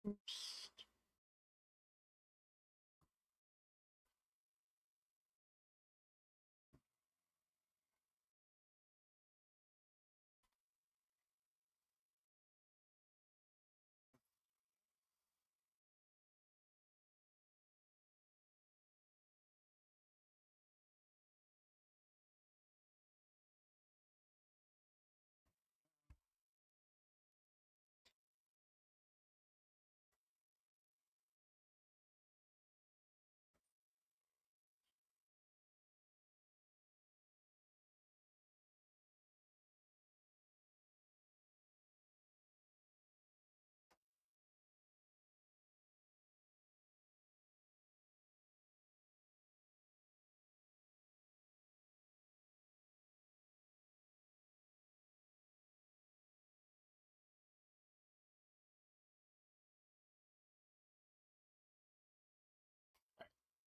Oops.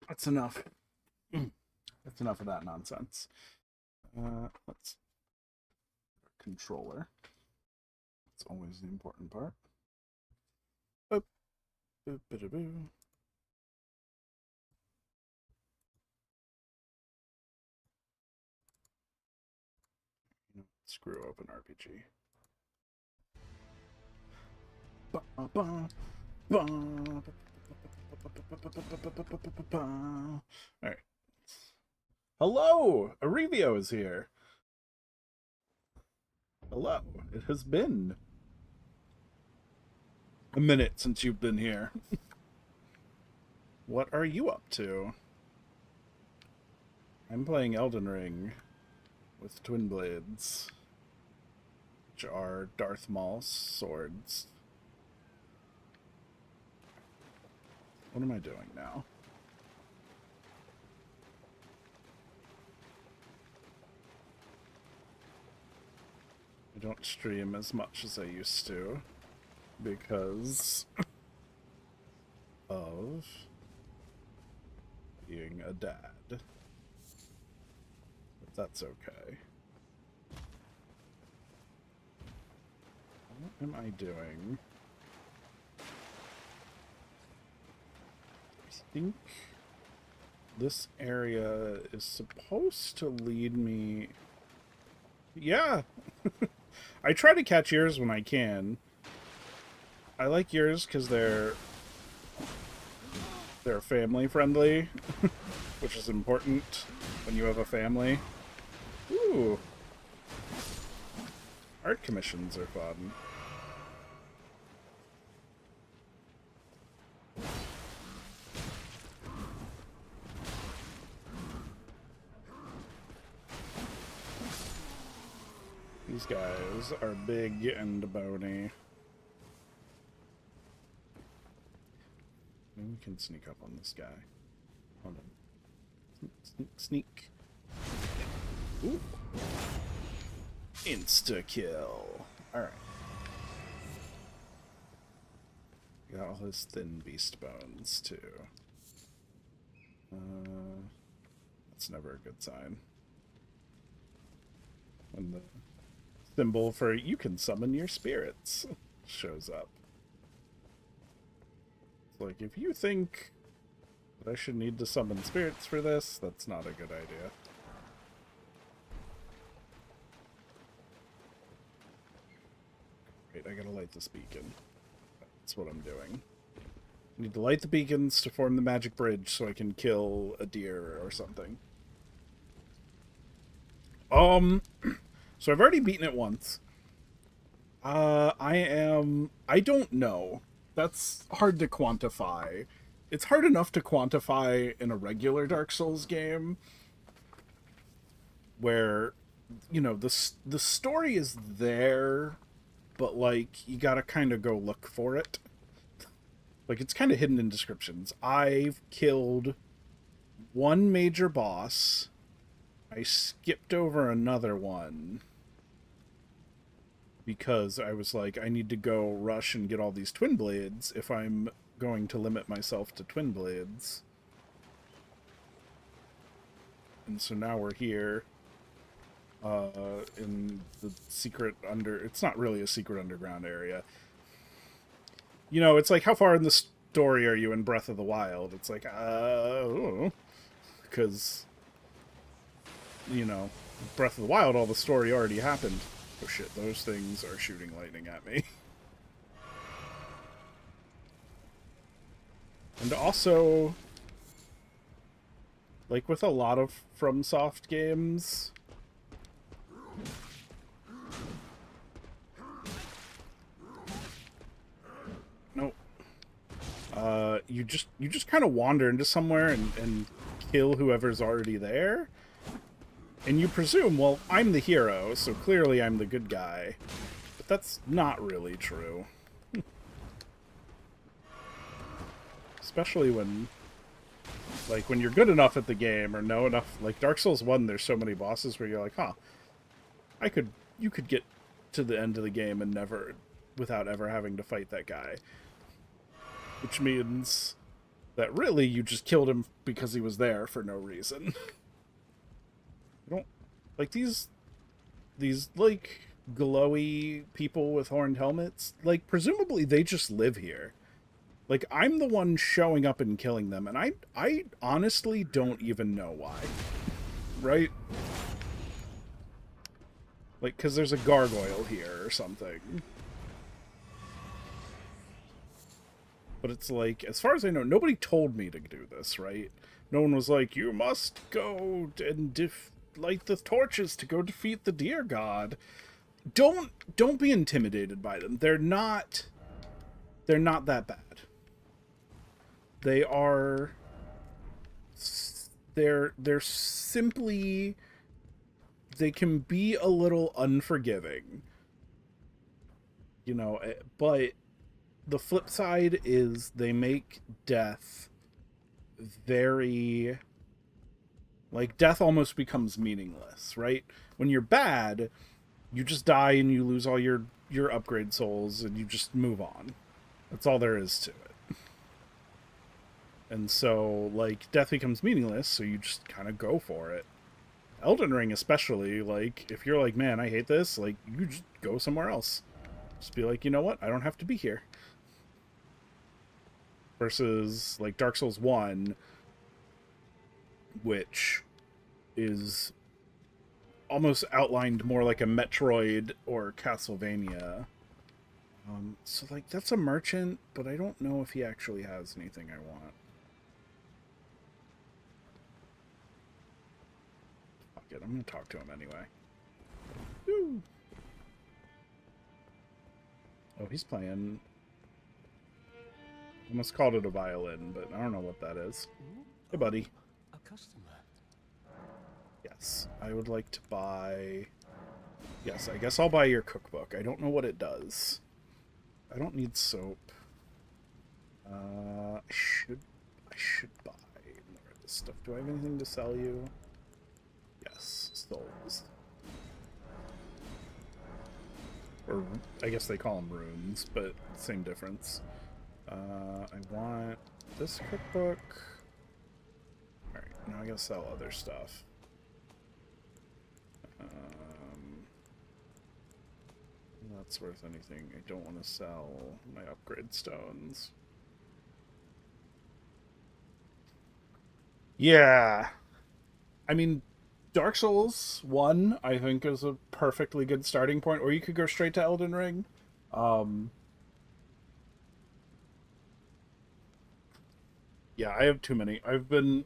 That's enough. That's enough of that nonsense. Let's controller. That's always the important part. Boop, boop, boop, boop. Screw open RPG. Alright. Hello! Arevio is here. Hello. It has been a minute since you've been here. What are you up to? I'm playing Elden Ring with Twinblades, which are Darth Maul's swords. What am I doing now? I don't stream as much as I used to because of being a dad. But that's okay. What am I doing? I think this area is supposed to lead me... Yeah! I try to catch yours when I can. I like yours because they're family friendly, which is important when you have a family. Ooh. Art commissions are fun. These guys are big and bony. Maybe we can sneak up on this guy. Hold on. Sneak, sneak, sneak. Ooh. Insta-kill. Alright. Got all his thin beast bones, too. That's never a good sign. When the symbol for you can summon your spirits shows up. It's like, if you think that I should need to summon spirits for this, that's not a good idea. Wait, I gotta light this beacon. That's what I'm doing. I need to light the beacons to form the magic bridge so I can kill a deer or something. So I've already beaten it once. I don't know. That's hard to quantify. It's hard enough to quantify in a regular Dark Souls game where, you know, the story is there, but, like, you gotta kind of go look for it. Like, it's kind of hidden in descriptions. I've killed one major boss. I skipped over another one because I was like, I need to go rush and get all these Twinblades if I'm going to limit myself to Twinblades. And so now we're here in the secret it's not really a secret underground area. You know, it's like, how far in the story are you in Breath of the Wild? It's like, because, you know, Breath of the Wild, all the story already happened. Oh shit, those things are shooting lightning at me. And also, like with a lot of FromSoft games, no, you just kind of wander into somewhere and kill whoever's already there, and you presume, well, I'm the hero, so clearly I'm the good guy, but that's not really true. Especially when, like, when you're good enough at the game or know enough, like Dark Souls 1, there's so many bosses where you're like, huh, you could get to the end of the game and never, without ever having to fight that guy. Which means that really you just killed him because he was there for no reason. I don't, like, these, like, glowy people with horned helmets, like, presumably they just live here. Like, I'm the one showing up and killing them, and I honestly don't even know why. Right? Like, because there's a gargoyle here or something. But it's like, as far as I know, nobody told me to do this, right? No one was like, you must go and light the torches to go defeat the deer god. Don't be intimidated by them. They're not that bad. They are they're simply, they can be a little unforgiving. You know, but the flip side is they make death very, like, death almost becomes meaningless, right? When you're bad, you just die and you lose all your upgrade souls and you just move on. That's all there is to it. And so, like, death becomes meaningless, so you just kind of go for it. Elden Ring especially, like, if you're like, man, I hate this, like, you just go somewhere else. Just be like, you know what? I don't have to be here. Versus, like, Dark Souls 1, which is almost outlined more like a Metroid or Castlevania. So, like, that's a merchant, but I don't know if he actually has anything I want. Fuck it, I'm gonna talk to him anyway. Woo. Oh, he's playing. I almost called it a violin, but I don't know what that is. Hey, buddy. A customer. Yes, I would like to buy... Yes, I guess I'll buy your cookbook. I don't know what it does. I don't need soap. I should buy more of this stuff. Do I have anything to sell you? Yes, souls. Or I guess they call them runes, but same difference. I want this cookbook. Alright, now I gotta sell other stuff. That's worth anything. I don't want to sell my upgrade stones. Yeah. I mean, Dark Souls 1, I think, is a perfectly good starting point, or you could go straight to Elden Ring. Yeah, I have too many. I've been...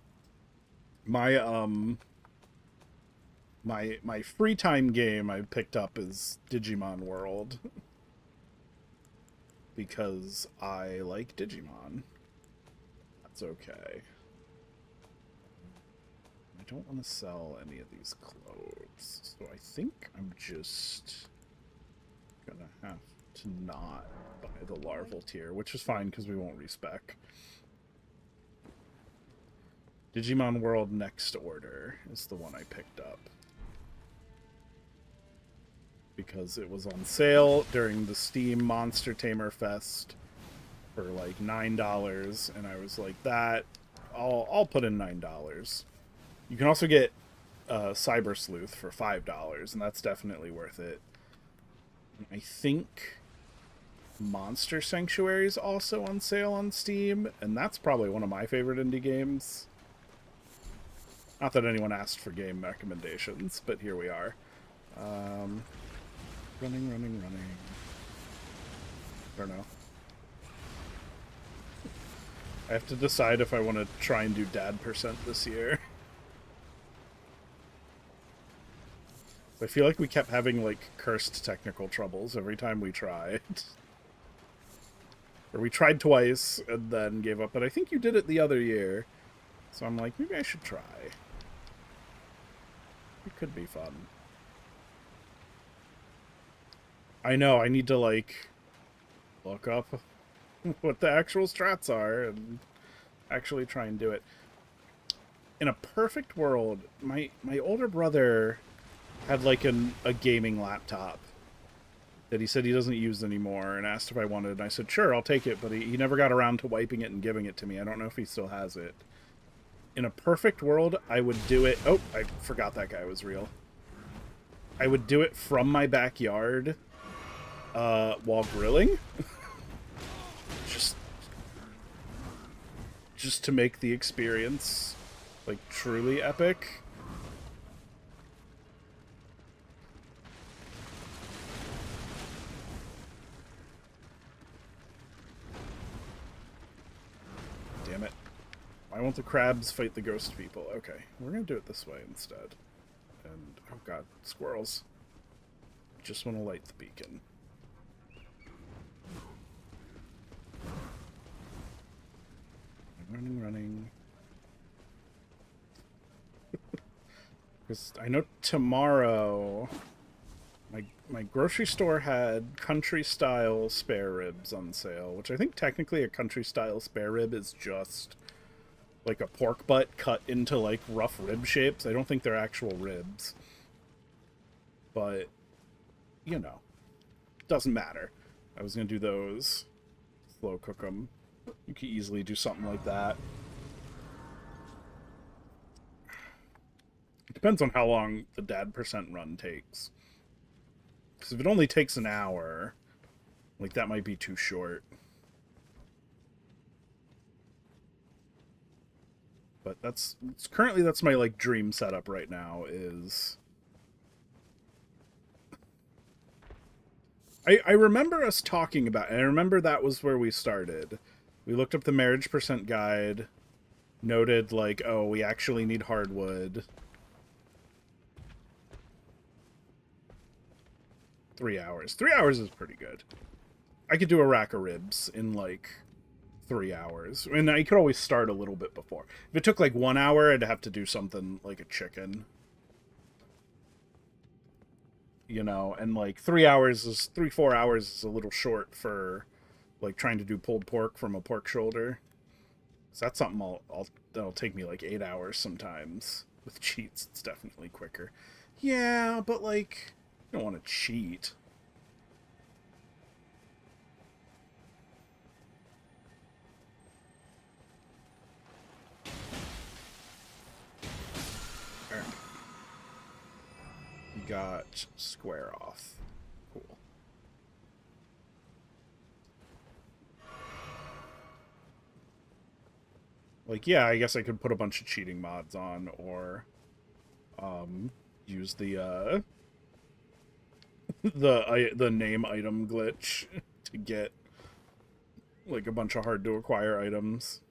My free time game I picked up is Digimon World. Because I like Digimon. That's okay. I don't want to sell any of these clothes, so I think I'm just gonna have to not buy the larval tier, which is fine because we won't respec. Digimon World Next Order is the one I picked up. Because it was on sale during the Steam Monster Tamer Fest for like $9, and I was like, that I'll put in $9. You can also get Cyber Sleuth for $5, and that's definitely worth it. I think Monster Sanctuary is also on sale on Steam, and that's probably one of my favorite indie games. Not that anyone asked for game recommendations, but here we are. Running. Don't know. I have to decide if I want to try and do dad % this year. I feel like we kept having, like, cursed technical troubles every time we tried. Or we tried twice and then gave up, but I think you did it the other year. So I'm like, maybe I should try. It could be fun. I know, I need to, like, look up what the actual strats are and actually try and do it. In a perfect world, my older brother had, like, a gaming laptop that he said he doesn't use anymore and asked if I wanted, and I said, sure, I'll take it, but he never got around to wiping it and giving it to me. I don't know if he still has it. In a perfect world, I would do it... Oh, I forgot that guy was real. I would do it from my backyard while grilling. Just to make the experience, like, truly epic. Damn it. Why won't the crabs fight the ghost people? Okay, we're gonna do it this way instead. And, oh god, squirrels. Just want to light the beacon. Running. Because I know tomorrow my grocery store had country-style spare ribs on sale, which I think technically a country-style spare rib is just like a pork butt cut into, like, rough rib shapes. I don't think they're actual ribs. But, you know, doesn't matter. I was going to do those. Slow cook them. You could easily do something like that. It depends on how long the dad % run takes. Because if it only takes an hour, like, that might be too short. But currently that's my, like, dream setup right now is... I remember us talking about it, and I remember that was where we started. We looked up the marriage % guide, noted, like, oh, we actually need hardwood. 3 hours. 3 hours is pretty good. I could do a rack of ribs in, like, 3 hours. And I could always start a little bit before. If it took, like, 1 hour, I'd have to do something like a chicken. You know, and, like, 3 hours is... 3-4 hours is a little short for, like, trying to do pulled pork from a pork shoulder. So that's something that'll take me, like, 8 hours sometimes. With cheats, it's definitely quicker. Yeah, but, like... I don't want to cheat. Alright. We got square off. Cool. Like, yeah, I guess I could put a bunch of cheating mods on, or use the the name item glitch to get, like, a bunch of hard to acquire items.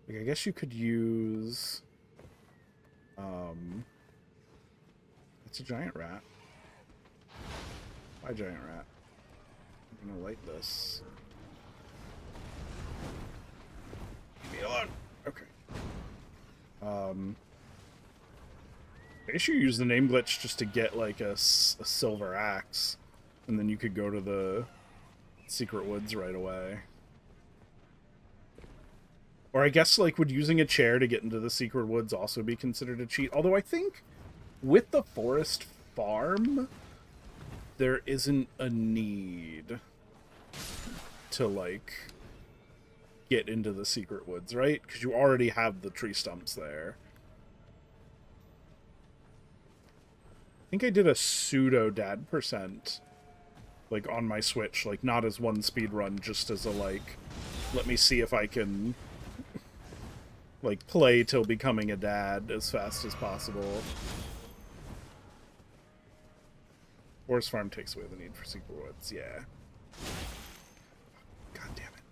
Like, I guess you could use it's a giant rat. Why giant rat? I'm gonna light this. Leave me alone. Okay. I guess you use the name glitch just to get, like, a silver axe, and then you could go to the secret woods right away. Or I guess, like, would using a chair to get into the secret woods also be considered a cheat? Although I think with the forest farm, there isn't a need to, like, get into the secret woods, right? Because you already have the tree stumps there. I think I did a pseudo dad % like on my Switch, like not as one speed run, just as a like, let me see if I can like play till becoming a dad as fast as possible. Forest Farm takes away the need for secret woods, yeah. God damn it.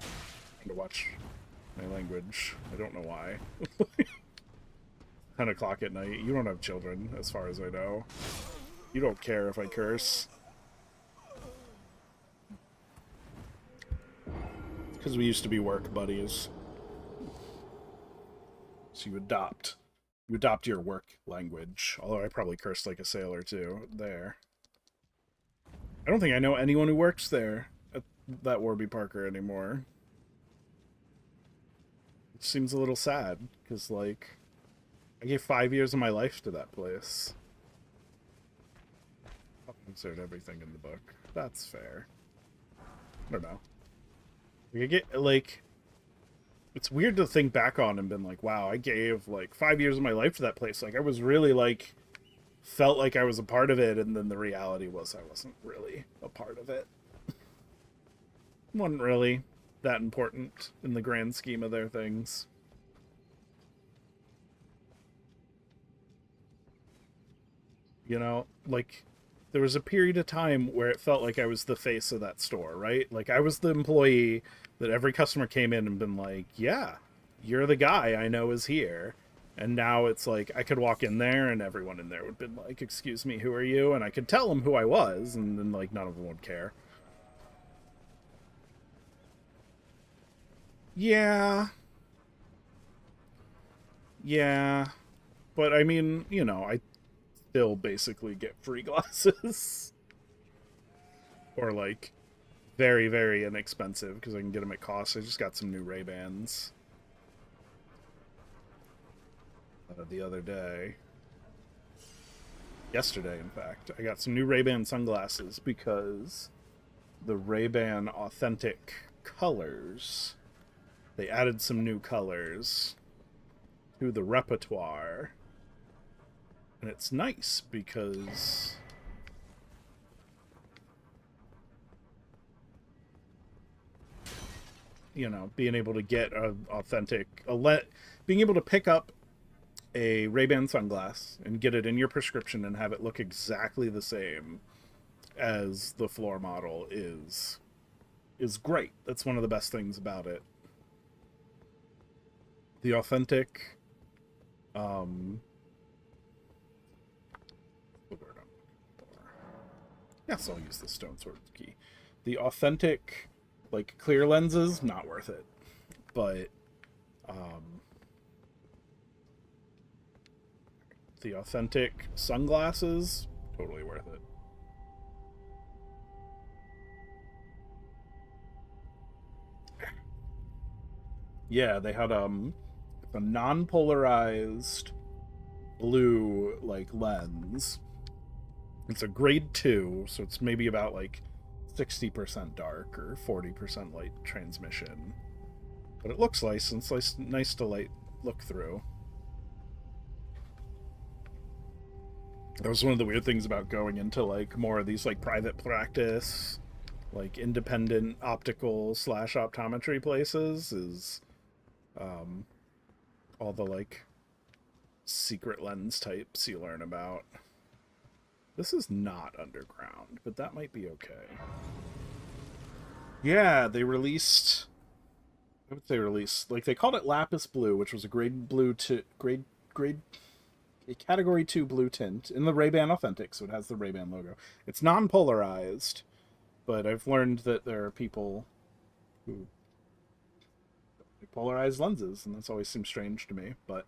I'm trying to watch my language. I don't know why. 10 o'clock at night. You don't have children, as far as I know. You don't care if I curse. Because we used to be work buddies. So you adopt your work language. Although I probably cursed like a sailor too. There. I don't think I know anyone who works there at that Warby Parker anymore. It seems a little sad, because like I gave 5 years of my life to that place. I'll insert everything in the book. That's fair. I don't know. I get like, it's weird to think back on and been like, wow, I gave like 5 years of my life to that place. Like I was really like, felt like I was a part of it, and then the reality was I wasn't really a part of it. Wasn't really that important in the grand scheme of their things. You know, like there was a period of time where it felt like I was the face of that store, right? Like I was the employee that every customer came in and been like, yeah, you're the guy I know is here. And now it's like I could walk in there and everyone in there would have been like, excuse me, who are you? And I could tell them who I was, and then like none of them would care. Yeah. Yeah. But I mean, you know, I still basically get free glasses. Or like very, very inexpensive because I can get them at cost. I just got some new Ray-Bans the other day. Yesterday, in fact. I got some new Ray-Ban sunglasses because the Ray-Ban authentic colors, they added some new colors to the repertoire. And it's nice because you know, being able to get being able to pick up a Ray-Ban sunglass and get it in your prescription and have it look exactly the same as the floor model is great. That's one of the best things about it. The authentic yes, I'll use the stone sword key. The authentic like clear lenses, not worth it. But the authentic sunglasses, totally worth it. Yeah, they had a non-polarized blue like lens. It's a grade 2, so it's maybe about like 60% dark or 40% light transmission. But it looks nice, and it's nice to look through. That was one of the weird things about going into like more of these like private practice, like independent optical / optometry places is all the like secret lens types you learn about. This is not underground, but that might be okay. Yeah, they released. I would say released. Like they called it Lapis Blue, which was a grade a category 2 blue tint in the Ray-Ban Authentic, so it has the Ray-Ban logo. It's non-polarized, but I've learned that there are people who polarize lenses, and that's always seems strange to me. But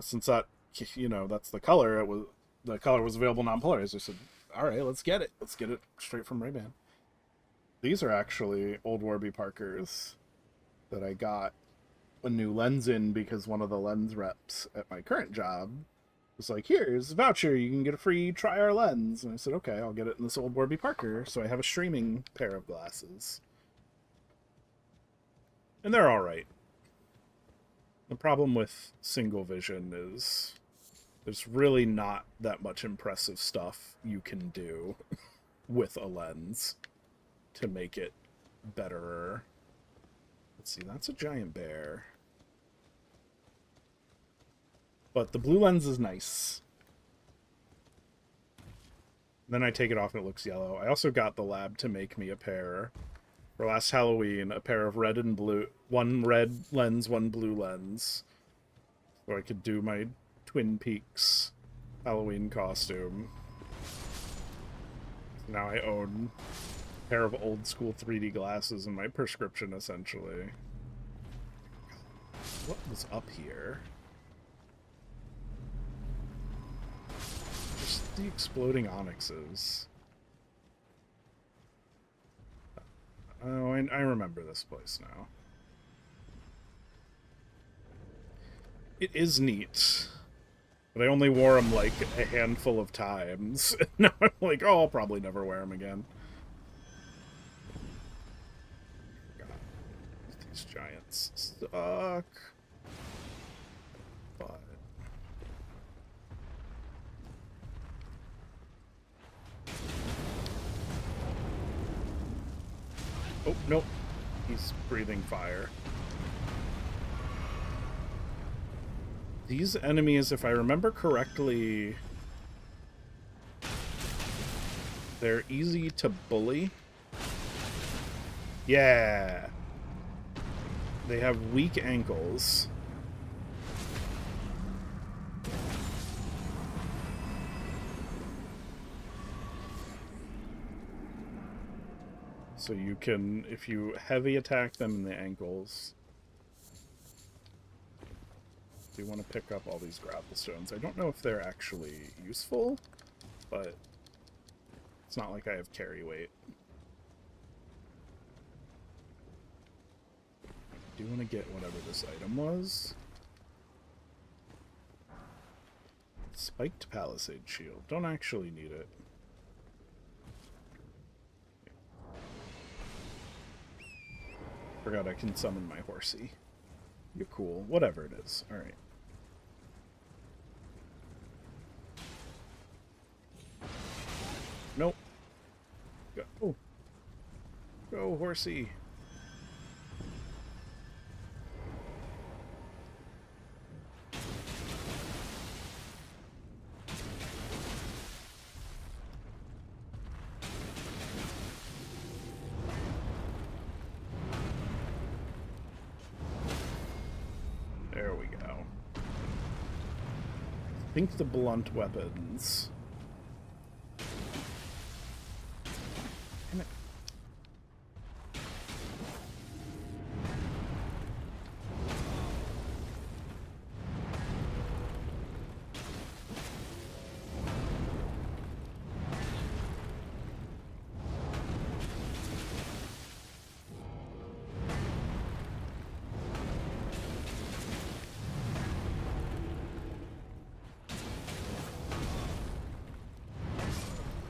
since that, you know, that's the color, the color was available non-polarized. I said, all right, let's get it. Let's get it straight from Ray-Ban. These are actually old Warby Parkers that I got a new lens in because one of the lens reps at my current job was like, here's a voucher, you can get a free try our lens. And I said, okay, I'll get it in this old Warby Parker, so I have a streaming pair of glasses. And they're alright. The problem with single vision is There's really not that much impressive stuff you can do with a lens to make it betterer. Let's see, that's a giant bear. But the blue lens is nice. Then I take it off and it looks yellow. I also got the lab to make me a pair. For last Halloween, a pair of red and blue. One red lens, one blue lens. So I could do my Twin Peaks Halloween costume. Now I own a pair of old school 3D glasses in my prescription, essentially. What was up here? Just the exploding onyxes. Oh, I remember this place now. It is neat. But I only wore them, like, a handful of times. Now I'm like, oh, I'll probably never wear them again. God, these giants suck. But... oh, nope. He's breathing fire. These enemies, if I remember correctly, they're easy to bully. Yeah. They have weak ankles. So you can, if you heavy attack them in the ankles... do want to pick up all these grapple stones. I don't know if they're actually useful, but it's not like I have carry weight. I do want to get whatever this item was. Spiked Palisade Shield. Don't actually need it. Forgot I can summon my horsey. You're cool. Whatever it is. Alright. Nope. Go. Go, horsey. There we go. I think the blunt weapons...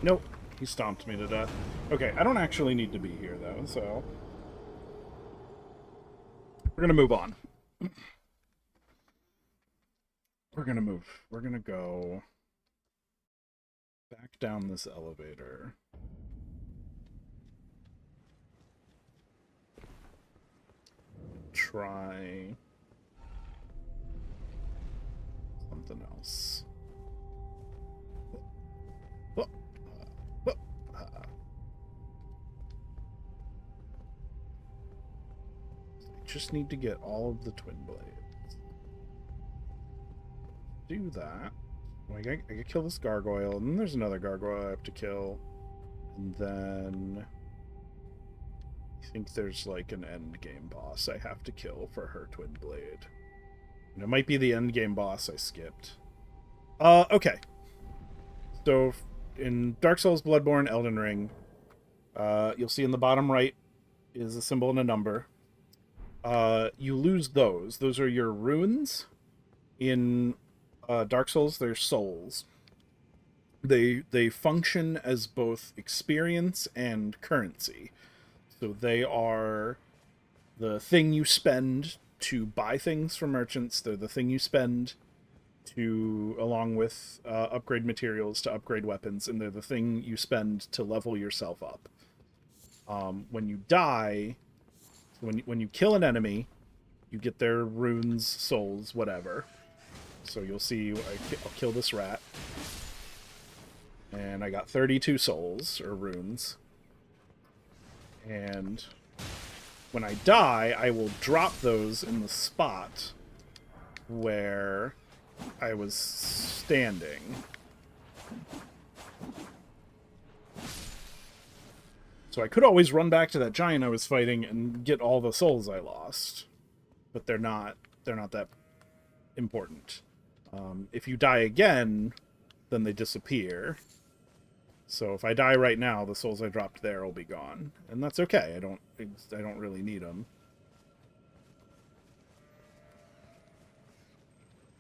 nope, he stomped me to death. Okay, I don't actually need to be here, though, so... we're gonna move on. We're gonna move. We're gonna go... back down this elevator. Try... something else. Just need to get all of the Twinblades. Do that. I gotta kill this gargoyle, and then there's another gargoyle I have to kill. And then... I think there's like an end game boss I have to kill for her Twinblade. And it might be the end game boss I skipped. Okay. So, in Dark Souls, Bloodborne, Elden Ring, you'll see in the bottom right is a symbol and a number. You lose those. Those are your runes. In Dark Souls, they're souls. They function as both experience and currency. So they are the thing you spend to buy things from merchants. They're the thing you spend to, along with upgrade materials to upgrade weapons, and they're the thing you spend to level yourself up. When you die, when you kill an enemy, you get their runes, souls, whatever. So you'll see, I'll kill this rat. And I got 32 souls, or runes. And when I die, I will drop those in the spot where I was standing. So I could always run back to that giant I was fighting and get all the souls I lost. But they're not that important. If you die again, then they disappear. So if I die right now, the souls I dropped there will be gone, and that's okay. I don't really need them.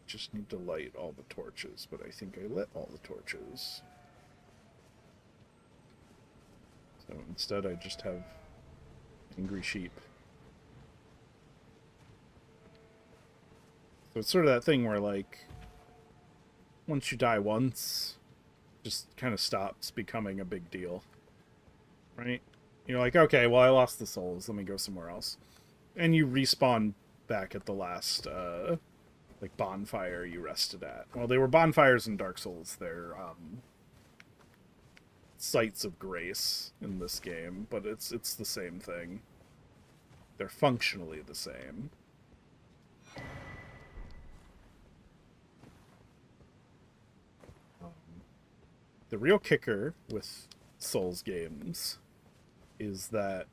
Just need to light all the torches, but I think I lit all the torches. So instead, I just have angry sheep. So it's sort of that thing where, like, once you die once, just kind of stops becoming a big deal, right? You're like, okay, well, I lost the souls, let me go somewhere else. And you respawn back at the last, like, bonfire you rested at. Well, they were bonfires in Dark Souls. They're, sites of grace in this game, but it's the same thing. They're functionally the same. The real kicker with Souls games is that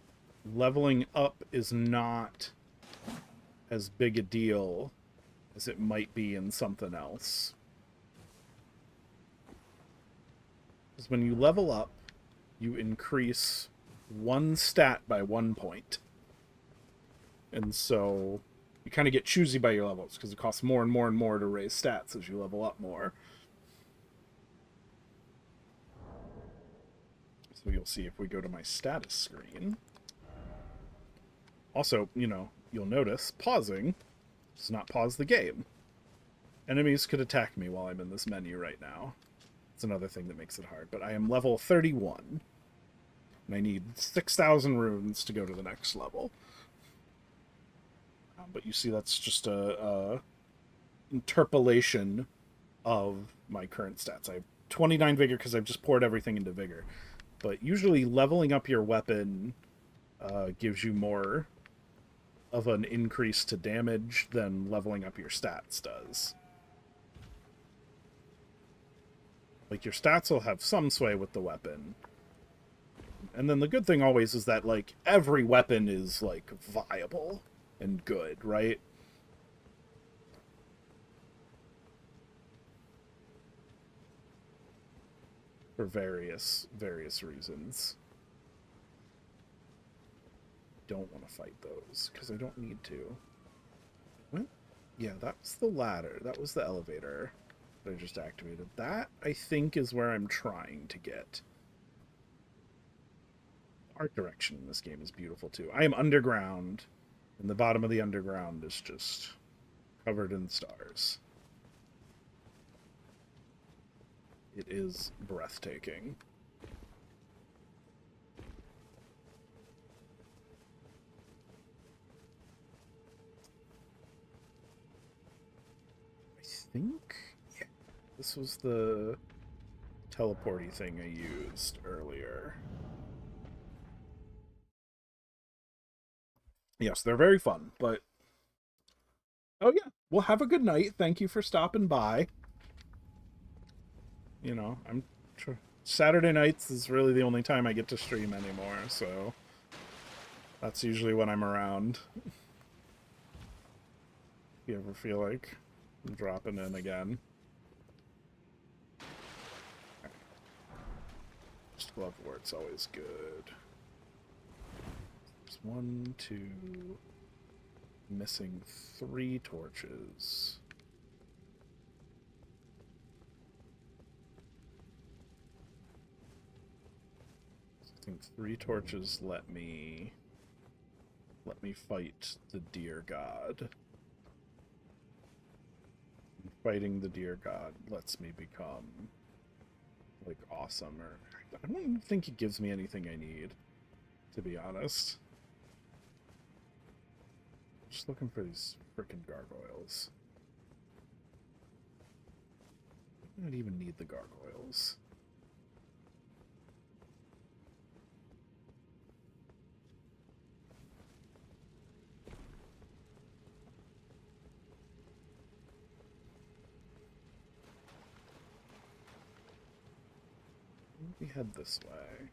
leveling up is not as big a deal as it might be in something else. Because when you level up, you increase one stat by 1 point. And so you kind of get choosy by your levels, because it costs more and more and more to raise stats as you level up more. So you'll see if we go to my status screen. Also, you know, you'll notice pausing does not pause the game. Enemies could attack me while I'm in this menu right now. It's another thing that makes it hard. But I am level 31. And I need 6,000 runes to go to the next level. But you see that's just a interpolation of my current stats. I have 29 vigor because I've just poured everything into vigor. But usually leveling up your weapon gives you more of an increase to damage than leveling up your stats does. Like, your stats will have some sway with the weapon. And then the good thing always is that, like, every weapon is, like, viable and good, right? For various reasons. Don't want to fight those, because I don't need to. What? Yeah, that was the ladder. That was the elevator that I just activated. That, I think, is where I'm trying to get. Art direction in this game is beautiful, too. I am underground, and the bottom of the underground is just covered in stars. It is breathtaking. I think, yeah, this was the teleporty thing I used earlier. Yes, they're very fun, but... Oh yeah, well, have a good night. Thank you for stopping by. You know, Saturday nights is really the only time I get to stream anymore, so that's usually when I'm around. If you ever feel like I'm dropping in again. Just glove wart's always good. There's 1, 2, missing 3 torches. I think 3 torches let me fight the deer god. fighting the deer god lets me become, like, awesome, or I don't even think it gives me anything I need, to be honest. Just looking for these frickin' gargoyles. I don't even need the gargoyles. We head this way.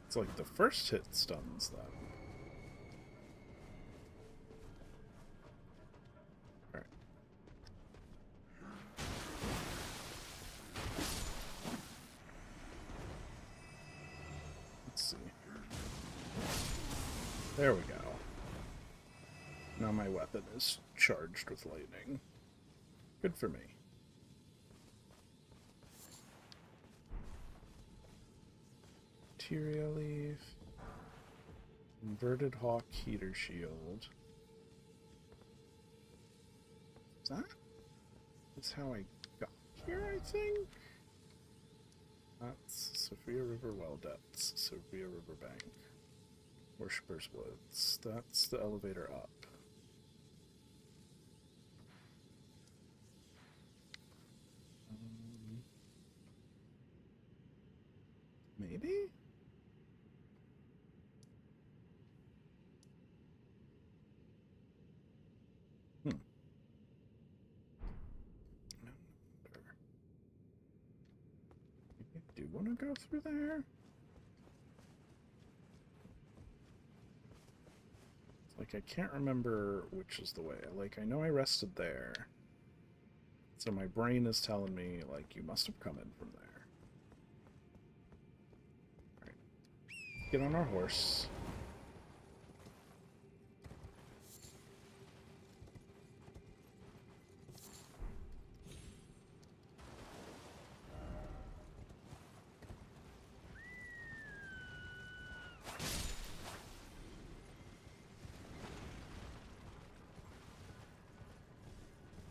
It's like the first hit stuns them. Alright. Let's see. There we go. Now my weapon is charged with lightning. Good for me. Materia leaf. Inverted hawk heater shield. That's how I got here, I think? That's Sophia River Well Depths, Sophia River Bank. Worshipper's Woods. That's the elevator up. Maybe? I do want to go through there? It's like I can't remember which is the way. Like, I know I rested there. So my brain is telling me, like, you must have come in from there. Alright. Get on our horse.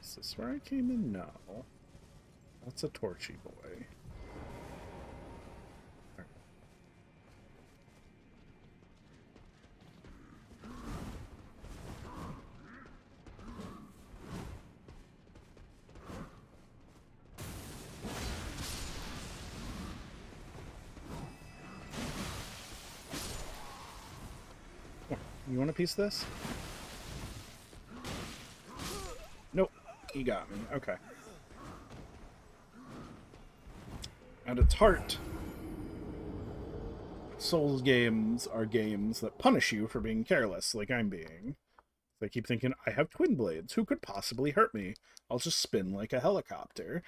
Is this where I came in? No. That's a torchy boy. You want a piece of this? Nope. He got me. Okay. At its heart, Souls games are games that punish you for being careless, like I'm being. I keep thinking, I have Twinblades. Who could possibly hurt me? I'll just spin like a helicopter.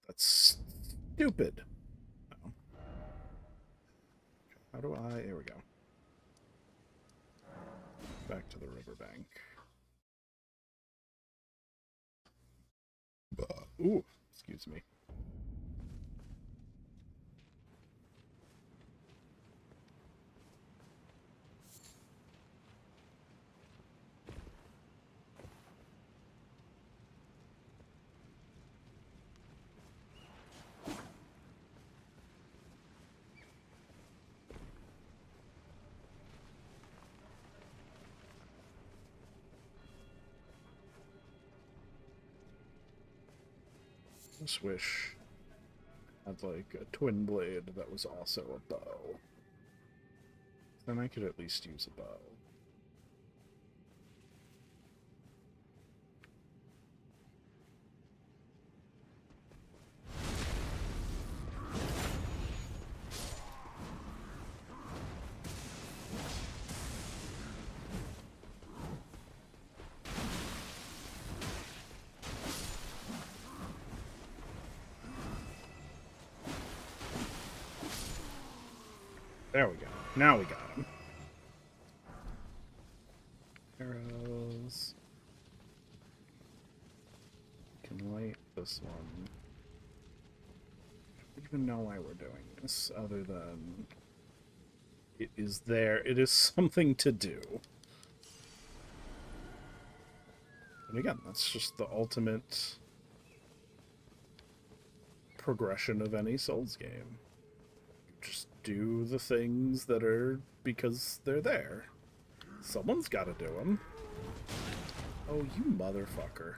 That's stupid. Oh. How do I... There we go. Back to the riverbank. Ooh, excuse me. I just wish I had like a twin blade that was also a bow. Then I could at least use a bow. There we go. Now we got him. Arrows. Can light this one. even know why we're doing this, other than it is there. It is something to do. And again, that's just the ultimate progression of any Souls game. Just do the things that are because they're there. Someone's got to do them. Oh, you motherfucker.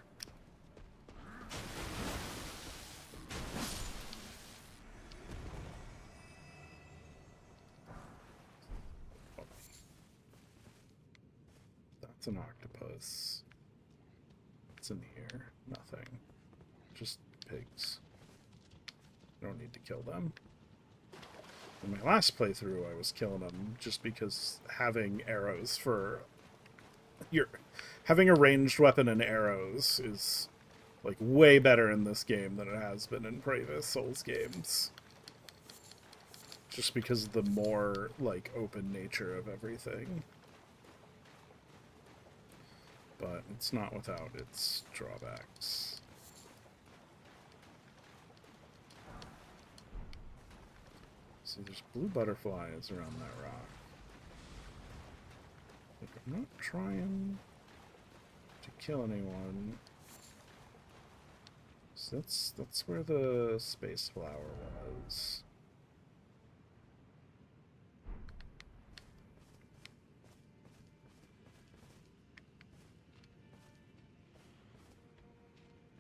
That's an octopus. What's in here? Nothing. Just pigs. I don't need to kill them. In my last playthrough, I was killing them just because having arrows for... having a ranged weapon and arrows is, like, way better in this game than it has been in previous Souls games. Just because of the more, like, open nature of everything. But it's not without its drawbacks. See, there's blue butterflies around that rock. Like, I'm not trying to kill anyone. So that's where the space flower was.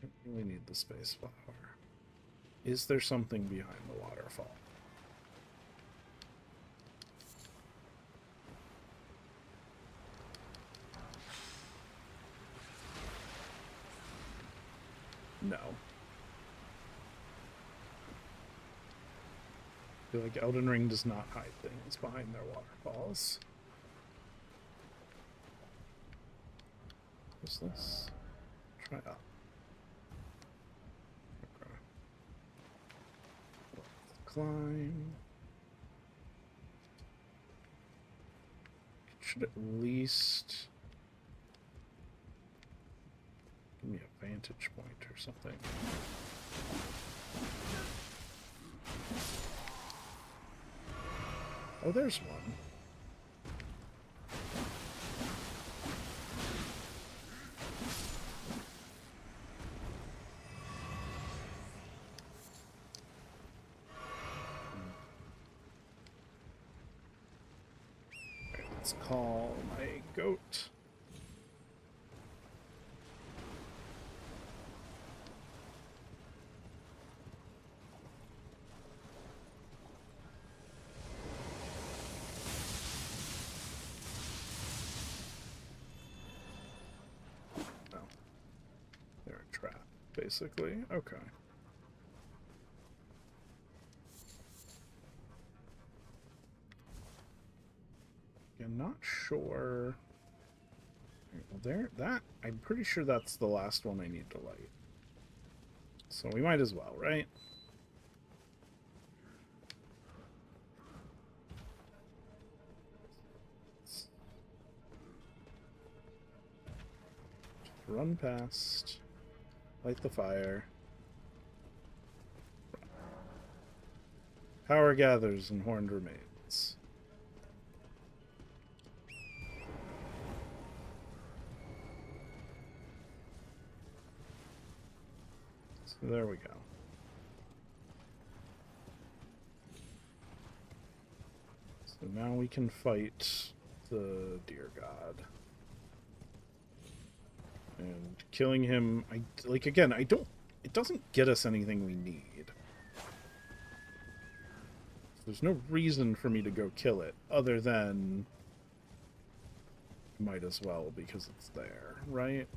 Don't really need the space flower. Is there something behind the waterfall? No. I feel like Elden Ring does not hide things behind their waterfalls. What's this? Try up. Okay. Climb. It should at least give me a vantage point or something. Oh, there's one. Right, let's call my goat. Basically, okay. I'm not sure. Well, I'm pretty sure that's the last one I need to light. So we might as well, right? Just run past. Light the fire. Power gathers and horned remains. So there we go. So now we can fight the deer god. And killing him, again, it doesn't get us anything we need. There's no reason for me to go kill it, other than might as well because it's there, right?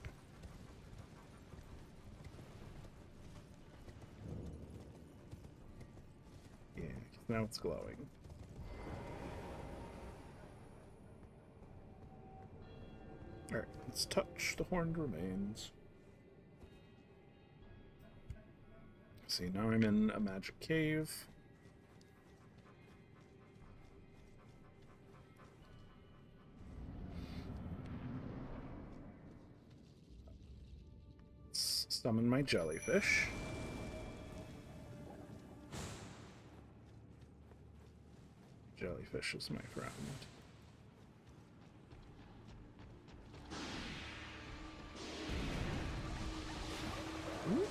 Yeah, now it's glowing. Alright, let's touch the horned remains. See, now I'm in a magic cave. Let's summon my jellyfish. jellyfish is my friend. Ooh.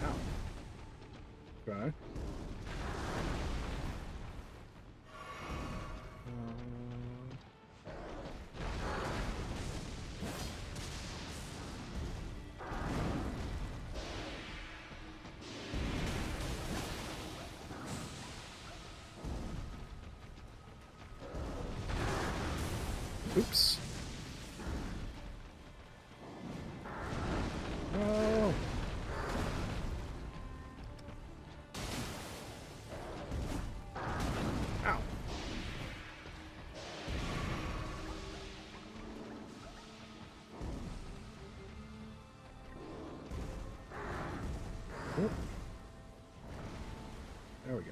Ow. Okay. Oops. Oh. Ow. Oop. There we go.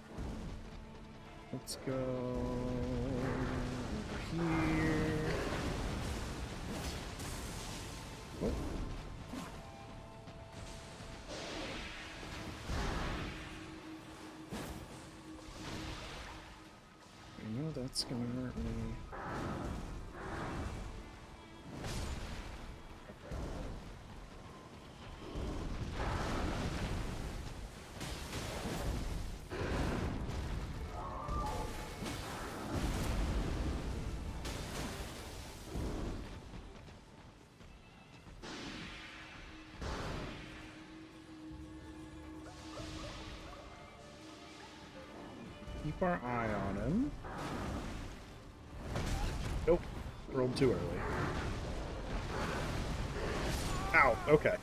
Let's go over here. Oh. I know that's gonna hurt me. Keep our eye on him. Nope. Rolled too early. Ow. Okay.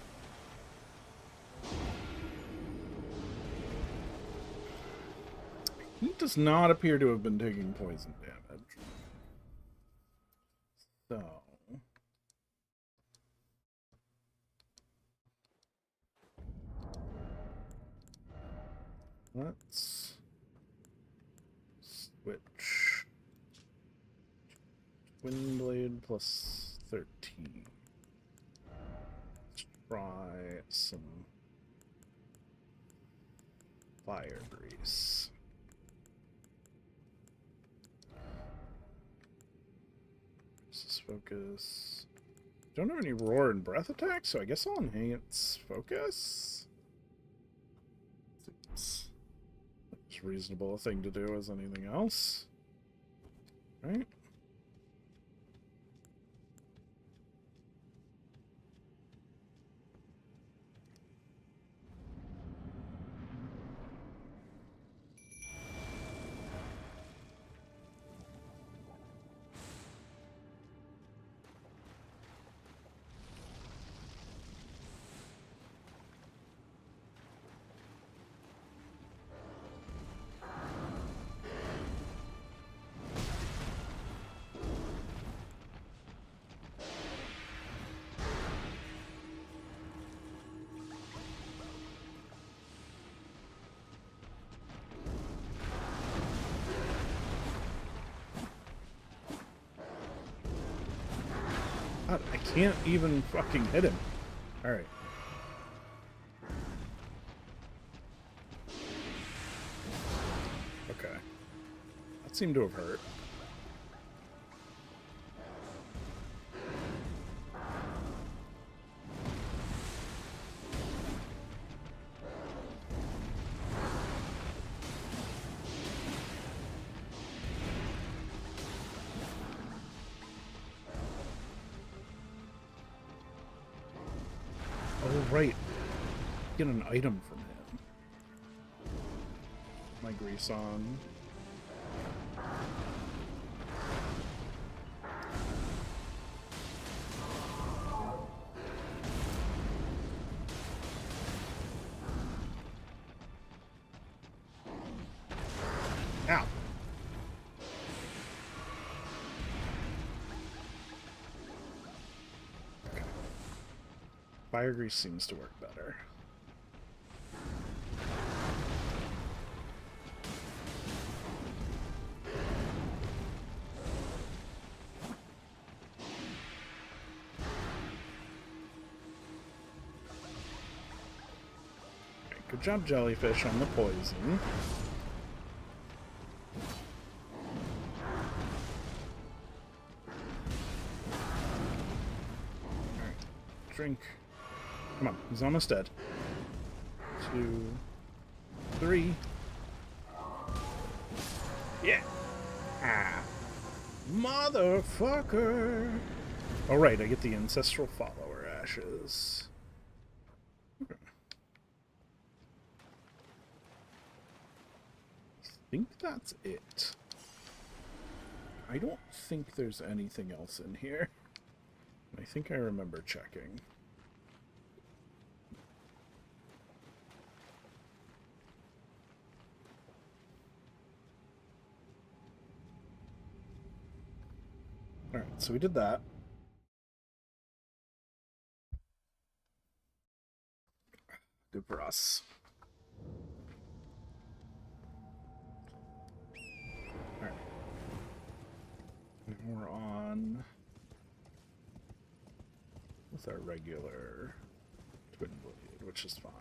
He does not appear to have been taking poison damage. So... let's switch. Twinblade plus 13. Let's try some fire grease. This is focus. Don't have any roar and breath attacks, so I guess I'll enhance focus. Seems as reasonable a thing to do as anything else. Right? God, I can't even fucking hit him. Alright. Okay. That seemed to have hurt. Oh, right. Get an item from him. My grease on. Ow. Okay. Fire grease seems to work better. Good job, jellyfish, on the poison. Alright. Drink. Come on, he's almost dead. 2, 3. Yeah! Ah. Motherfucker! Alright, I get the Ancestral Follower Ashes. Okay. I think that's it. I don't think there's anything else in here. I think I remember checking. Alright, so we did that. Good for us. Alright. Now we're on with our regular Twinblade, which is fine.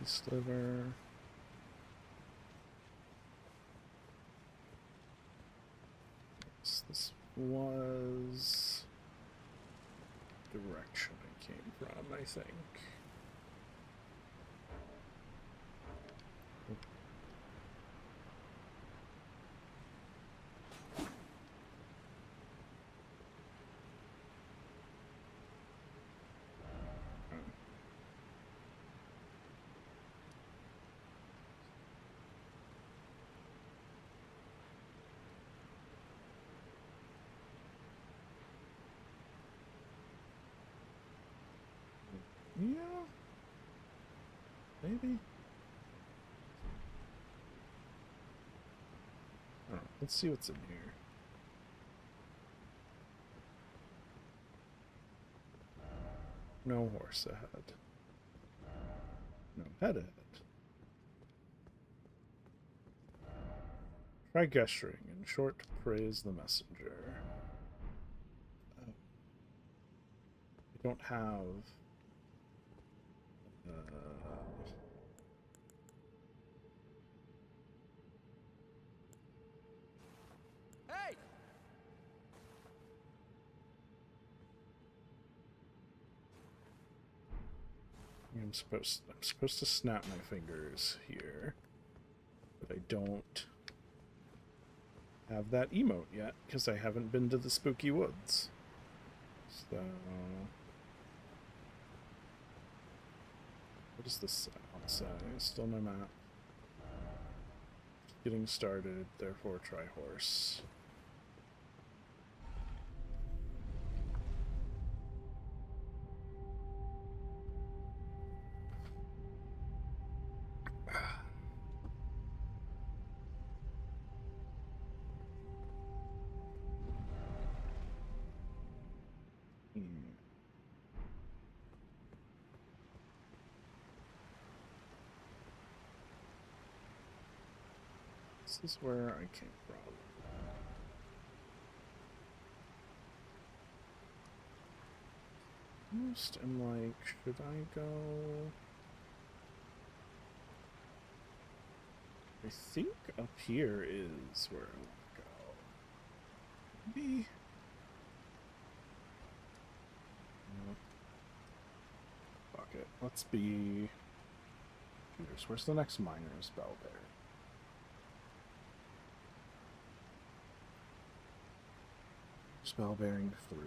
Sliver. This was direction I came from, I think. Yeah. Maybe. Alright, let's see what's in here. No horse ahead. No head ahead. Try gesturing. In short, praise the messenger. I don't have... Hey! I'm supposed to snap my fingers here, but I don't have that emote yet because I haven't been to the spooky woods. So what does this say? Still no map. Getting started, therefore try horse. This is where I came from. Almost am like, should I go? I think up here is where I want to go. Maybe. Fuck it. Let's be. Where's the next miner's bell there? Spell bearing 3.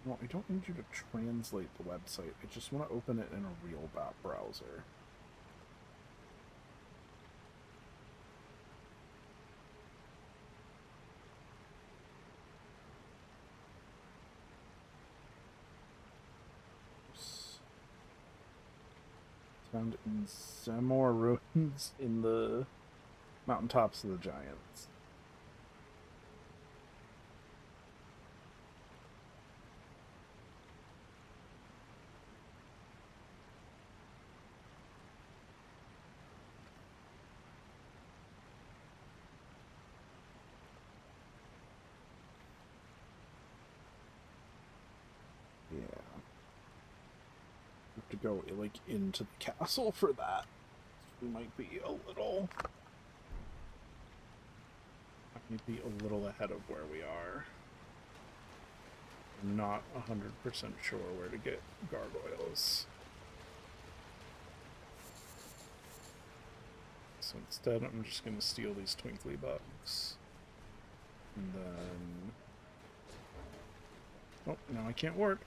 Well, I don't need you to translate the website. I just want to open it in a real browser. Found in some more ruins in the mountaintops of the giants. Yeah. Have to go like into the castle for that. We might be a little ahead of where we are. I'm not 100% sure where to get gargoyles. So instead I'm just gonna steal these twinkly bugs. And then... oh, now I can't warp.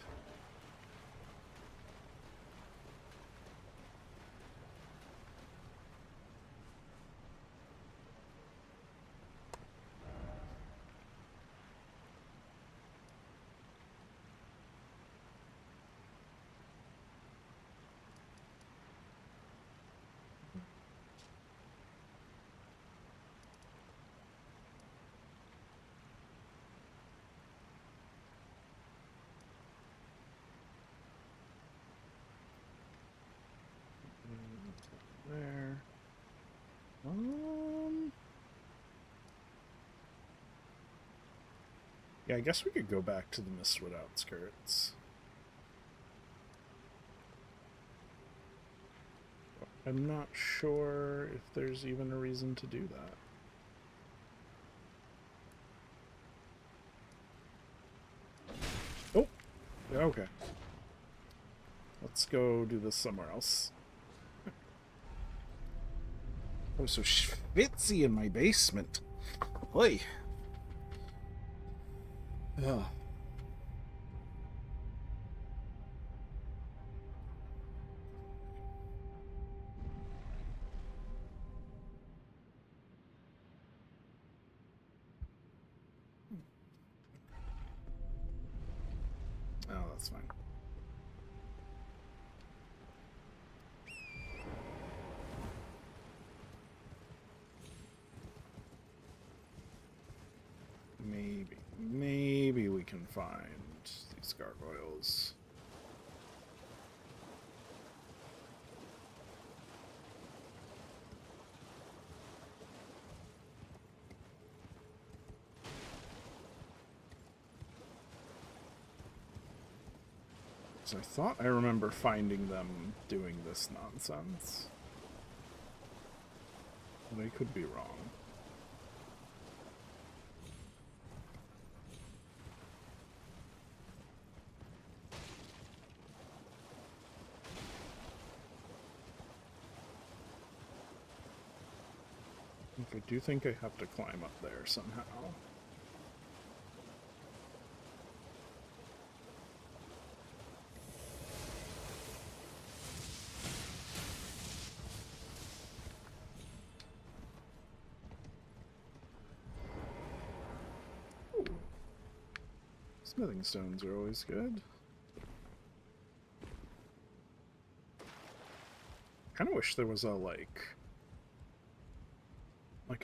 There. Yeah, I guess we could go back to the Mistwood outskirts. I'm not sure if there's even a reason to do that. Oh! Okay. Let's go do this somewhere else. I'm so schwitzy in my basement. Oi! Ugh. Oh, that's fine. Maybe we can find these gargoyles. So I thought I remember finding them doing this nonsense. But I could be wrong. I do think I have to climb up there somehow. Ooh. Smithing stones are always good. Kind of wish there was a like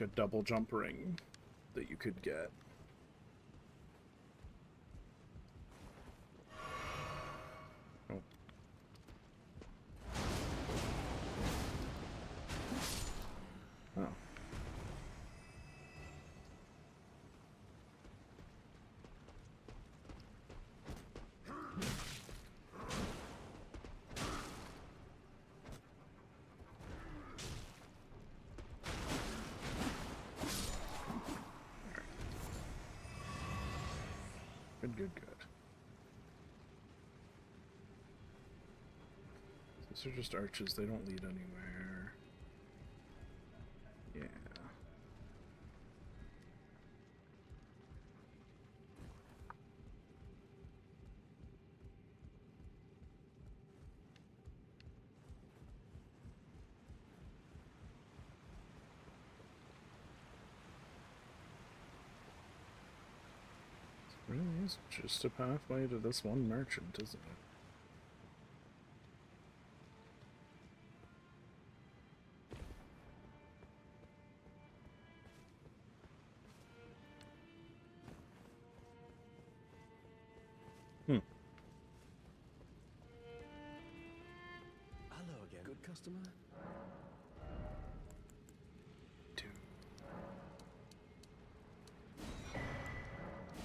a double jump ring that you could get. Oh. Oh. Good. These are just arches, they don't lead anywhere. Yeah. It really is just a pathway to this one merchant, isn't it? customer? Two.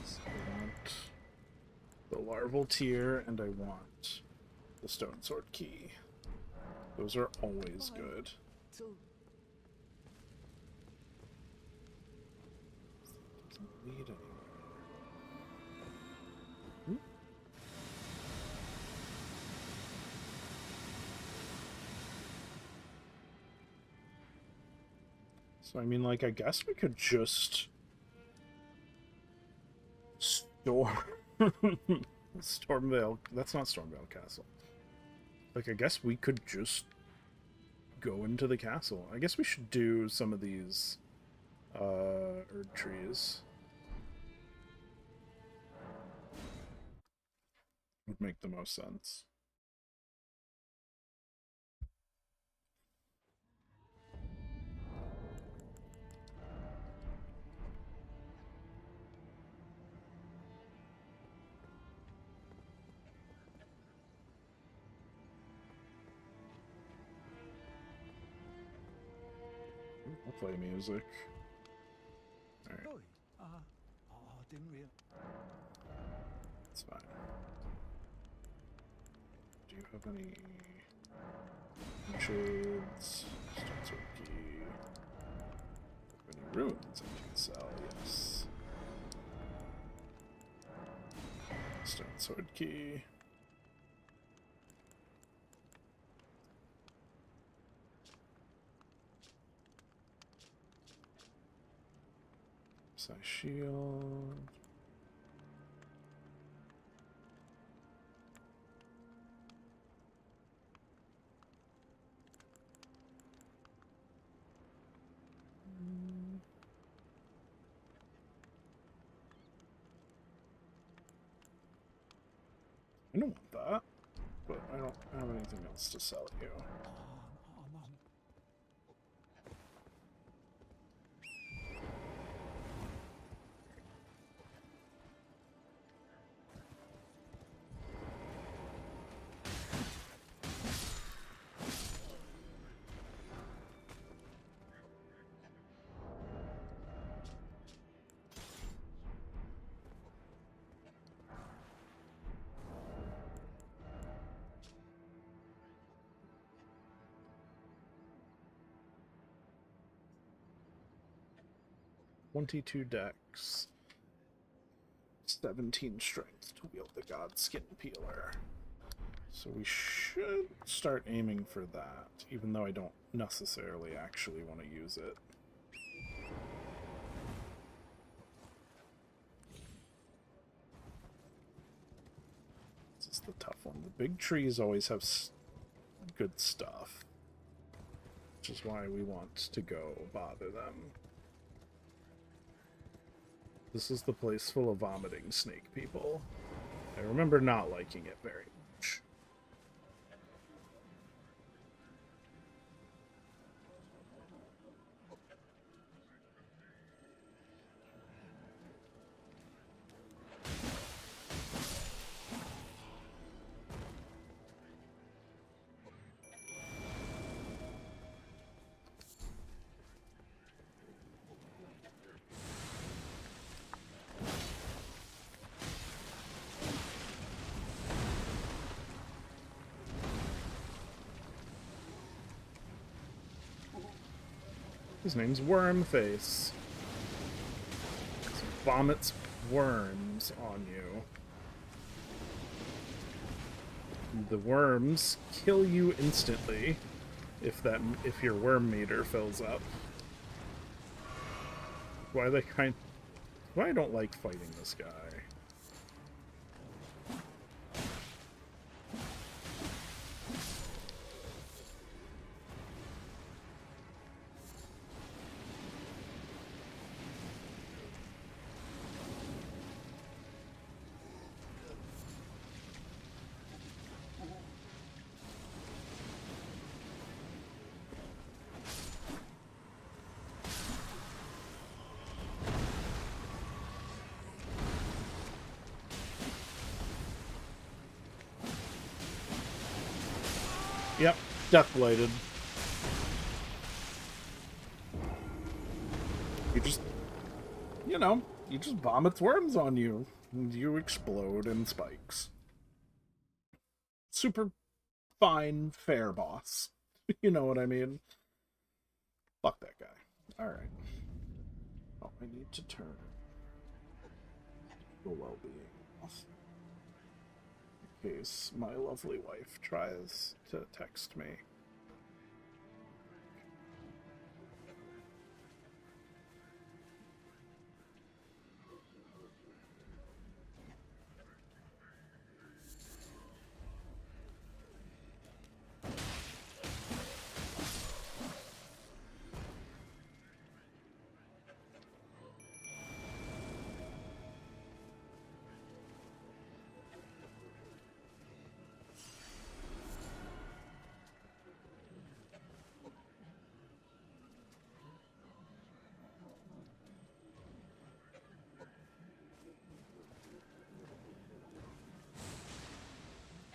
So I want the larval tier, and I want the stone sword key. Those are always Bye. good. Till Doesn't lead anywhere. Hmm? So I mean, like, I guess we could just store Stormvale. That's not Stormvale Castle. Like, I guess we could just go into the castle. I guess we should do some of these herb trees. Would make the most sense. I'll play music. Alright, Oi. Didn't realize. it's fine. Do you have any shades? Stone sword key. Any runes I can sell? Yes. Stone sword key. Psi shield. I don't want that, but I don't have anything else to sell you. Mum. 22 dex. 17 strength to wield the god skin peeler. So we should start aiming for that, even though I don't necessarily actually want to use it. This is the tough one. The big trees always have good stuff, which is why we want to go bother them. This is the place full of vomiting snake people. I remember not liking it very much. His name's Wormface. He vomits worms on you. The worms kill you instantly if your worm meter fills up. Why I don't like fighting this guy. Death bladed. You just, you know, you just vomits worms on you, and you explode in spikes. Super fine, fair boss. You know what I mean? Fuck that guy. Alright. Oh, I need to turn the well-being off. In case my lovely wife tries to text me.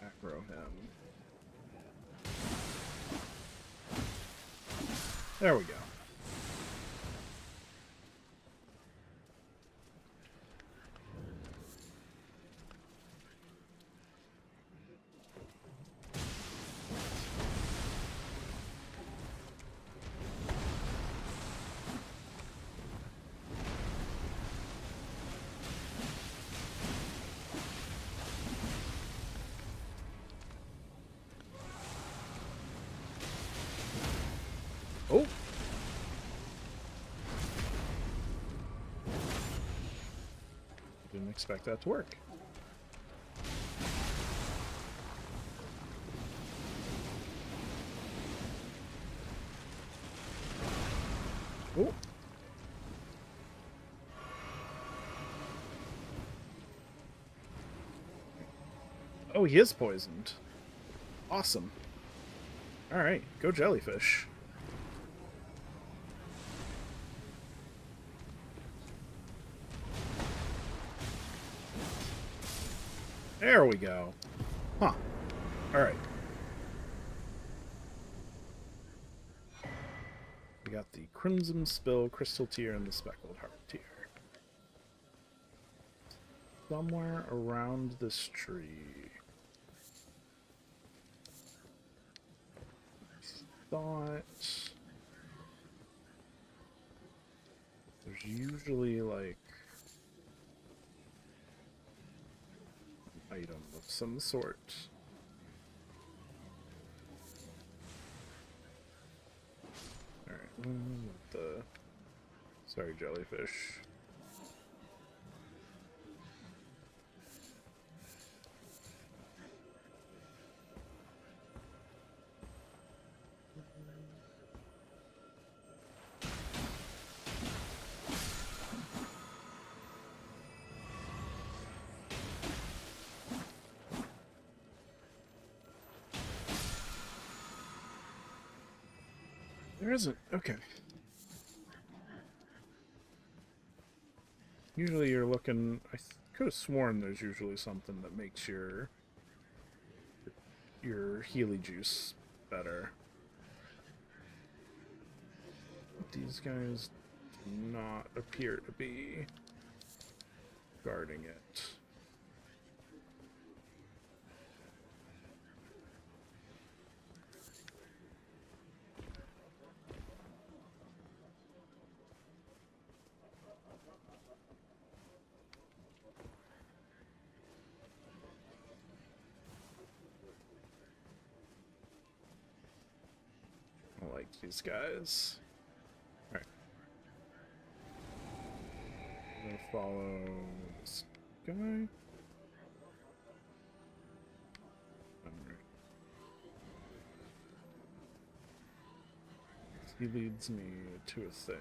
Aggro him. There we go. Oh! Didn't expect that to work. Oh! Oh, he is poisoned. Awesome. Alright, go jellyfish. There we go. Huh. Alright. We got the Crimson Spill, Crystal Tear, and the Speckled Heart Tear. Somewhere around this tree. Thought there's usually like an item of some sort. Alright, the sorry, jellyfish. There isn't. Okay. Usually you're looking... I could have sworn there's usually something that makes your Healy juice better. But these guys do not appear to be guarding it. I like these guys. Alright. I'm gonna follow this guy. Alright. He leads me to a thing.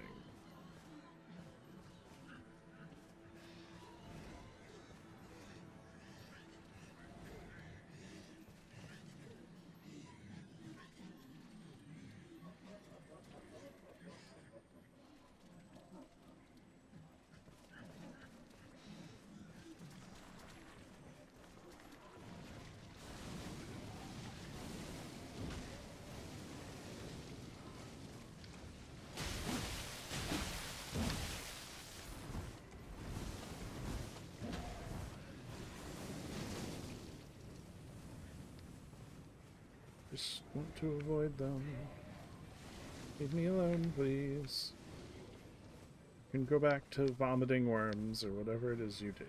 just want to avoid them. Leave me alone, please. You can go back to vomiting worms or whatever it is you do.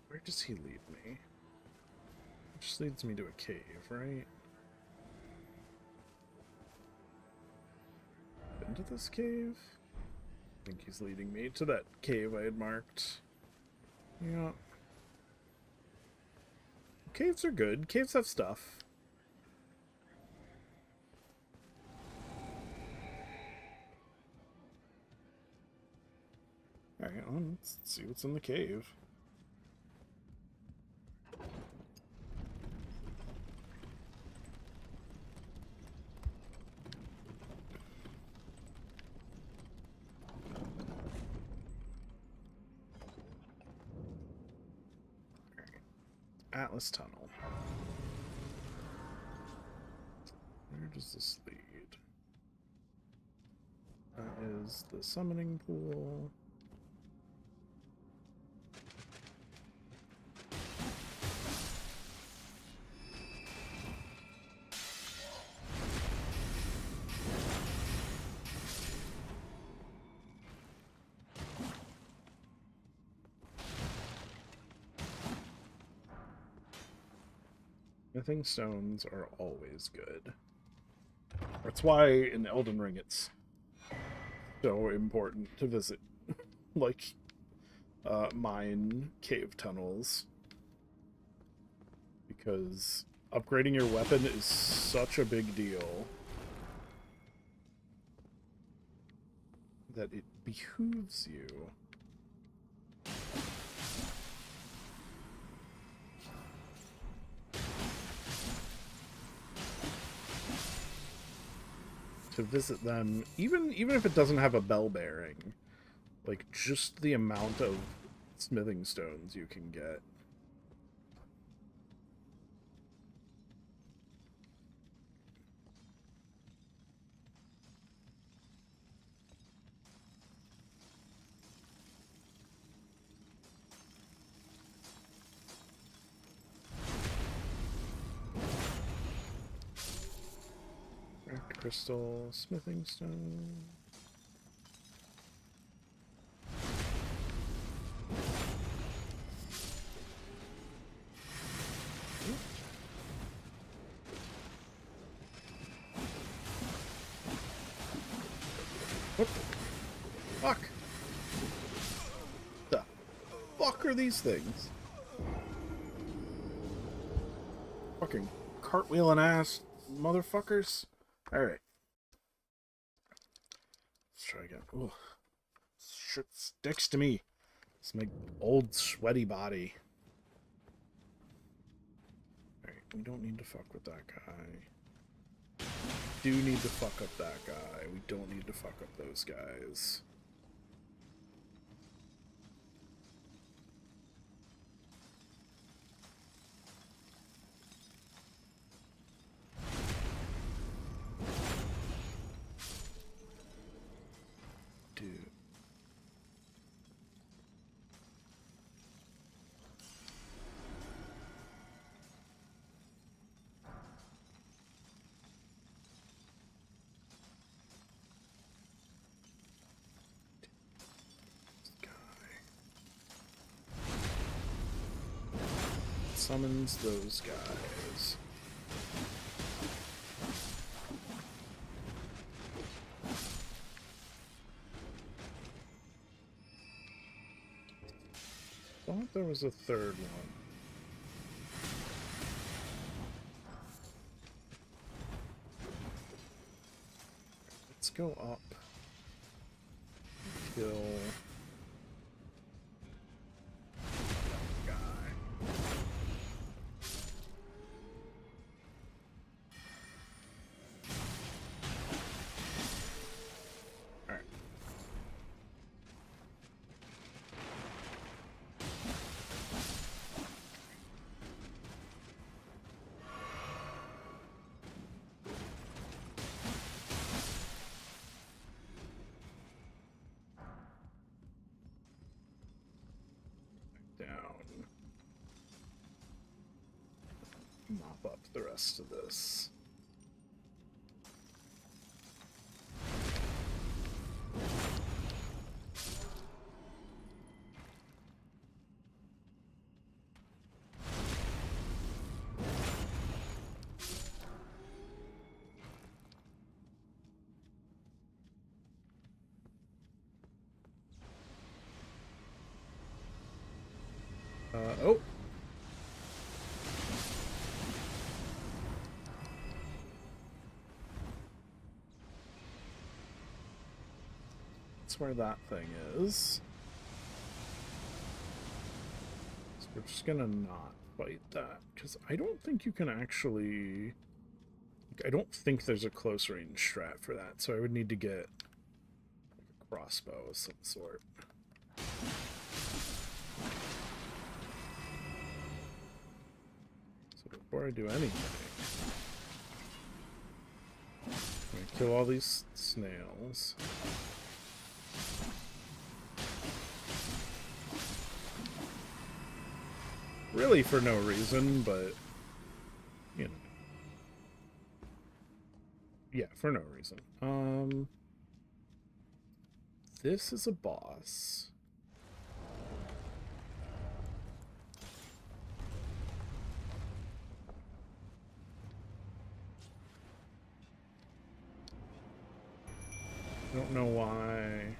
Where does he lead me? It just leads me to a cave, right? Into this cave? I think he's leading me to that cave I had marked. Yeah. Caves are good. Caves have stuff. Alright, well, let's see what's in the cave. Atlas Tunnel. Where does this lead? That is the summoning pool. Smithing stones are always good. That's why in Elden Ring it's so important to visit, like, mine cave tunnels. Because upgrading your weapon is such a big deal that it behooves you to visit them, even if it doesn't have a bell bearing. Like, just the amount of smithing stones you can get. Cracked crystal, smithing stone. What the fuck? The fuck are these things? Fucking cartwheeling ass motherfuckers. Alright. Let's try again. Ooh. Shit sticks to me. It's my old sweaty body. Alright, we don't need to fuck with that guy. Do need to fuck up that guy. We don't need to fuck up those guys. Dude. summons those guys. Thought there was a third one. Let's go up. Kill guy. All right. Down. Mop up the rest of this. Oh. That's where that thing is. So we're just gonna not fight that, because I don't think you can actually... I don't think there's a close range strat for that, so I would need to get a crossbow of some sort. So before I do anything, I'm gonna kill all these snails. Really for no reason, but, you know. Yeah, for no reason. This is a boss. I don't know why.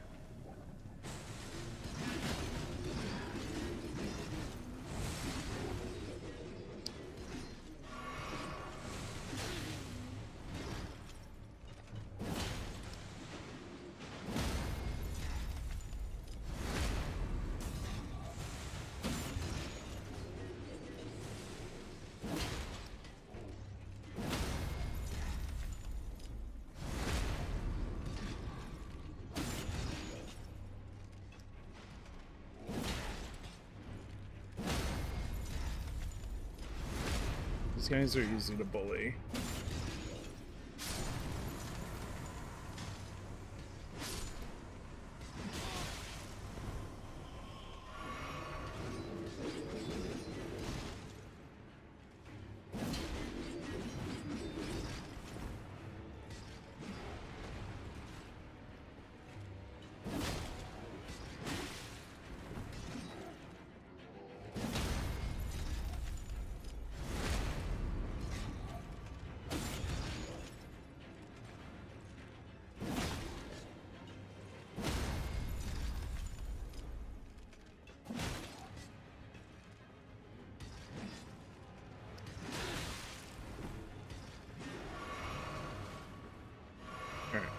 These guys are easy to bully. Alright.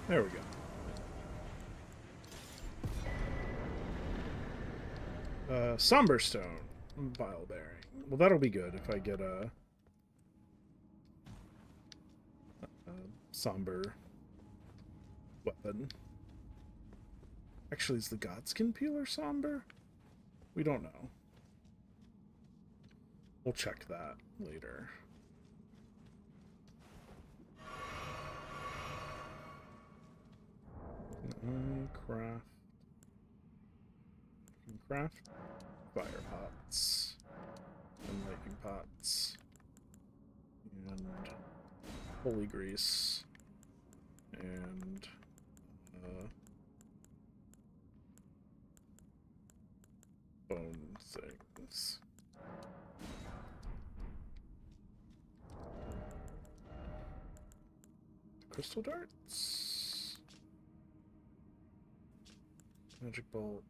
There we go. Somber stone. Vile bearing. Well, that'll be good if I get a somber weapon. Actually, is the Godskin Peeler somber? We don't know. We'll check that later. Craft. Craft fire pots and lightning pots and holy grease and bone things. Crystal darts, magic bolt.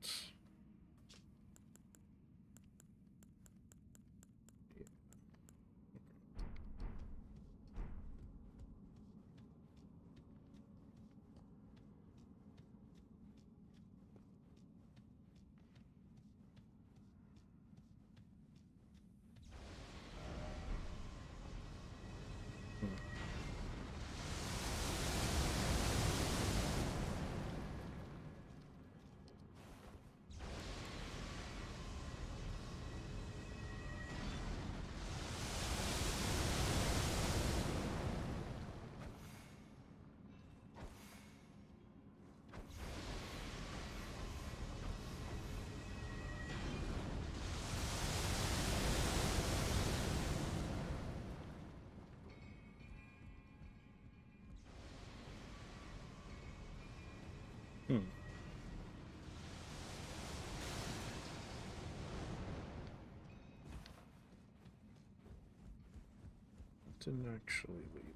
Didn't actually lead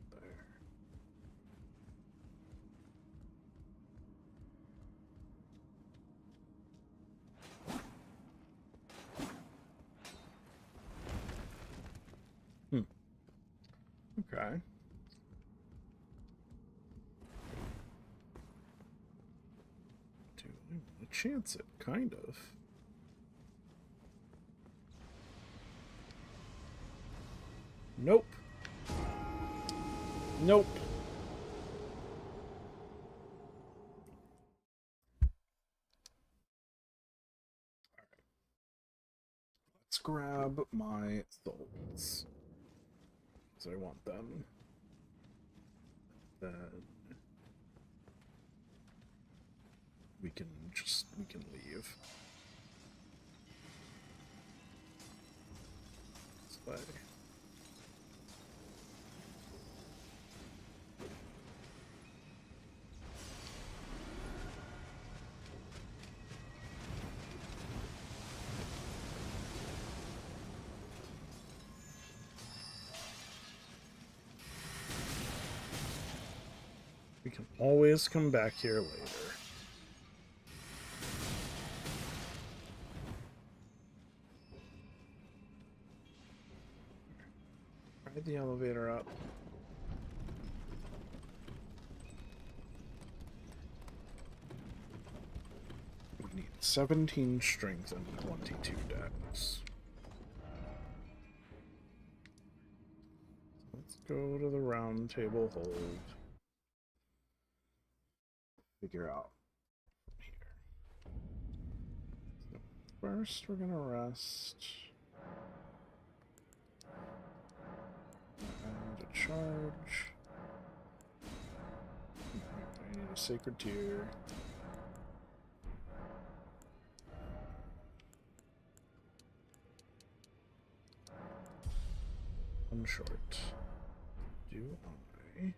there. Okay. Do I want to chance it? Kind of. Nope. Nope. Let's grab my souls. Because I want them. Then we can leave. This way. We can always come back here later. Ride the elevator up. We need 17 strength and 22 dex. Let's go to the round table hold. Figure out from here. So first, we're gonna rest. And a charge. I need a sacred tear. I'm short. Do I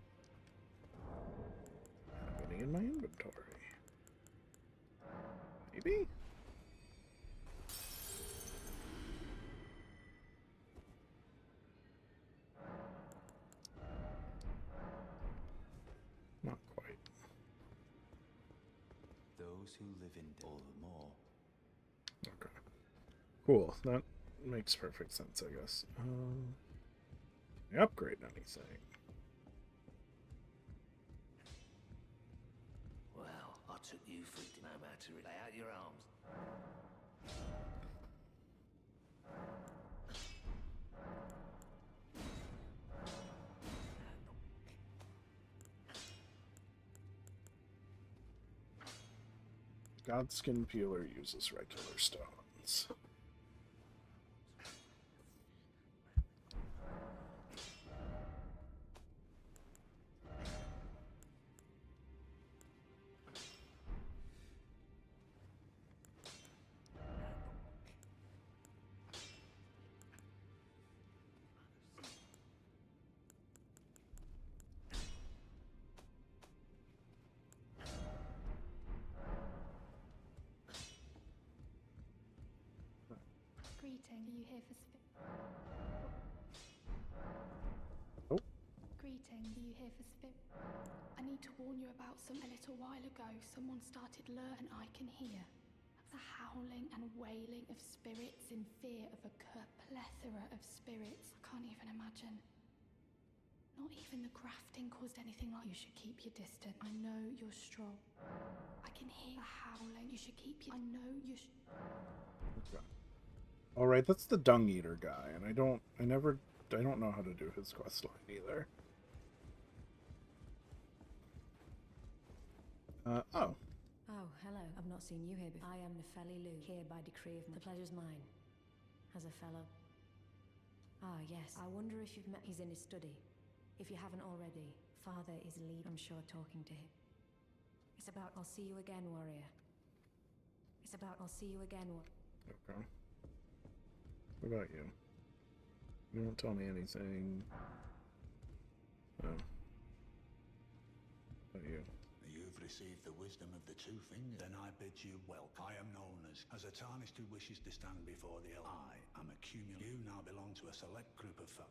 have any in my inventory? Maybe? Not quite. Those who live in all the more. Okay. Cool. That makes perfect sense, I guess. Upgrade anything. Well, I took you for to know how to lay out your arms. Godskin Peeler uses regular stones. Are you here for Oh. Greetings. Are you here for spirit? I need to warn you about some. A little while ago, someone started and I can hear the howling and wailing of spirits in fear of a plethora of spirits. I can't even imagine. Not even the grafting caused anything like. You should keep your distance. I know you're strong. I can hear the howling. You should keep your. I know you should. Okay. All right, that's the Dung Eater guy, and I don't know how to do his quest line either. Oh. Oh, hello. I've not seen you here before. I am Nepheli Lu, here by decree of the pleasure's mine. As a fellow. Ah, yes. I wonder if you've met. He's in his study. If you haven't already, Father is lead. I'm sure talking to him. It's about I'll see you again, warrior. It's about I'll see you again. Okay. What about you? You don't tell me anything. Oh. What about you? You've received the wisdom of the two fingers. Then I bid you welcome. I am known as a tarnished who wishes to stand before the Elden. I am a cumulative. You now belong to a select group of folk.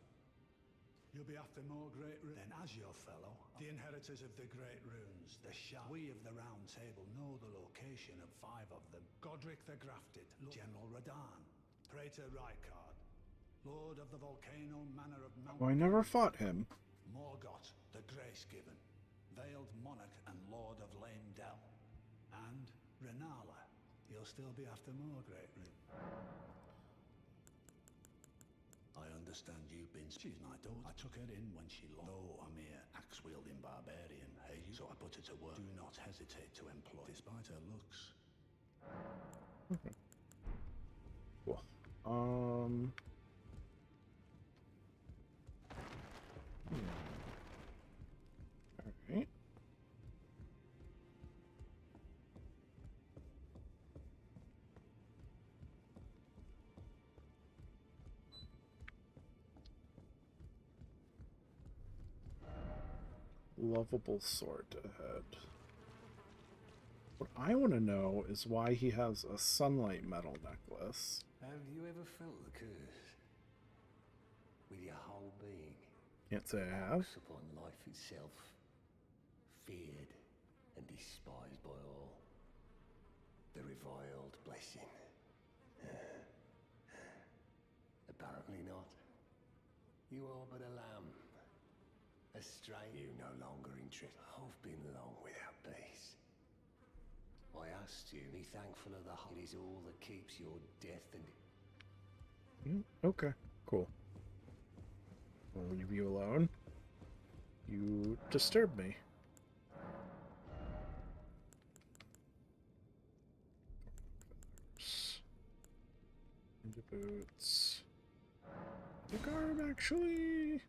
You'll be after more great runes. Then as your fellow, the inheritors of the great runes, the we of the Round Table know the location of 5 of them. Godric the Grafted, General Radahn, Praetor Rykard, Lord of the Volcano Manor of Mount... Oh, I never fought him. Morgoth the Grace-Given, Veiled Monarch and Lord of Lame Dell. And Renala, you'll still be after more great runes. I understand you've been... She's my daughter. I took her in when she lost. Though a mere axe-wielding barbarian, hey, so I put her to work. Do not hesitate to employ, despite her looks. Okay. Cool. Alright. Lovable sword ahead. What I want to know is why he has a sunlight metal necklace. Have you ever felt the curse? With your whole being? Can't say I have. Looks upon life itself. Feared and despised by all. The reviled blessing. Apparently not. You are but a lamb. A stray you no longer interest. I've been long without peace. I asked you, be thankful of the heart. It is all that keeps your death and... Okay, cool. I'll leave you alone. You disturb me. Into boots. The garb, actually.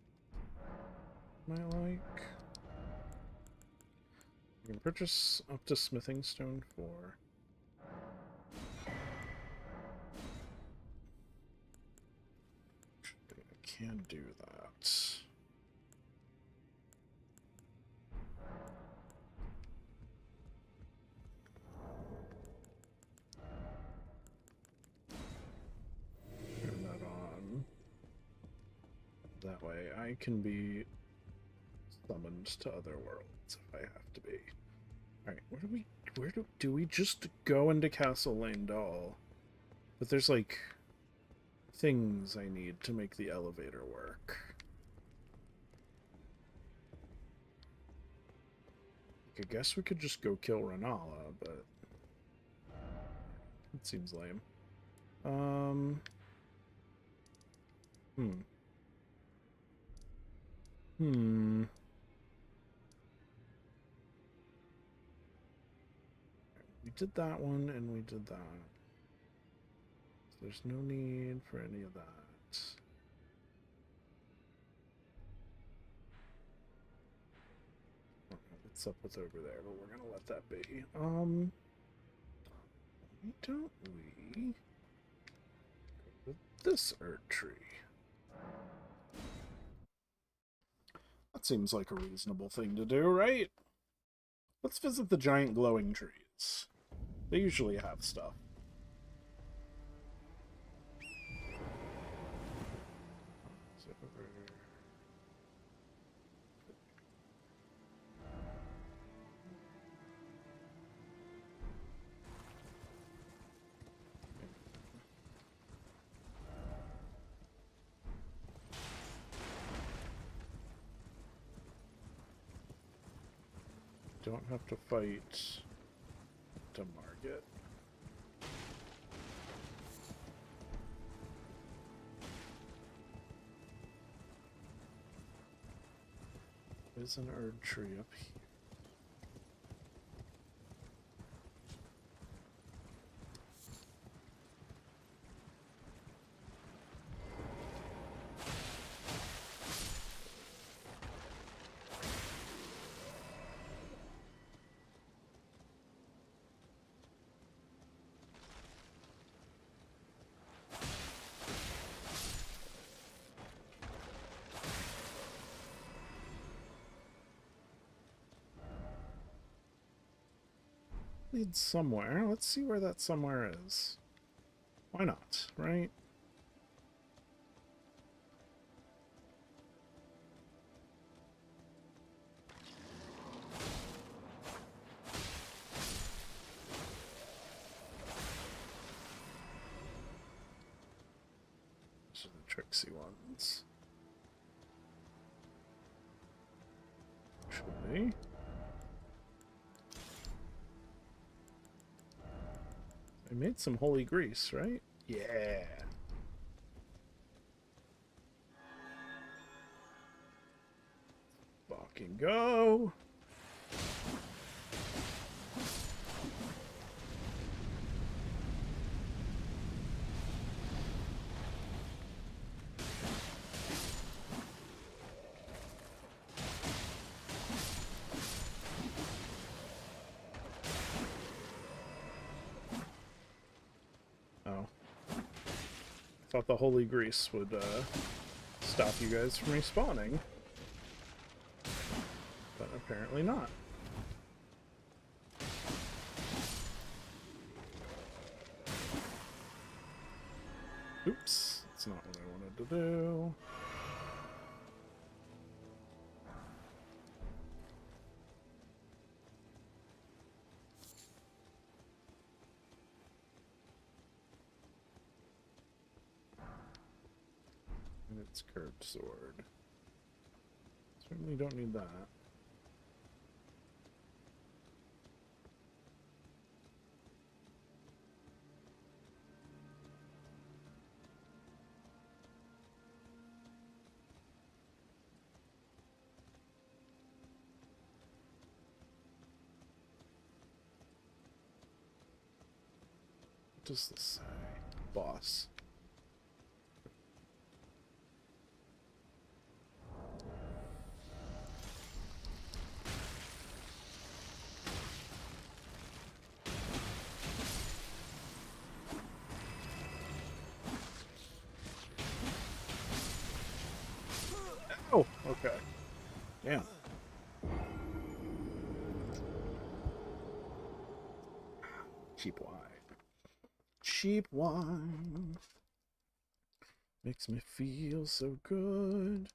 I like. You can purchase up to smithing stone 4. I can do that. Turn that on. That way I can be summoned to other worlds if I have to be. Alright, where do we just go into Castle Landal? But there's like things I need to make the elevator work. I guess we could just go kill Renala, but it seems lame. We did that one, and we did that. So there's no need for any of that. I don't know what's up with over there, but we're gonna let that be. Why don't we go with this Erd tree? That seems like a reasonable thing to do, right? Let's visit the giant glowing trees. They usually have stuff. Don't have to fight to Margit. There's an herb tree up here. Leads somewhere. Let's see where that somewhere is. Why not, right? These are the tricksy ones. Should be. I made some holy grease, right? Yeah. Fucking go. Thought the holy grease would stop you guys from respawning, but apparently not. Oops, that's not what I wanted to do. It's curved sword. Certainly don't need that. What does this say? Boss. Oh, okay. Yeah. Cheap wine. Cheap wine. Makes me feel so good.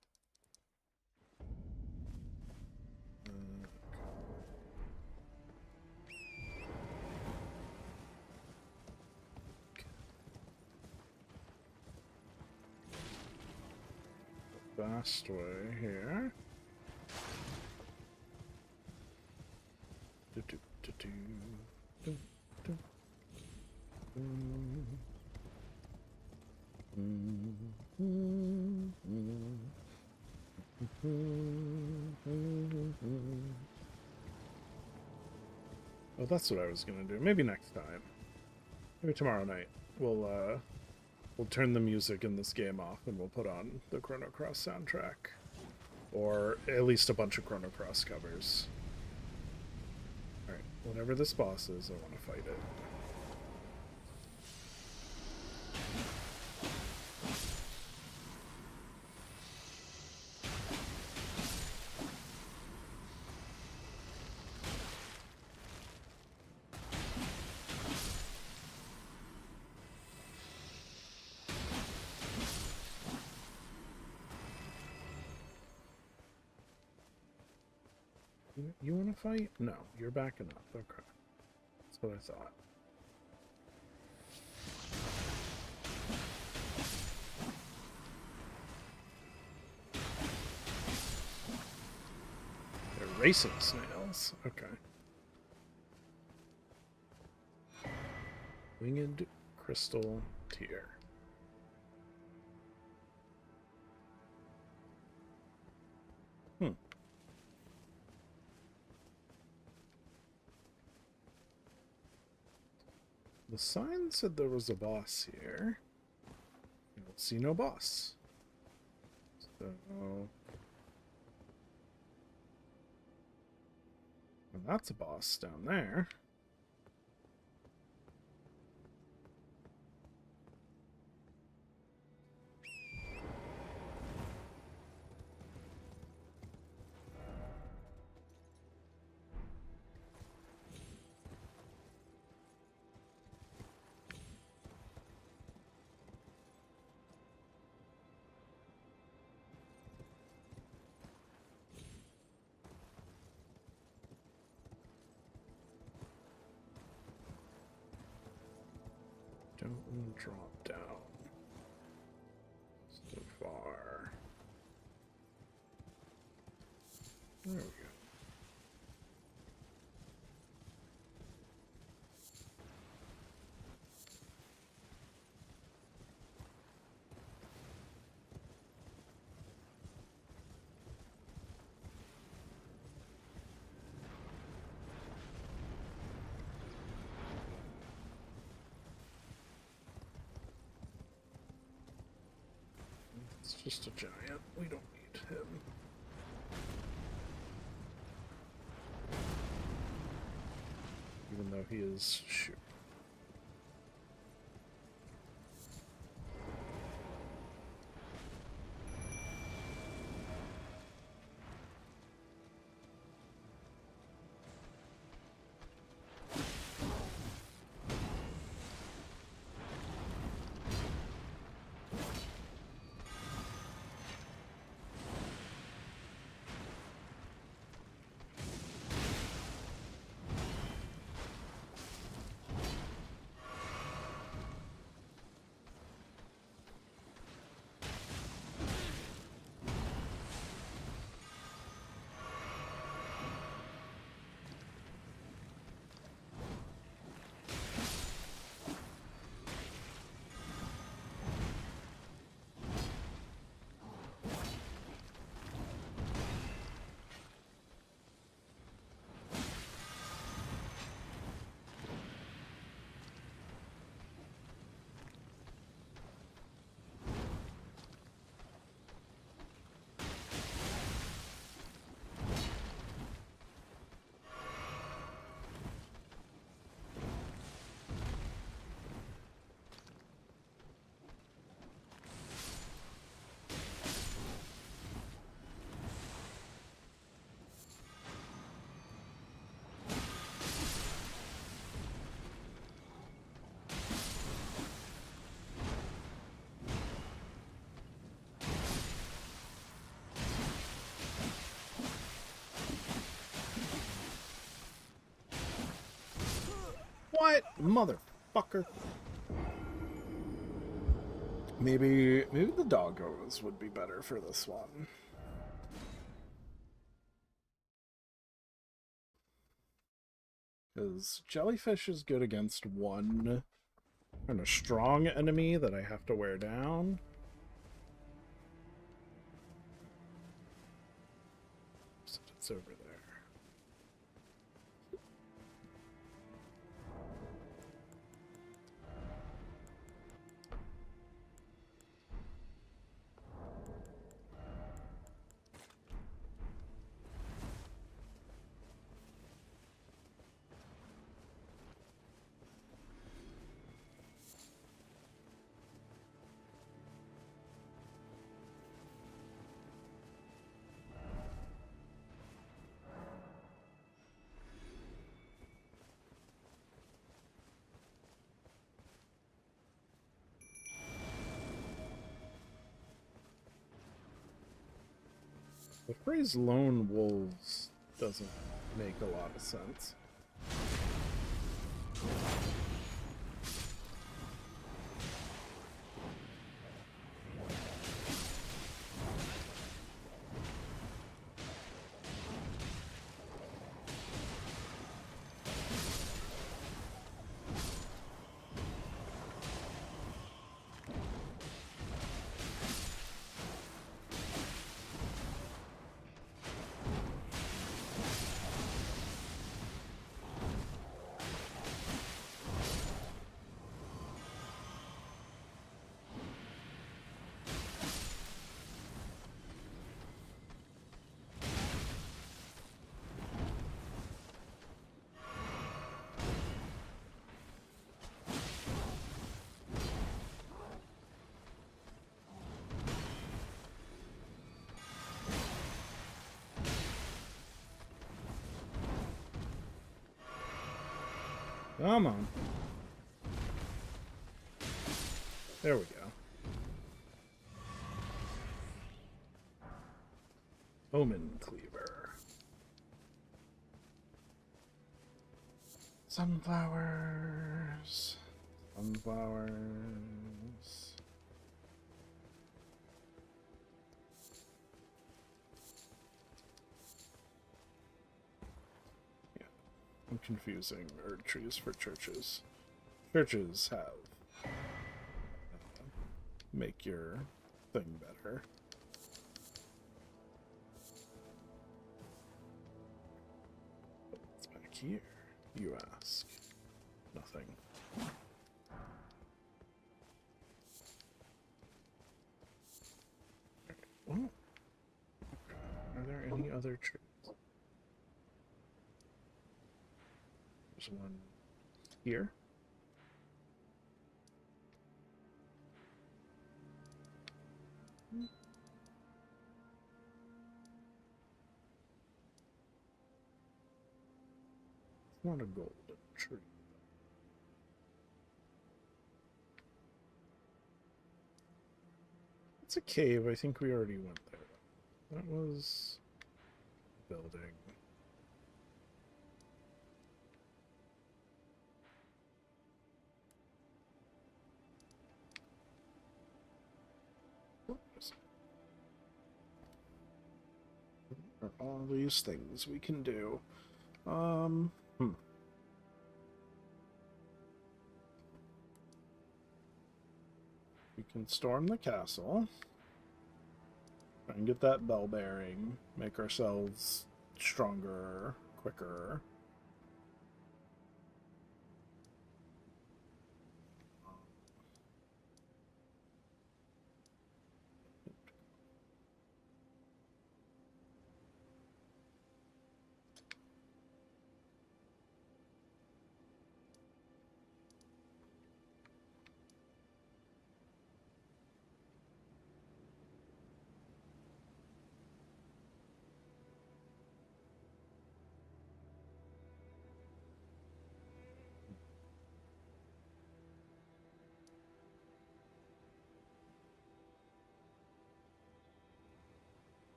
Fast way here. Do, do, do, do, do, do. Oh, that's what I was gonna do. Maybe next time. Maybe tomorrow night. We'll turn the music in this game off and we'll put on the Chrono Cross soundtrack. Or at least a bunch of Chrono Cross covers. Alright, whatever this boss is, I want to fight it. You want to fight? No, you're backing up. Okay. That's what I thought. They're racing snails. is. Okay. Winged crystal tear. The sign said there was a boss here. I don't see no boss. So... And that's a boss down there. Don't drop down so far. There we go. It's just a giant. We don't need him. Even though he is shoot. What? Motherfucker. Maybe the doggos would be better for this one. Because jellyfish is good against one kind of strong enemy that I have to wear down. So it's over there. The phrase lone wolves doesn't make a lot of sense. Come on. There we go. Omen Cleaver. Sunflowers. Sunflowers. Yeah, I'm confusing herb trees for churches. Churches have make your thing better. What's back here, you ask? Nothing. Oh. Are there any other trees? There's one here. It's not a golden tree. It's a cave. I think we already went there. That was building. What is it? Are all these things we can do? We can storm the castle. Try and get that bell bearing. Make ourselves stronger, quicker.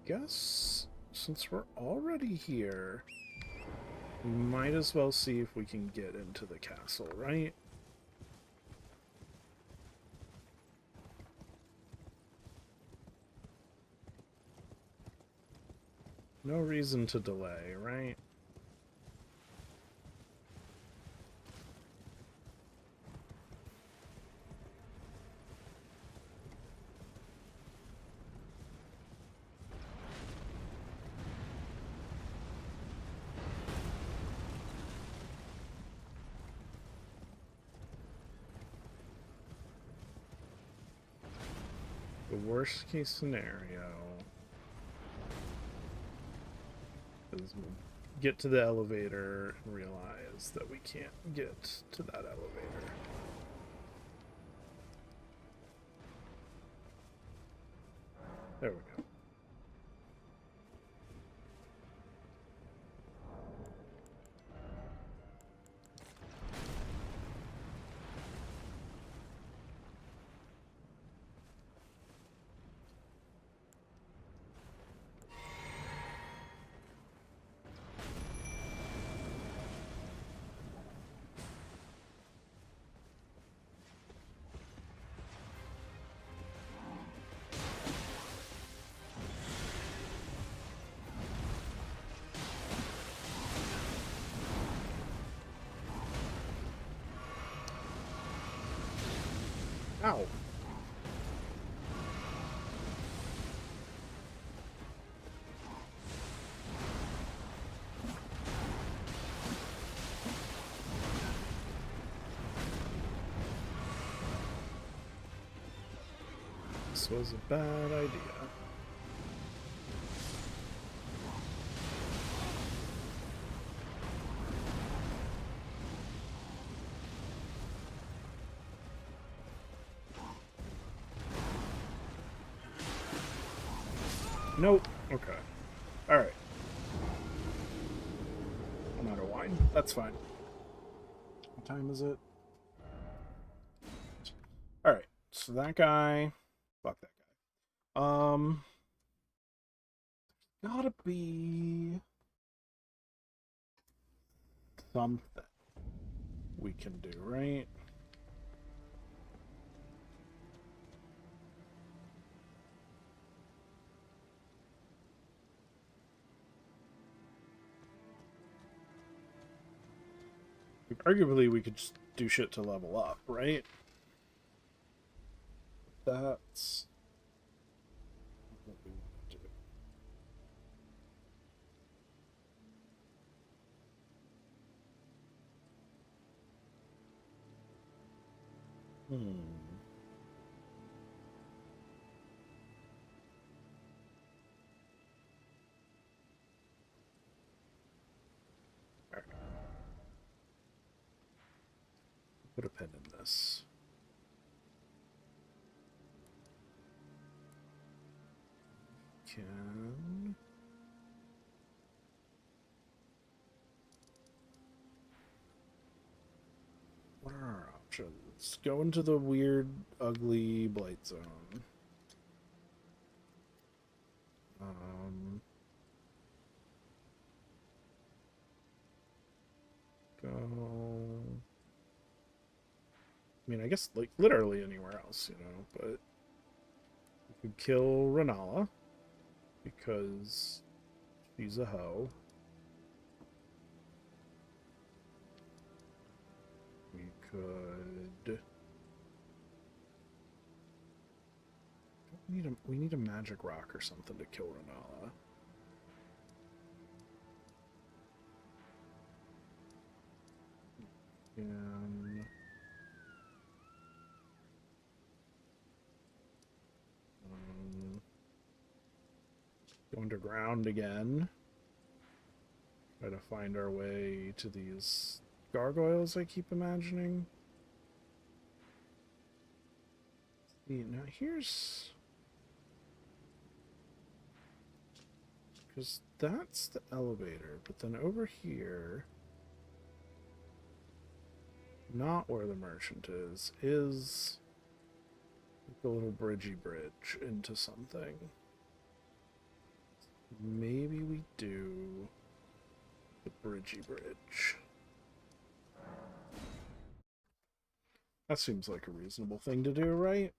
Guess since we're already here, we might as well see if we can get into the castle, right? No reason to delay, right? The worst case scenario is we'll get to the elevator and realize that we can't get to that elevator. There we go. Ow. This was a bad idea. Nope. Okay. Alright. I'm out of wine. That's fine. What time is it? Alright. So that guy... Fuck that guy. Gotta be... something we can do, right? Arguably, we could just do shit to level up, right? That's what we want to do. Alright. Put a pin in this. Can... What are our options? Go into the weird, ugly blight zone. Go... I mean, I guess, like, literally anywhere else, you know, but... We could kill Renala, because she's a hoe. We could... We need a magic rock or something to kill Renala. And... Go underground again. Try to find our way to these gargoyles I keep imagining. See, now here's... Because that's the elevator, but then over here... Not where the merchant is the little bridgey bridge into something. Maybe we do the bridgey bridge. That seems like a reasonable thing to do, right?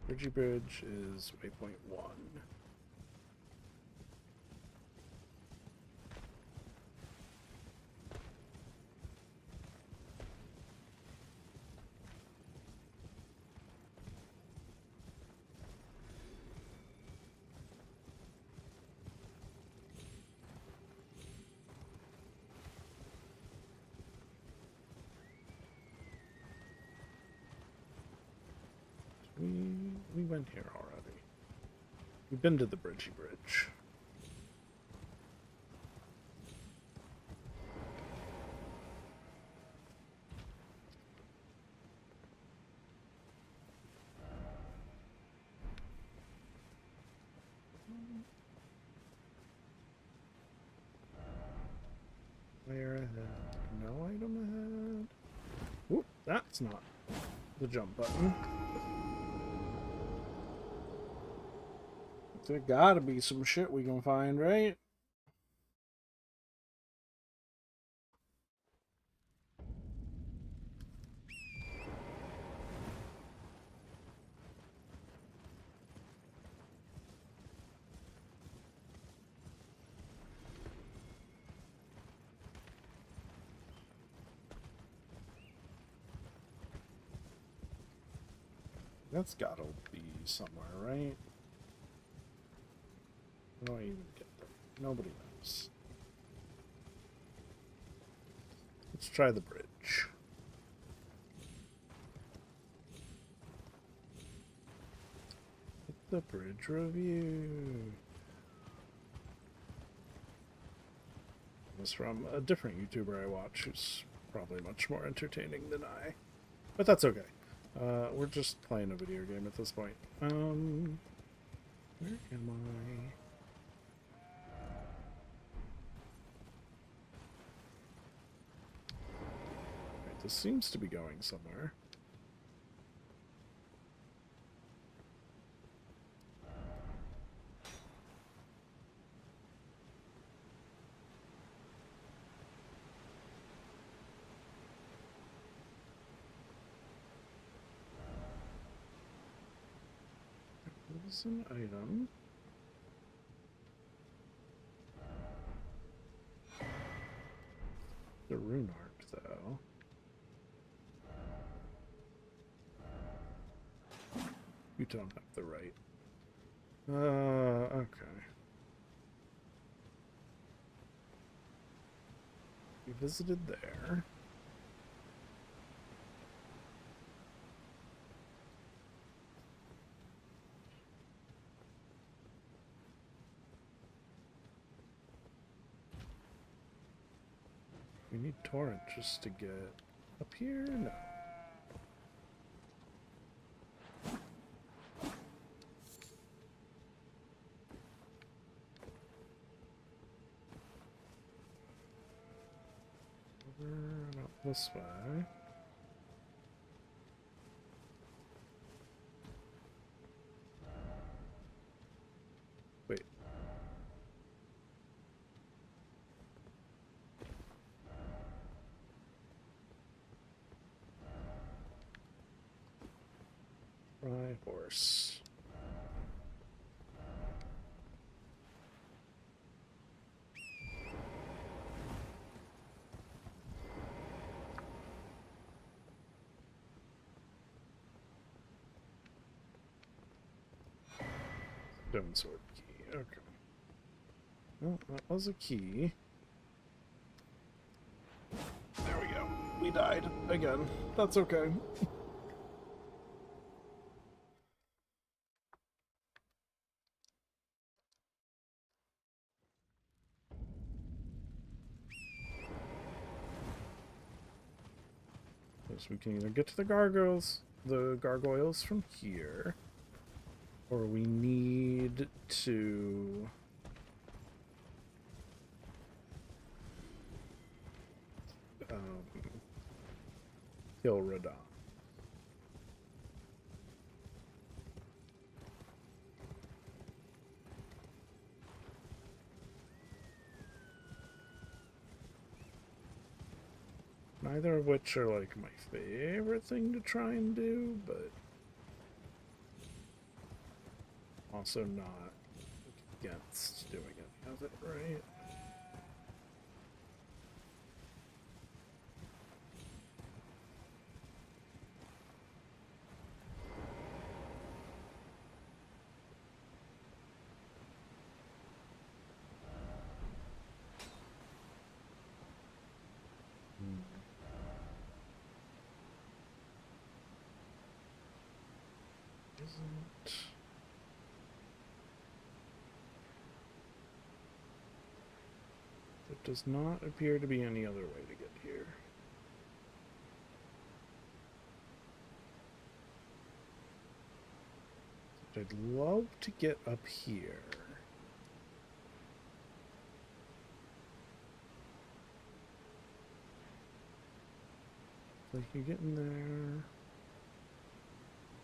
Bridgey bridge is waypoint 1. We went here already. We've been to the bridgey bridge. Where ahead? No item ahead. Oop, that's not the jump button. There gotta be some shit we can find, right? That's gotta be somewhere, right? How do I even get there? Nobody knows. Let's try the bridge. The bridge review. This is from a different YouTuber I watch who's probably much more entertaining than I. But that's okay. We're just playing a video game at this point. Where am I? Right, this seems to be going somewhere. There's an item. The rune art, though. You don't have the right. Okay. We visited there. We need torrent just to get up here? No. Over and out this way. Wait. My horse. Stone sword key. Okay. Well, that was a key. There we go. We died again. That's okay. So we can either get to the gargoyles from here, or we need to kill Radon. Neither of which are like my favorite thing to try and do, but also not against doing any of it, right? Isn't... There does not appear to be any other way to get here. I'd love to get up here. Like you get in there.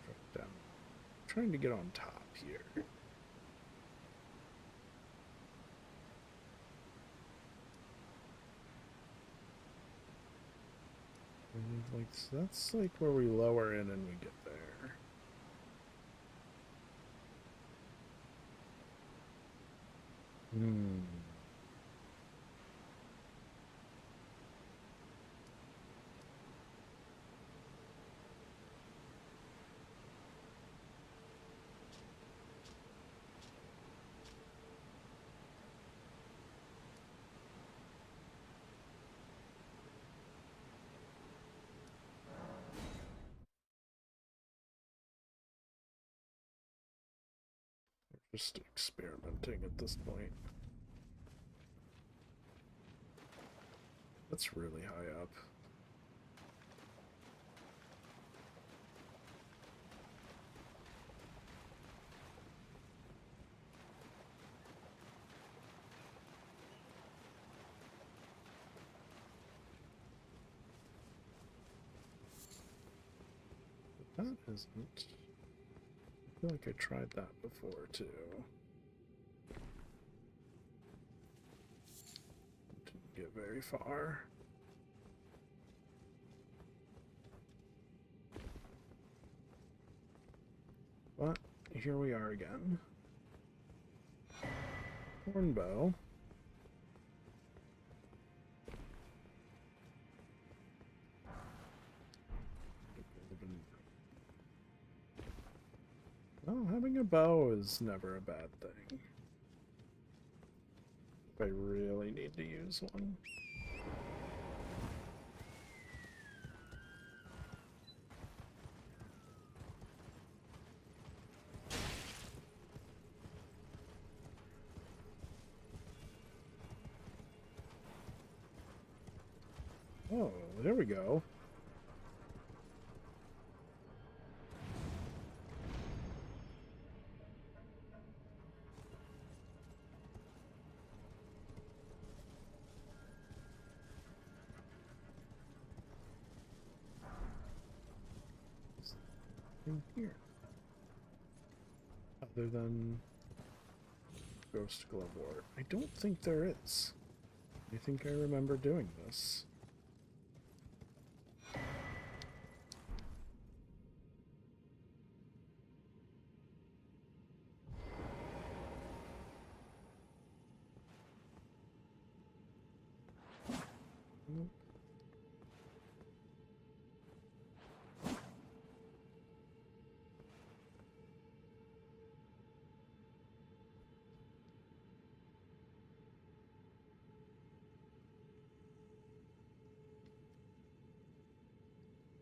Drop down. I'm trying to get on top here. And like that's like where we lower in and we get there. Hmm. Just experimenting at this point. That's really high up. That isn't. I feel like I tried that before too. Didn't get very far. But here we are again. Hornbow. Well, having a bow is never a bad thing. If I really need to use one. Oh, there we go. In here. Other than Ghost Glove Wart. I don't think there is. I think I remember doing this.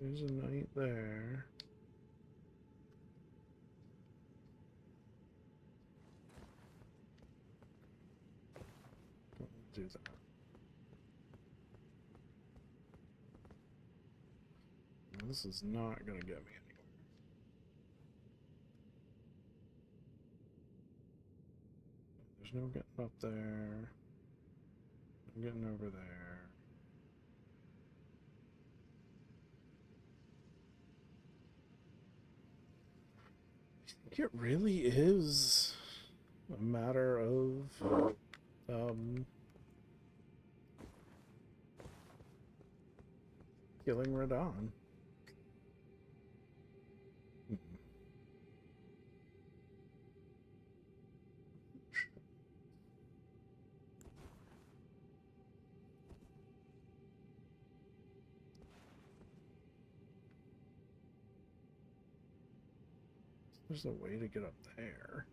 There's a knight there. Don't do that. This is not going to get me anywhere. There's no getting up there. I'm getting over there. I think it really is a matter of killing Radon. There's a way to get up there.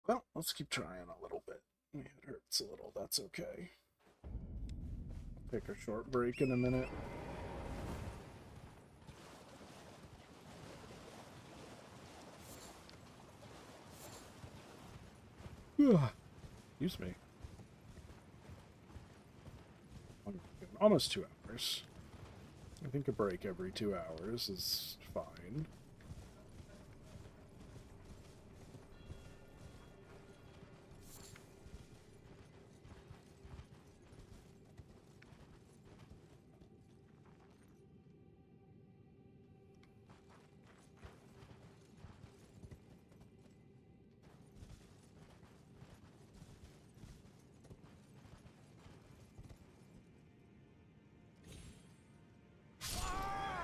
Well, let's keep trying a little bit. My head hurts a little, that's okay. Take a short break in a minute. Excuse me. Almost 2 hours. I think a break every 2 hours is fine.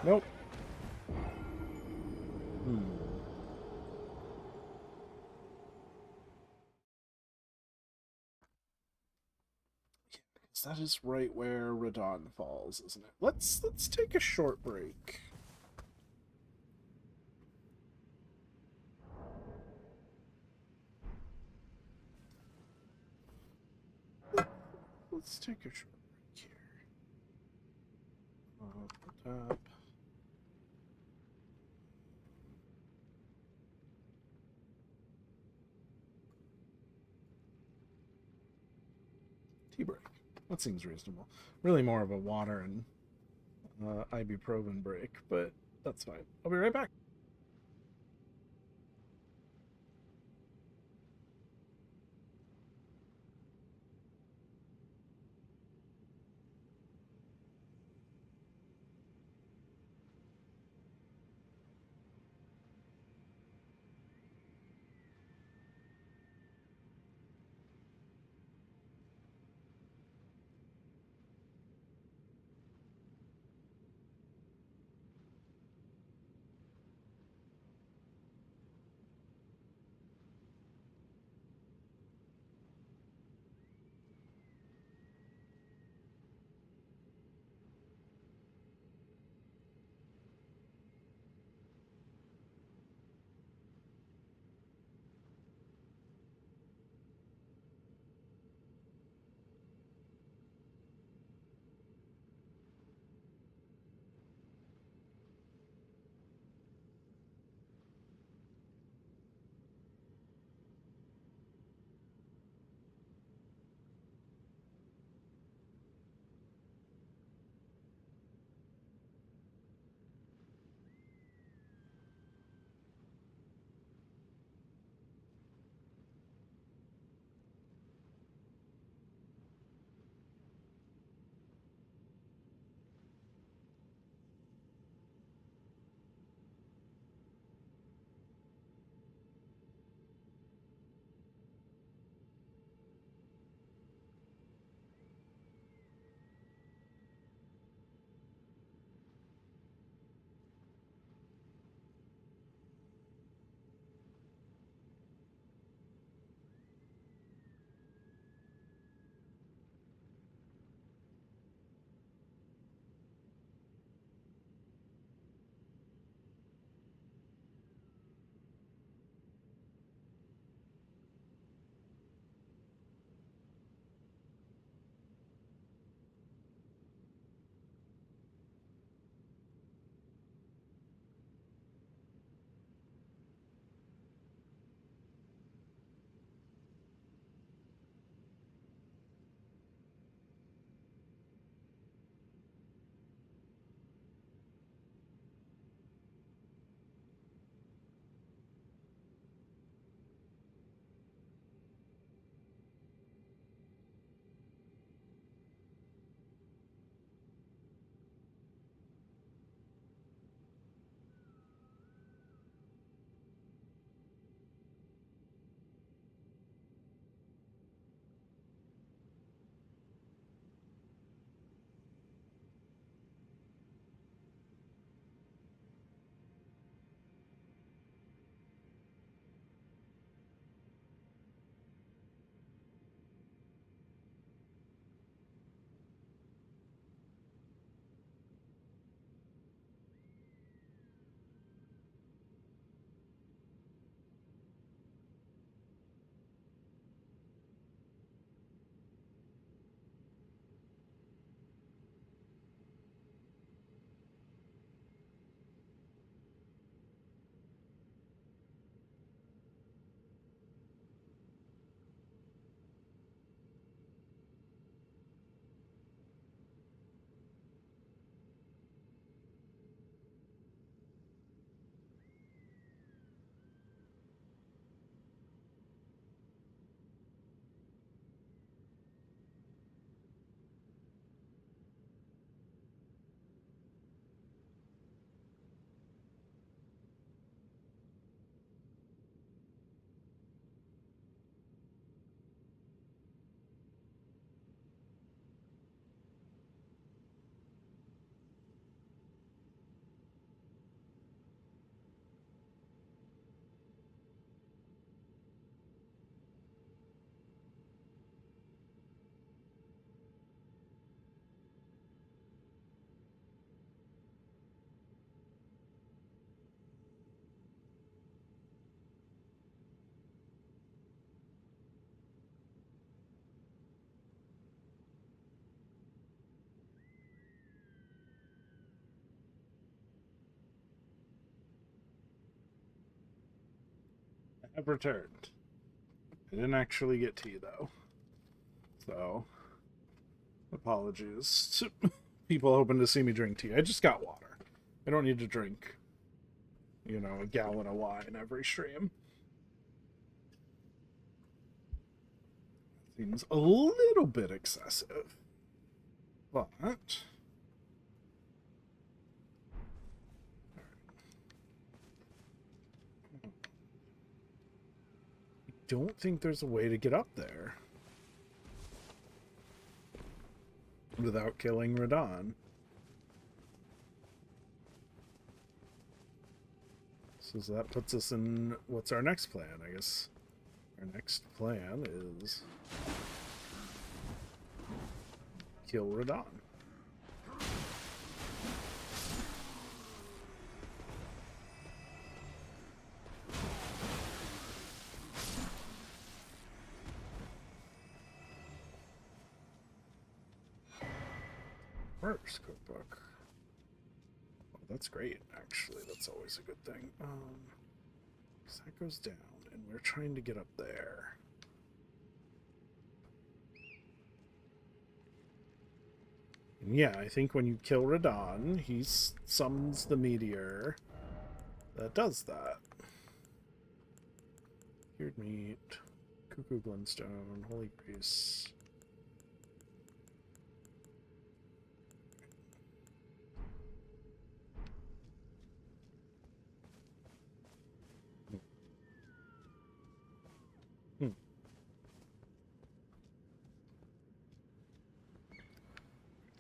Nope. Because that is right where Radon falls, isn't it? Let's take a short break. Let's take a short break here. Tap. Tea break. That seems reasonable. Really more of a water and ibuprofen break, but that's fine. I'll be right back. I've returned. I didn't actually get tea, though. So, apologies to people hoping to see me drink tea. I just got water. I don't need to drink, you know, a gallon of wine every stream. Seems a little bit excessive. But I don't think there's a way to get up there without killing Radon. So that puts us in what's our next plan? I guess our next plan is kill Radon. First cookbook. Oh, that's great, actually. That's always a good thing. So that goes down, and we're trying to get up there. And yeah, I think when you kill Radon, he summons the meteor that does that. Cured meat, cuckoo glintstone, holy grease.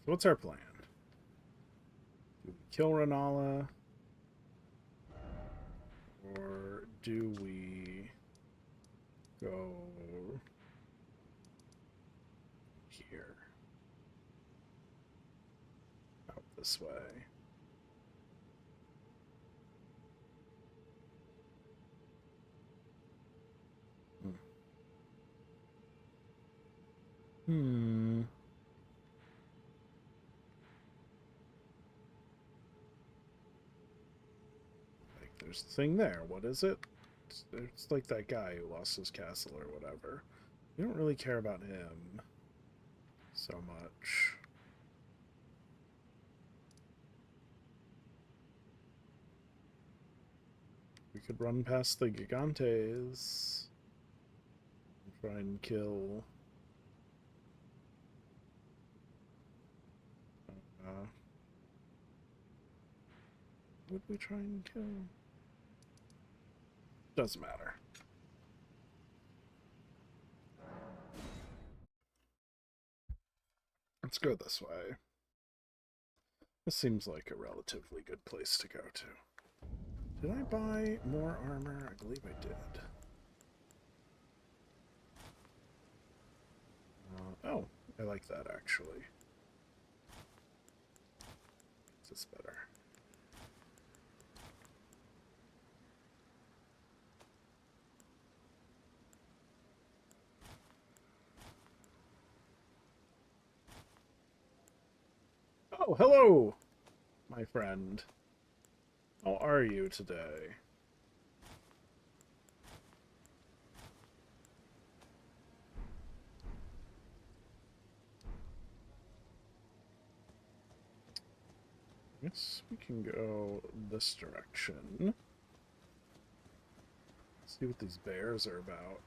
So what's our plan? Do we kill Renala? Or do we go here? Out this way. There's a thing there. What is it? It's like that guy who lost his castle or whatever. We don't really care about him so much. We could run past the Gigantes and try and kill would we try and kill? Doesn't matter. Let's go this way. This seems like a relatively good place to go to. Did I buy more armor? I believe I did. Oh, I like that actually. Is this better? Oh, hello, my friend. How are you today? I guess we can go this direction. See what these bears are about.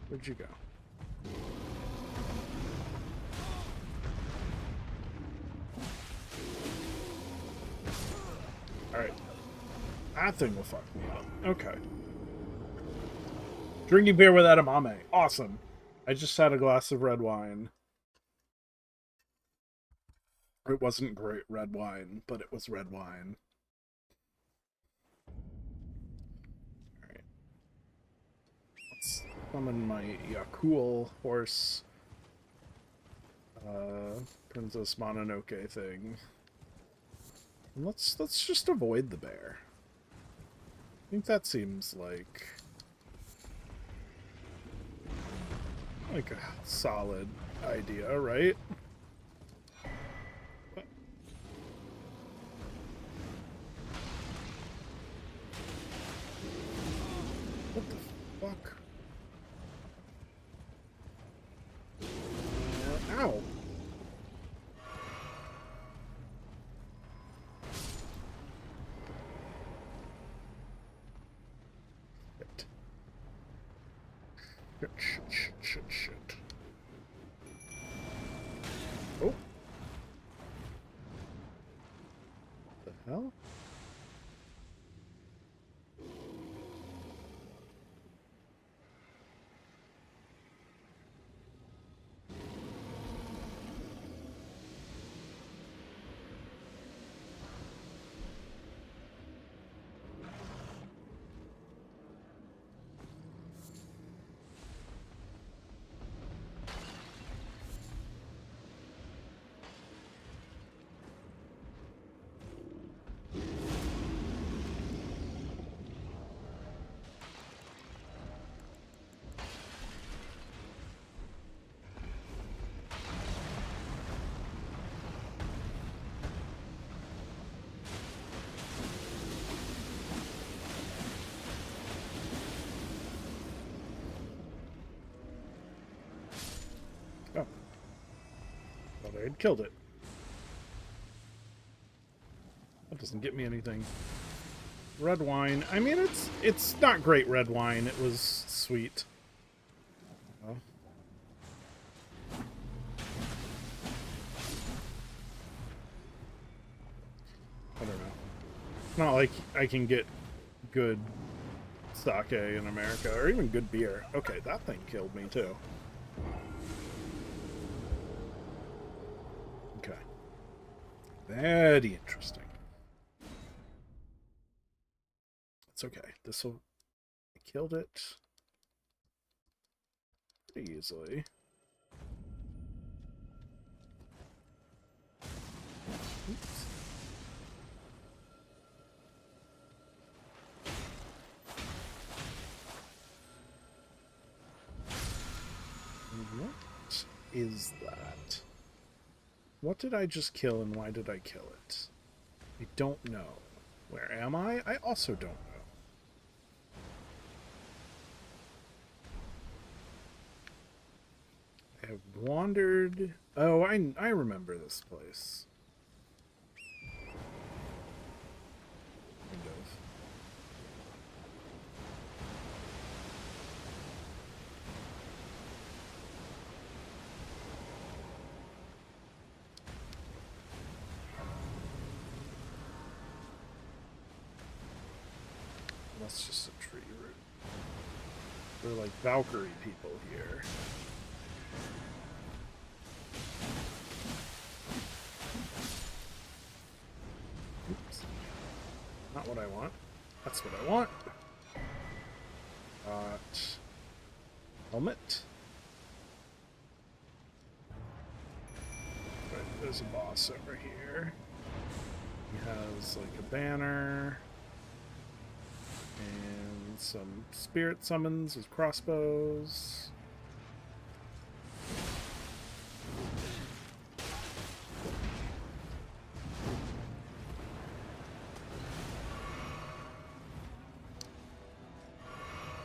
Where'd you go? Alright. That thing will fuck me up. Okay. Drinking beer with edamame. Awesome. I just had a glass of red wine. It wasn't great red wine, but it was red wine. Alright. Summon my Yakul horse. Princess Mononoke thing. And let's just avoid the bear. I think that seems like a solid idea, right? What the fuck? Ow! Shit. Oh. The hell? Oh. Thought I had killed it. That doesn't get me anything. Red wine. I mean, it's not great red wine. It was sweet. Oh. I don't know. It's not like I can get good sake in America, or even good beer. Okay, that thing killed me too. Okay. Very interesting. It's okay. This'll... I killed it pretty easily. Oops. What is that? What did I just kill and why did I kill it? I don't know. Where am I? I also don't know. I have wandered... Oh, I remember this place. Kind of. That's just a tree root. They're like Valkyrie people here. Oops. Not what I want. That's what I want. Got helmet. Right, there's a boss over here. He has like a banner. And some spirit summons with crossbows.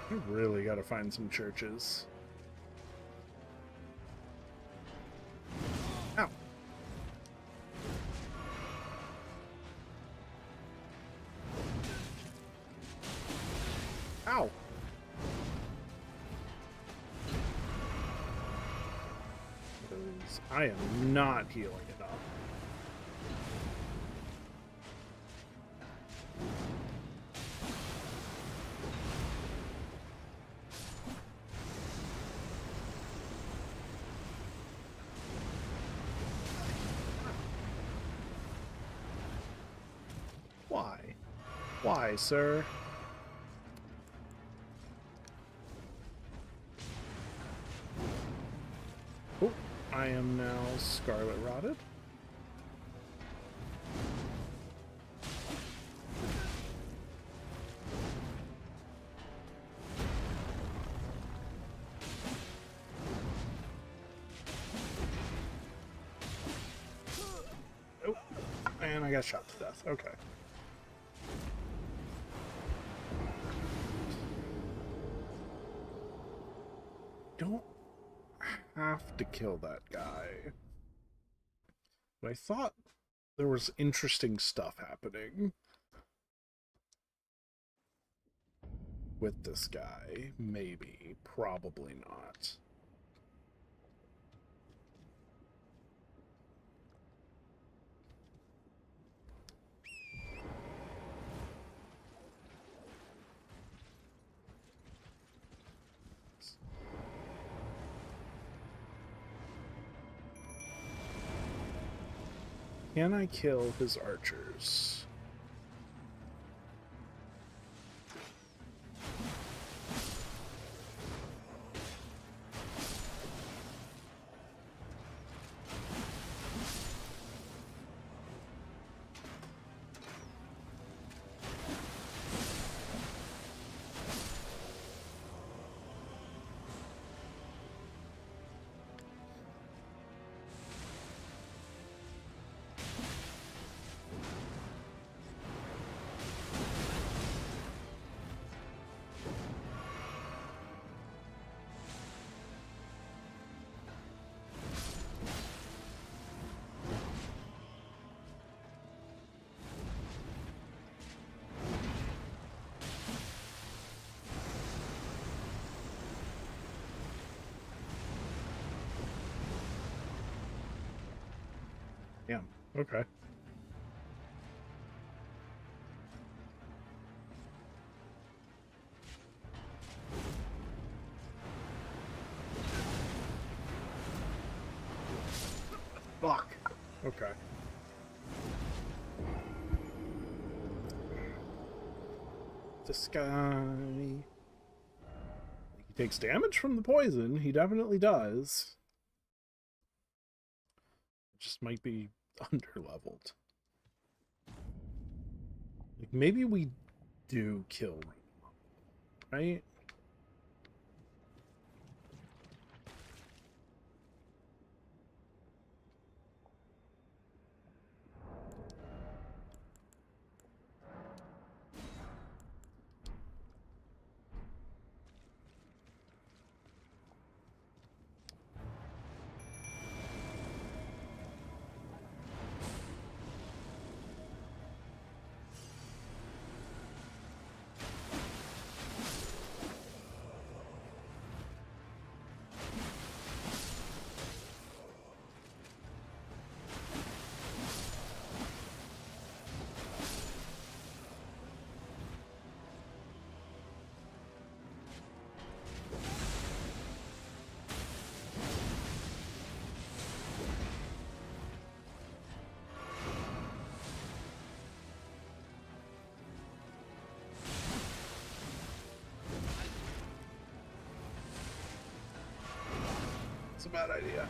I really gotta find some churches. Ow. Ow. Because I am not healing enough. Why? Why, sir? I am now Scarlet Rotted. Oh, and I got shot to death. Okay. Don't have to kill that guy. But I thought there was interesting stuff happening with this guy. Maybe. Probably not. Can I kill his archers? Yeah, okay. Fuck. Okay. This guy... He takes damage from the poison. He definitely does. Just might be underleveled. Like, maybe we do kill, right? It's a bad idea.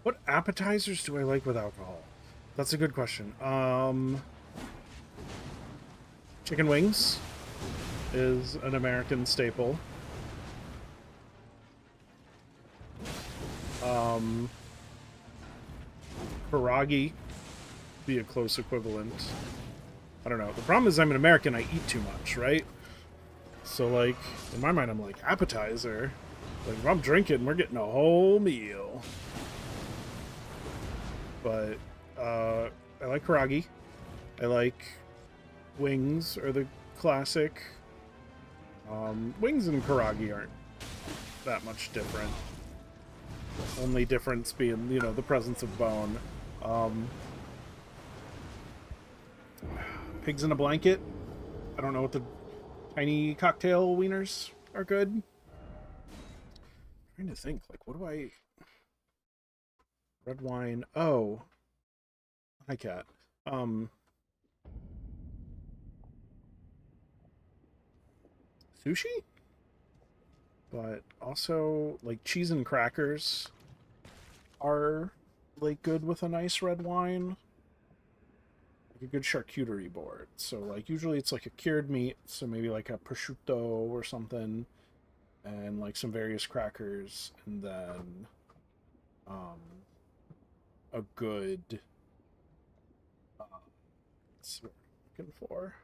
What appetizers do I like with alcohol? That's a good question. Chicken wings is an American staple. Pierogi be a close equivalent. I don't know. The problem is I'm an American, I eat too much, right? So, like, in my mind, I'm like, appetizer. Like, if I'm drinking, we're getting a whole meal. But, I like pierogi. I like wings, or the classic. Wings and pierogi aren't that much different. Only difference being, you know, the presence of bone. Pigs in a blanket. I don't know what the tiny cocktail wieners are good. I'm trying to think, like, what do I... Red wine. Oh. Hi, cat. Um, sushi? But also, like, cheese and crackers are, like, good with a nice red wine. Like a good charcuterie board. So, like, usually it's like a cured meat, so maybe like a prosciutto or something, and like some various crackers, and then um, a good what's what I'm looking for?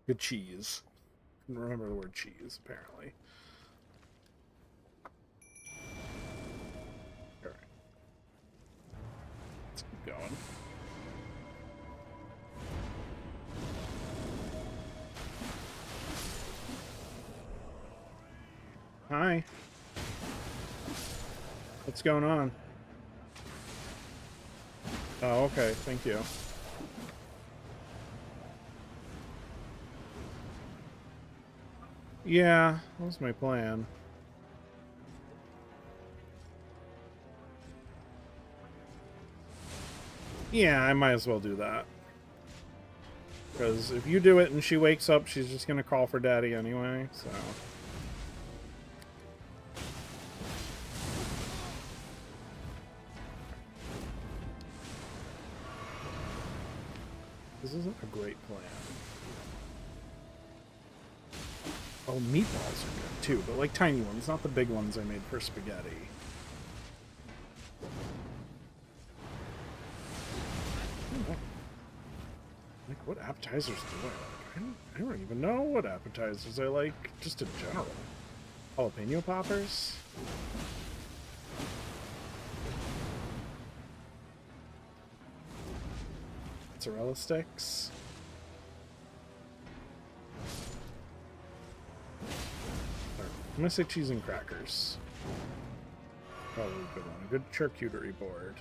Good cheese. I can remember the word cheese, apparently. Alright. Let's keep going. Hi. What's going on? Oh, okay. Thank you. Yeah, that was my plan. Yeah, I might as well do that. Because if you do it and she wakes up, she's just going to call for daddy anyway, so... This isn't a great plan. Oh, meatballs are good too, but like tiny ones, not the big ones I made for spaghetti. Like, what appetizers do I like? I don't even know what appetizers I like, just in general. Jalapeno poppers? Mozzarella sticks? I'm gonna say cheese and crackers. Probably a good one. A good charcuterie board.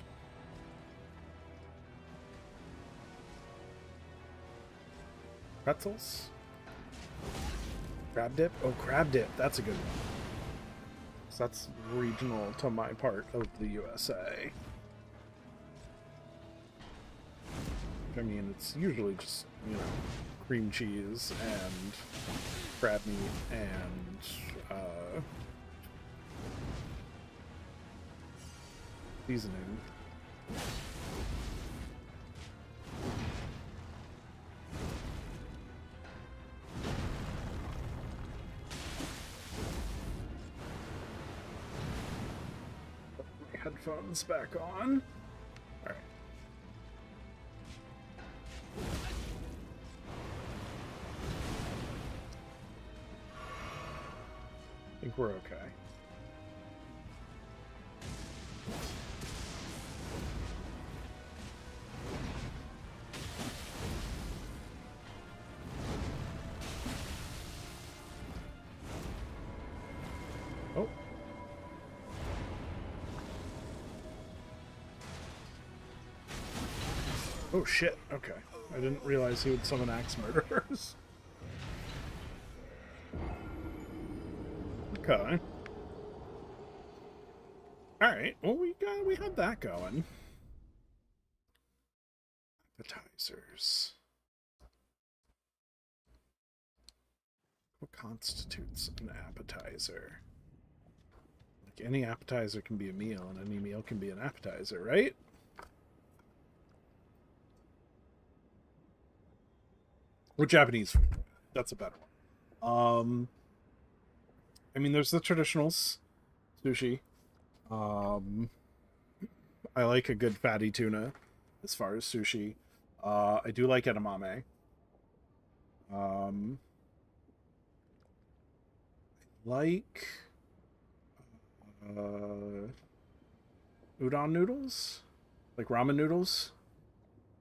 Pretzels? Crab dip? Oh, crab dip. That's a good one. So that's regional to my part of the USA. I mean, it's usually just, you know, cream cheese and crab meat and seasoning. Headphones back on. Alright. I think we're okay. Oh. Oh shit, okay. I didn't realize he would summon axe murderers. Okay. Alright, well we had that going. Appetizers. What constitutes an appetizer? Like any appetizer can be a meal, and any meal can be an appetizer, right? Or Japanese food. That's a better one. I mean, there's the traditionals. Sushi. I like a good fatty tuna as far as sushi. I do like edamame. Like udon noodles, like ramen noodles.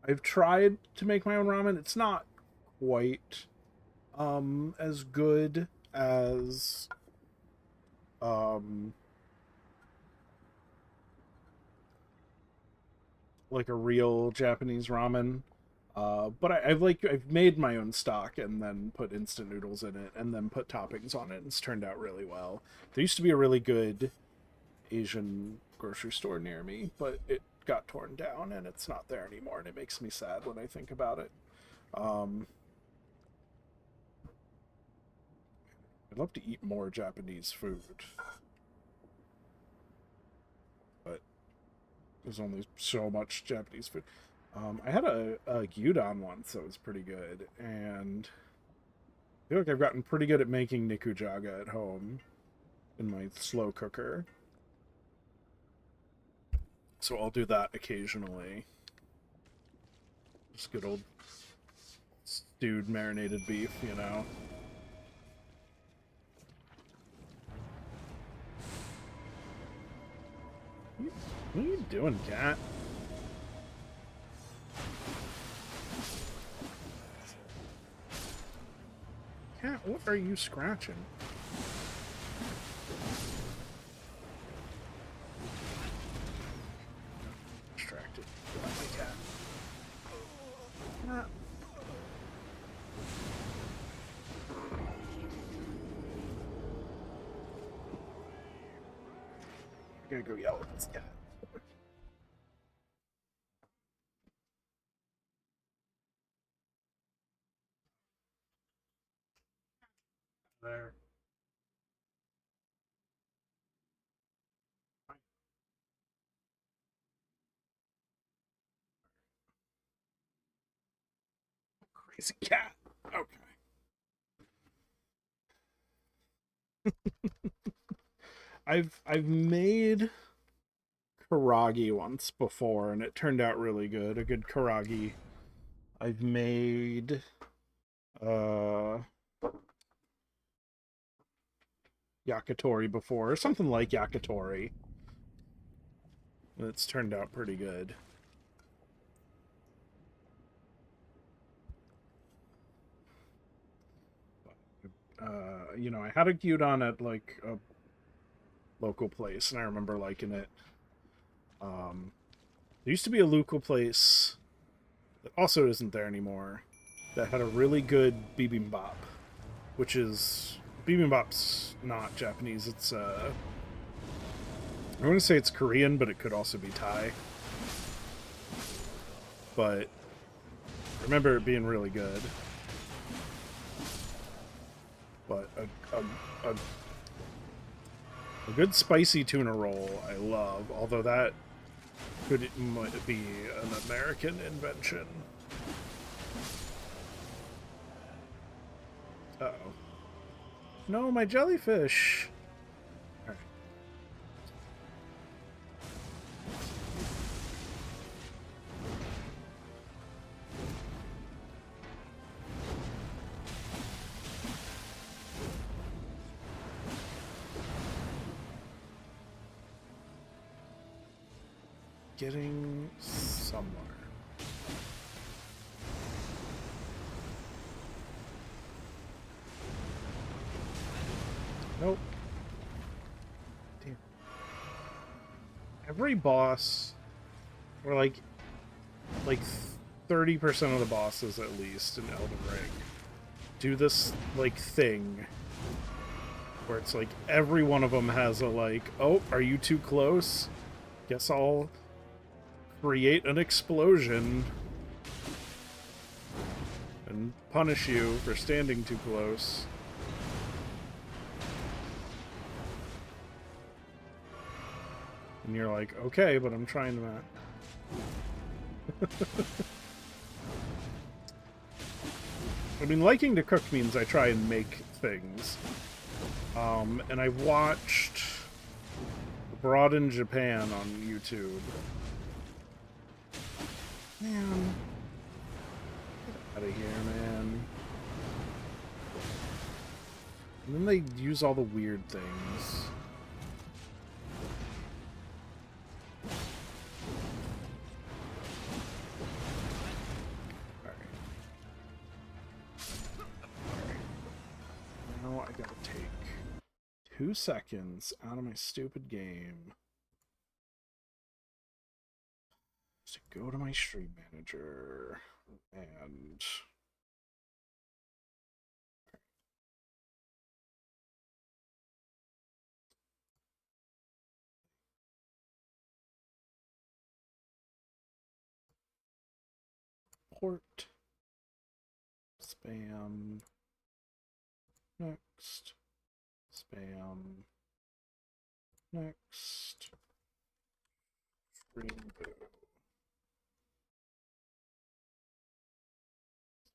I've tried to make my own ramen. It's not quite as good as like a real Japanese ramen. But I've made my own stock and then put instant noodles in it and then put toppings on it, and it's turned out really well. There used to be a really good Asian grocery store near me, but it got torn down and it's not there anymore, and it makes me sad when I think about it. I'd love to eat more Japanese food, but there's only so much Japanese food. I had a gyudon once that was pretty good, and I feel like I've gotten pretty good at making nikujaga at home in my slow cooker. So I'll do that occasionally. Just good old stewed marinated beef, you know. What are you doing, cat? Cat, what are you scratching? Distracted by my cat. Cat. I gotta go yell at this cat. There. Crazy cat. Okay. I've made karagi once before, and it turned out really good. A good karagi. I've made yakitori before, or something like yakitori. And it's turned out pretty good. You know, I had a gyudon at like a local place, and I remember liking it. There used to be a local place that also isn't there anymore that had a really good bibimbap, which is bibimbap's not Japanese. It's I want to say it's Korean, but it could also be Thai. But I remember it being really good. But a good spicy tuna roll I love, although that might be an American invention. Uh-oh. No, my jellyfish! Alright. Getting somewhere. Nope. Damn. Every boss, or like 30% of the bosses at least in Elden Ring, do this like thing where it's like every one of them has a like, oh, are you too close? Guess I'll create an explosion and punish you for standing too close. And you're like, okay, but I'm trying that. I mean, liking to cook means I try and make things. And I watched Abroad in Japan on YouTube. Man. Get out of here, man. And then they use all the weird things. Alright. Now I gotta take 2 seconds out of my stupid game to go to my stream manager and report. Spam. Next. Spam. Next. Rainbow.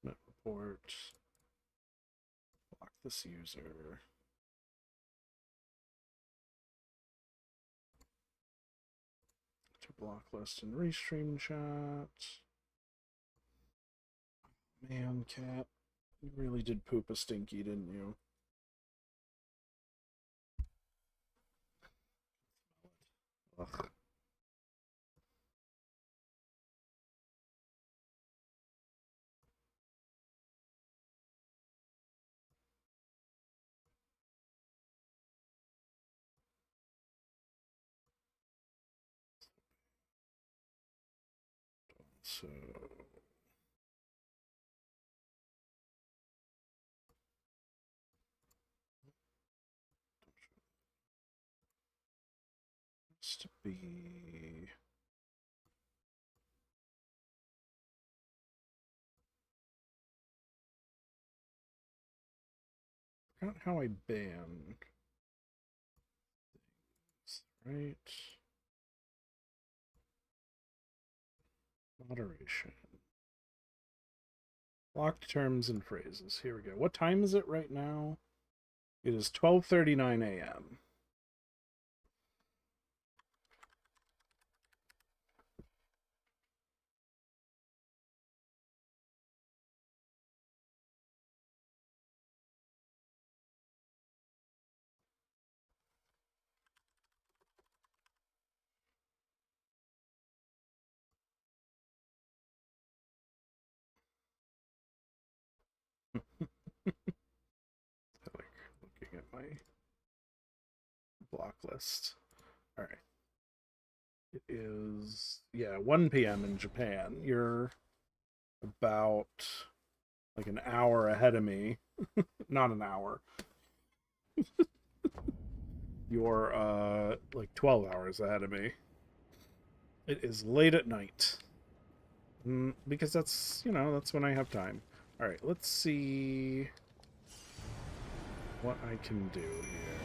Submit report. Block this user. To block list and restream chat. Man, cat. You really did poop a stinky, didn't you? Ugh. So it's to be forgot how I ban things, right? Moderation. Locked terms and phrases. Here we go. What time is it right now? It is 12:39 a.m. I like looking at my block list. All right. It is, yeah, 1 p.m. in Japan. You're about like an hour ahead of me. Not an hour. You're like 12 hours ahead of me. It is late at night. Because that's, that's when I have time. All right, let's see what I can do here.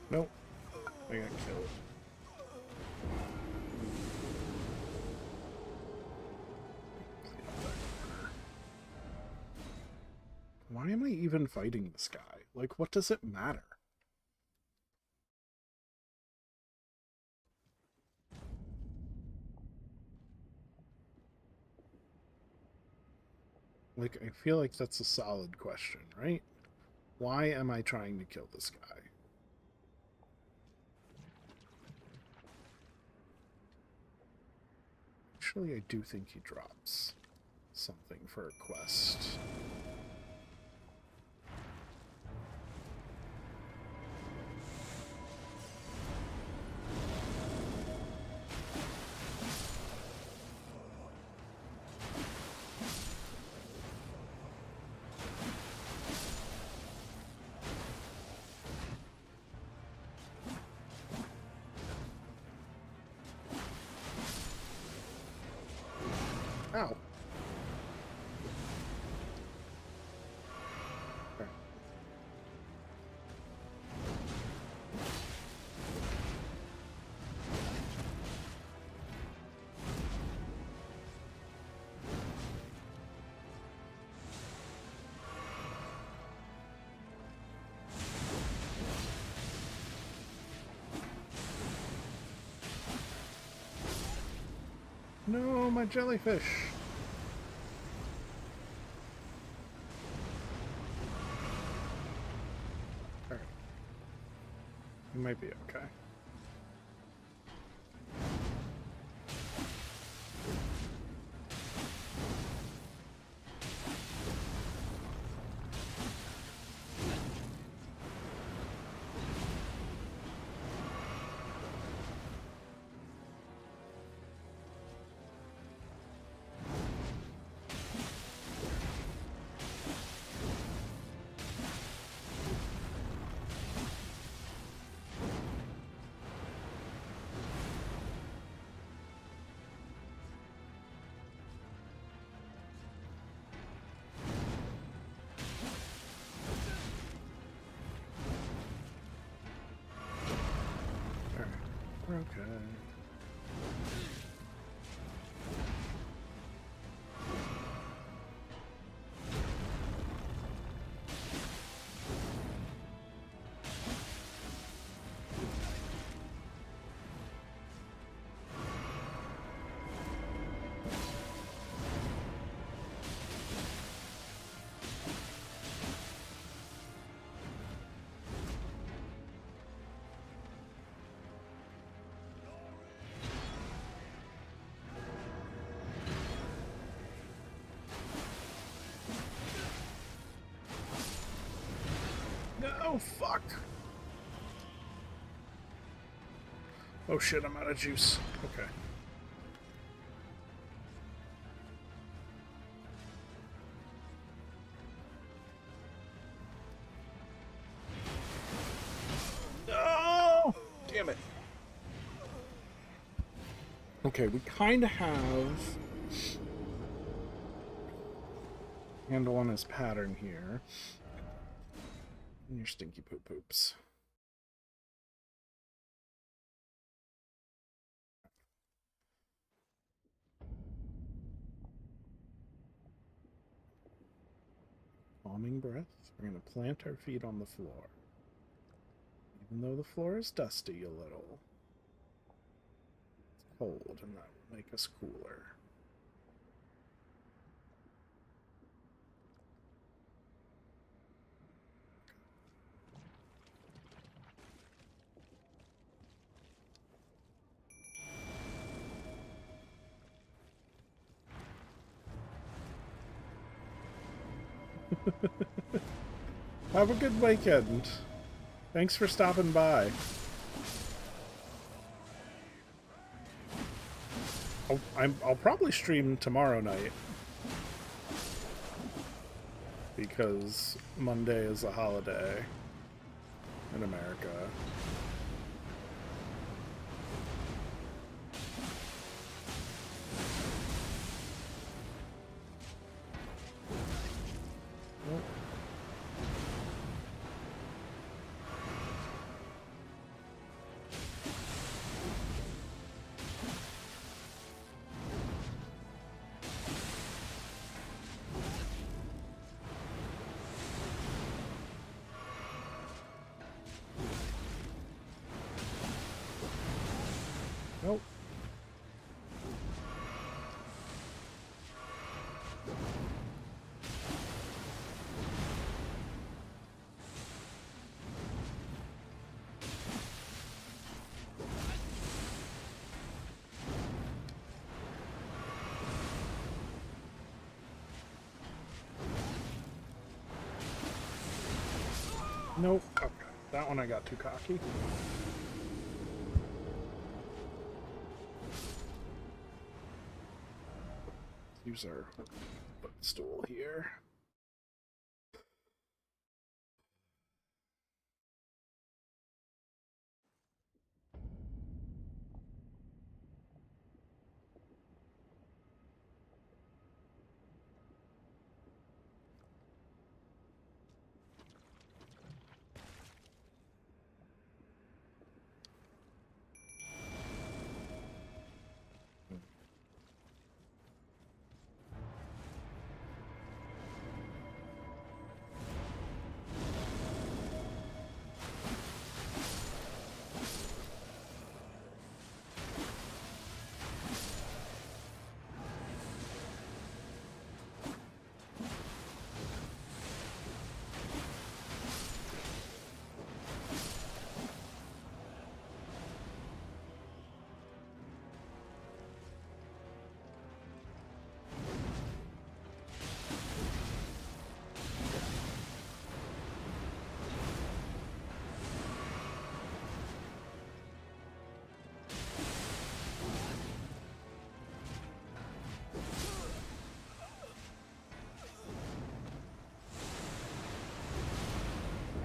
Nope. I got killed. Why am I even fighting this guy? Like, what does it matter? Like, I feel like that's a solid question, right? Why am I trying to kill this guy? Actually, I do think he drops something for a quest. Ow. Okay. No, my jellyfish. Alright. You might be okay. Okay. No, fuck. Oh shit, I'm out of juice. Okay. No! Damn it. Okay, we kind of have handle on his pattern here. And your stinky poop poops. Calming breath. We're going to plant our feet on the floor. Even though the floor is dusty a little. It's cold, and that will make us cooler. Have a good weekend. Thanks for stopping by. I'll probably stream tomorrow night. Because Monday is a holiday in America. Nope. Nope. Okay. That one I got too cocky. Use our footstool here.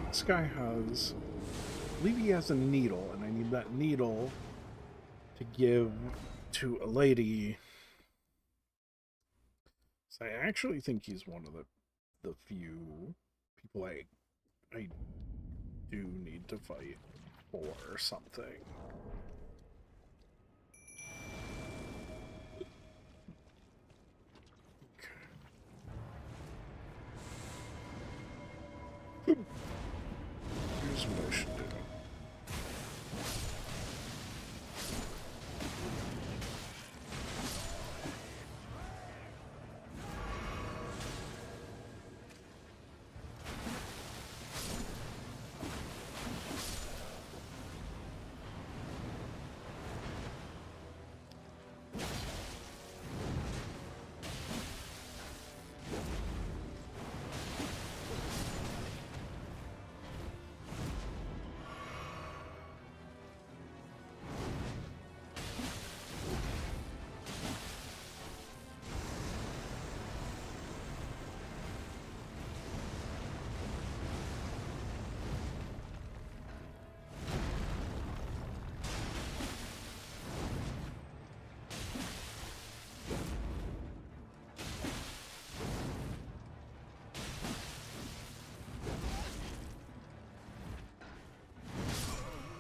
This guy has, I believe he has a needle, and I need that needle to give to a lady. So I actually think he's one of the few people I do need to fight for something.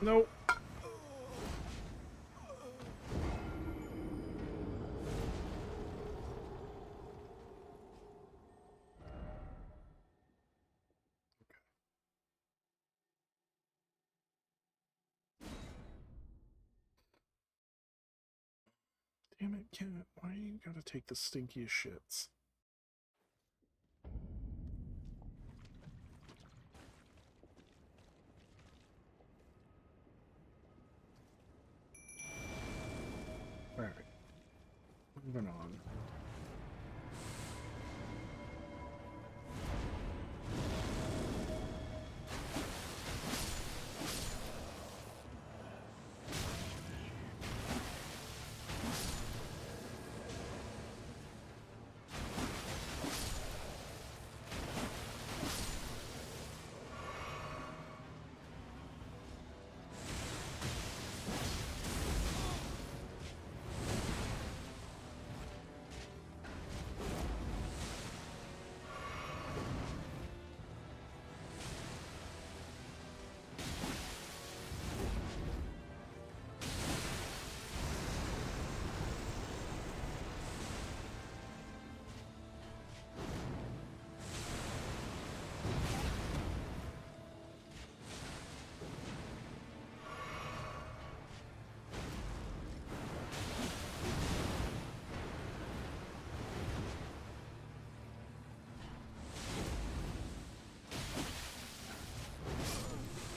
Nope. Damn it, cat. Why you gotta take the stinkiest shits? Alright. Moving on.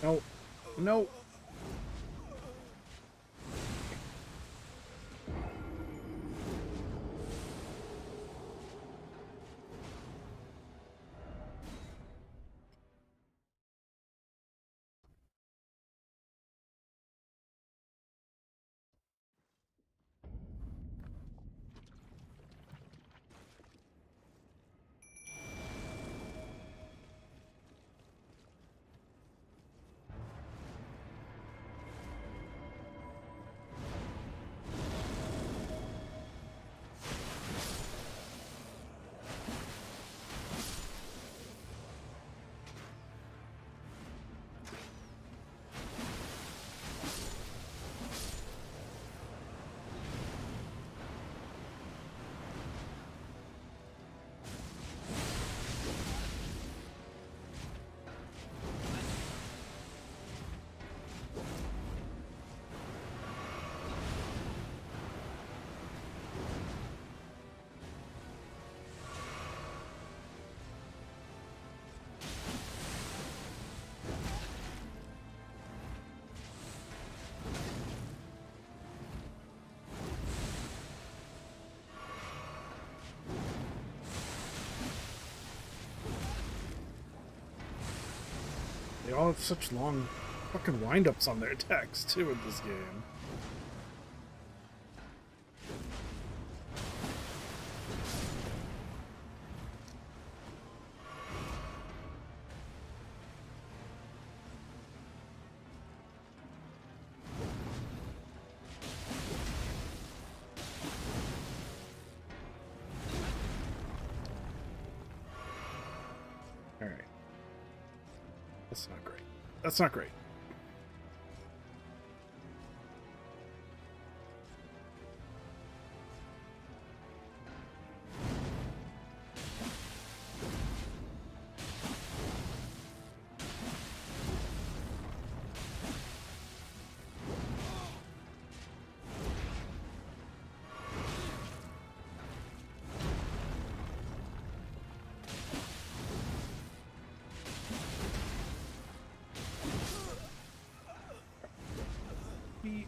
No. No. They all have such long fucking wind-ups on their attacks, too, in this game. Alright. That's not great. That's not great.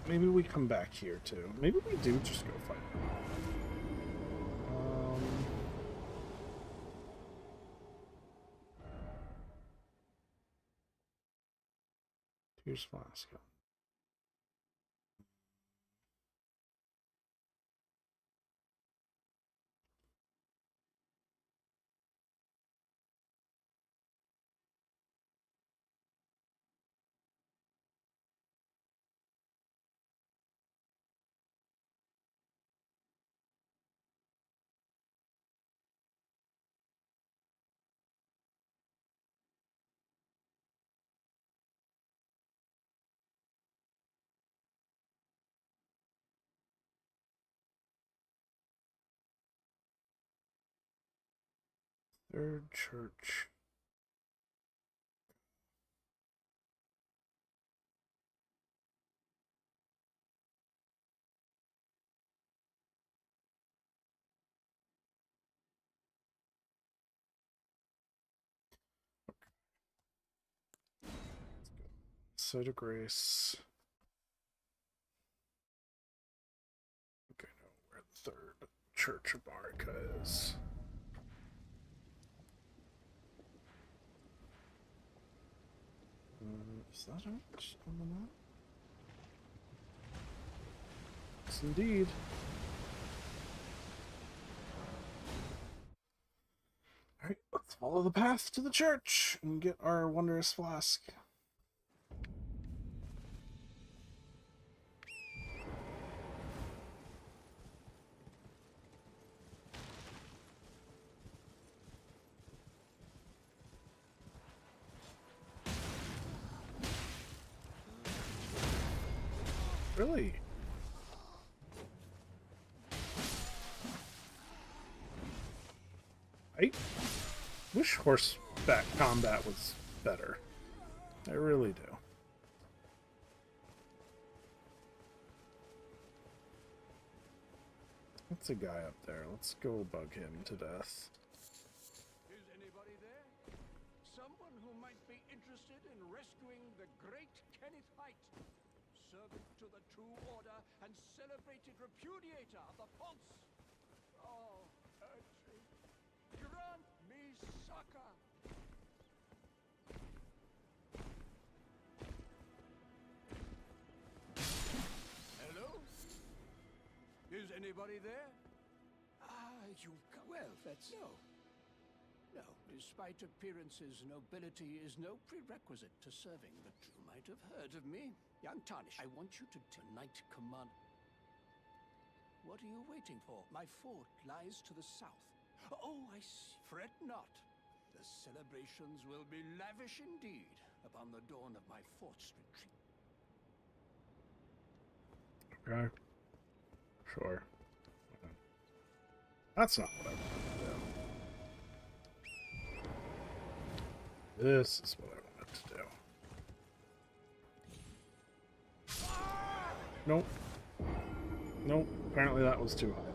Maybe we come back here too. Maybe we do just go fight them. Here's Flask. Third church. Site of Grace. Okay, I know where the third Church of Marika is. Is that it on the map? Yes, indeed. Alright, let's follow the path to the church and get our wondrous flask. Really? I wish horseback combat was better. I really do. That's a guy up there. Let's go bug him to death. Is anybody there? Someone who might be interested in rescuing the great Kenneth Height, servant to the True Order and celebrated repudiator of the false. Oh, urging, grant me succor. Hello? Is anybody there? Ah, you've come. Well, that's... No. No, despite appearances, nobility is no prerequisite to serving, but you might have heard of me. Young Tarnish, I want you to tonight command... What are you waiting for? My fort lies to the south. Oh, I see. Fret not. The celebrations will be lavish indeed upon the dawn of my fort's retreat. Okay. Sure. That's not what I wanted to do. This is what I wanted to do. Nope. Nope. Apparently that was too high.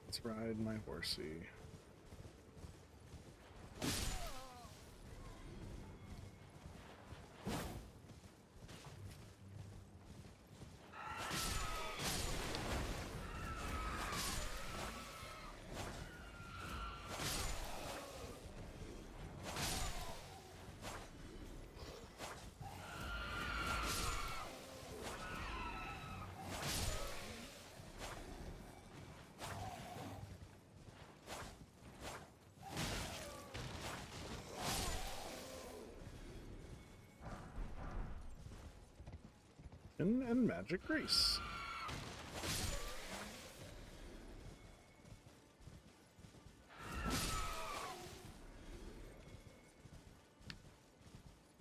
Let's ride my horsey. And magic grease.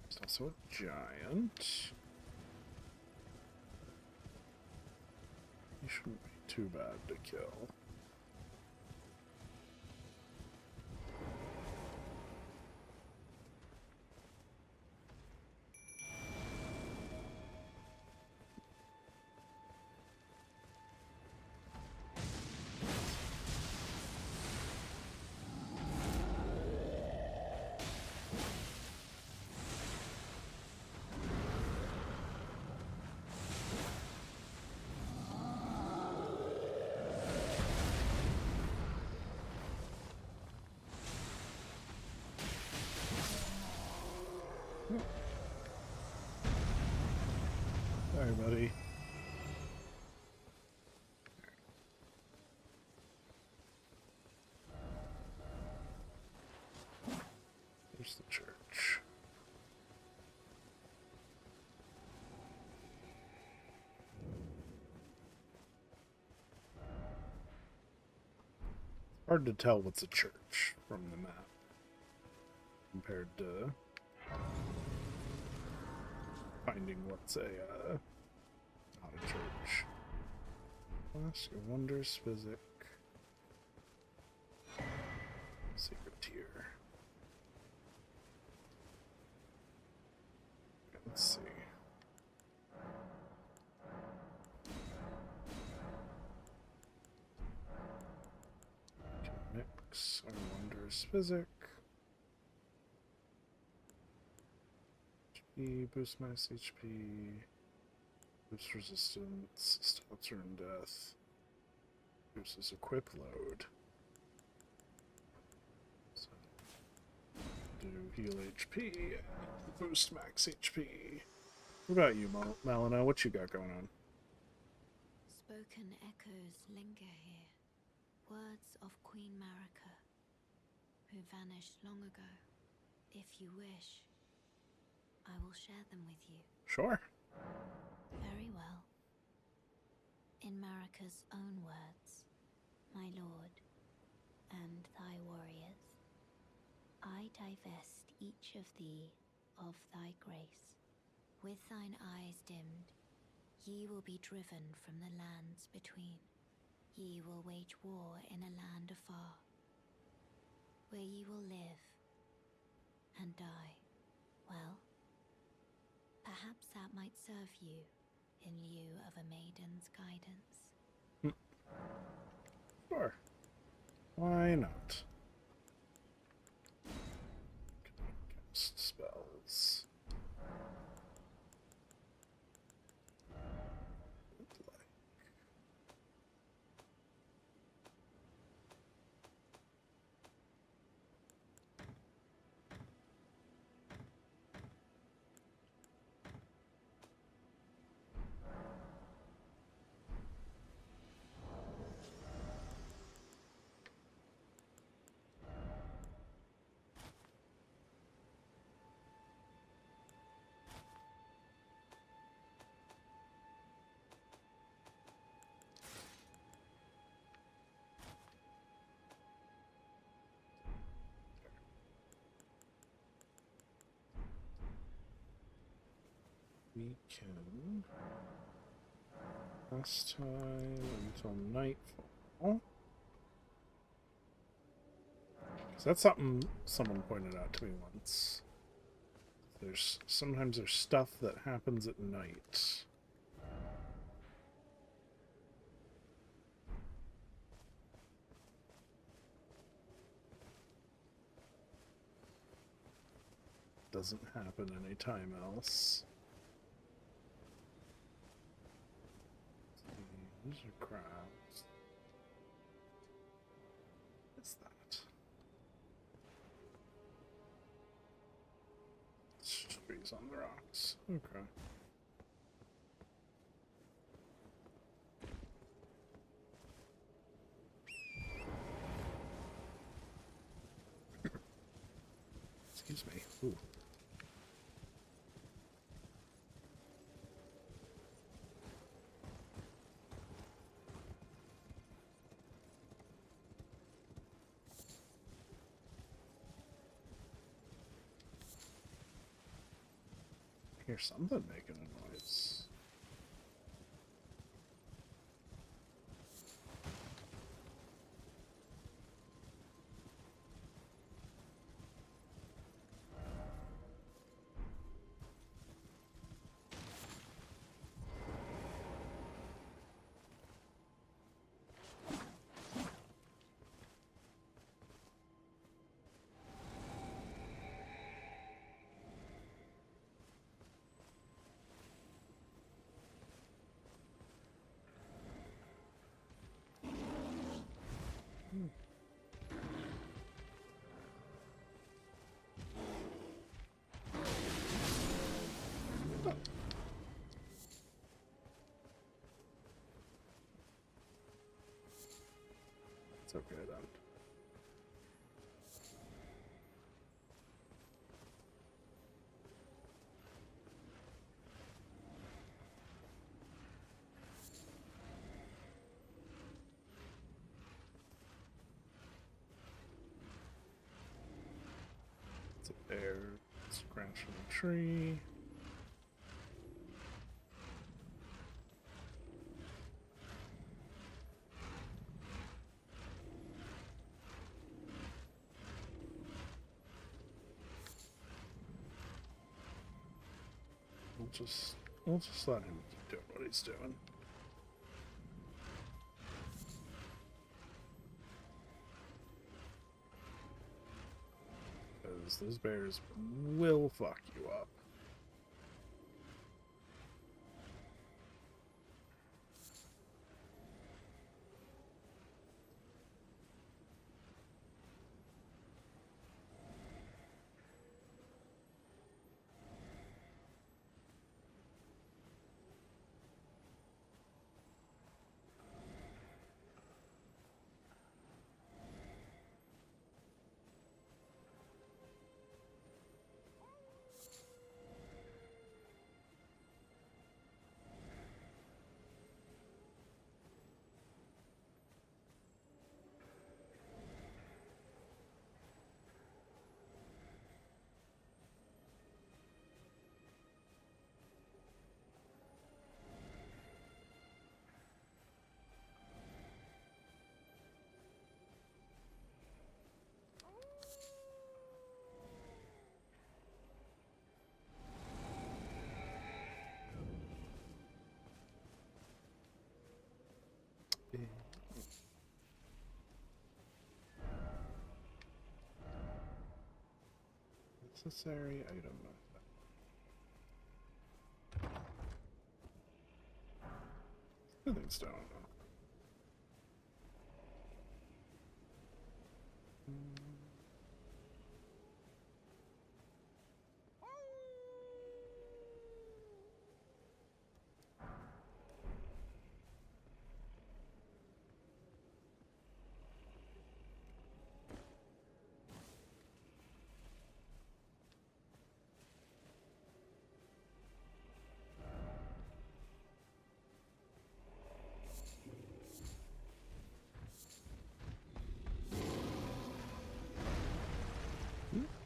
There's also a giant. He shouldn't be too bad to kill. Sorry, buddy. There's the church. Hard to tell what's a church from the map compared to finding what's a not a church. Ask a wondrous physic. Secret tier. Let's see. Can mix our wondrous physic. HP, boost max HP, boost resistance, stops turn death, boosts equip load. So, do heal HP, boost max HP. What about you, Malina? What you got going on? Spoken echoes linger here. Words of Queen Marika, who vanished long ago. If you wish, I will share them with you. Sure. Very well. In Marika's own words, my lord, and thy warriors, I divest each of thee of thy grace. With thine eyes dimmed, ye will be driven from the lands between. Ye will wage war in a land afar, where ye will live and die. Well, perhaps that might serve you in lieu of a maiden's guidance. Sure. Why not? Cast spells. We can last time until nightfall. Because that's something someone pointed out to me once. Sometimes there's stuff that happens at night. Doesn't happen anytime else. These are crabs. What's that? Trees on the rocks. Okay. Excuse me. Ooh. Hear something making a noise. It's okay then. There. Scratch on the tree. We'll just let him keep doing what he's doing. Because those bears will fuck you up. Necessary item. Nothing's down.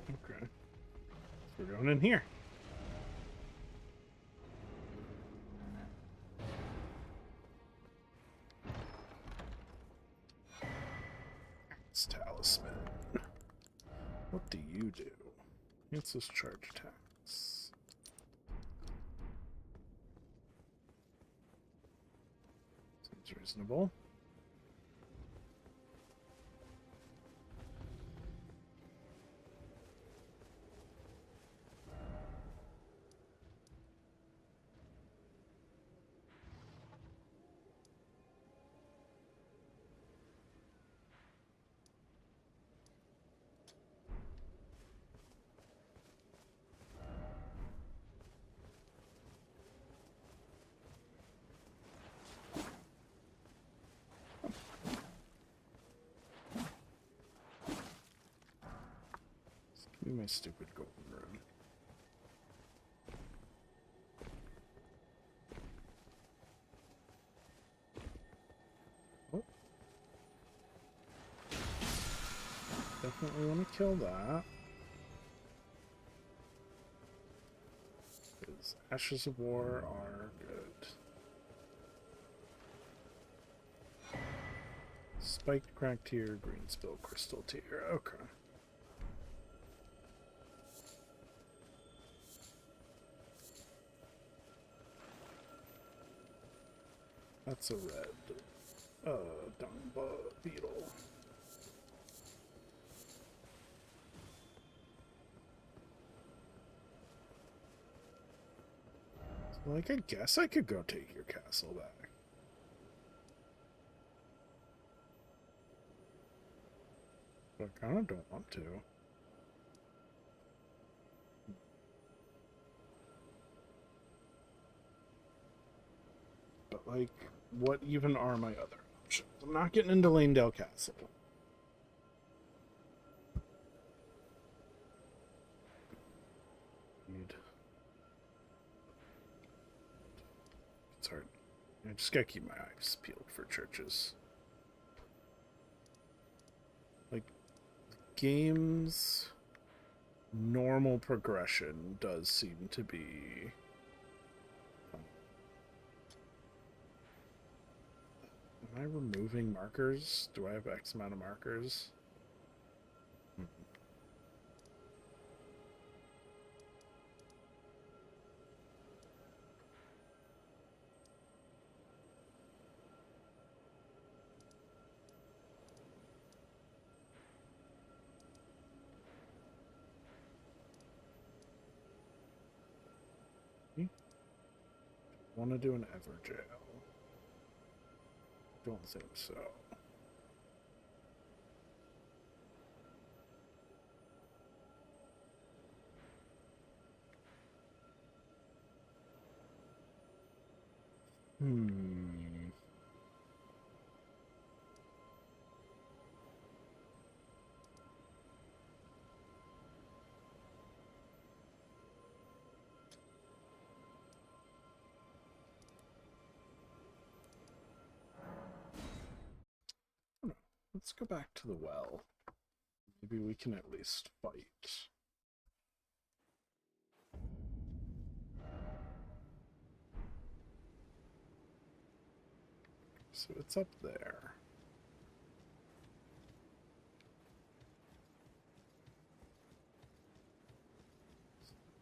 Okay. We're going in here. It's talisman. What do you do? It's this charge attacks. Seems reasonable. Give me my stupid golden rune. Oh. Definitely want to kill that. Because Ashes of War are good. Spiked crack tier, green spill crystal tier. Okay. That's a red dung beetle. So, like, I guess I could go take your castle back. But I kind of don't want to. But, like, what even are my other options? I'm not getting into Lanedale Castle. It's hard. I just gotta keep my eyes peeled for churches. Like, games normal progression does seem to be... Am I removing markers? Do I have X amount of markers? Want to do an Everjail? Don't think so. Let's go back to the well. Maybe we can at least fight. So it's up there.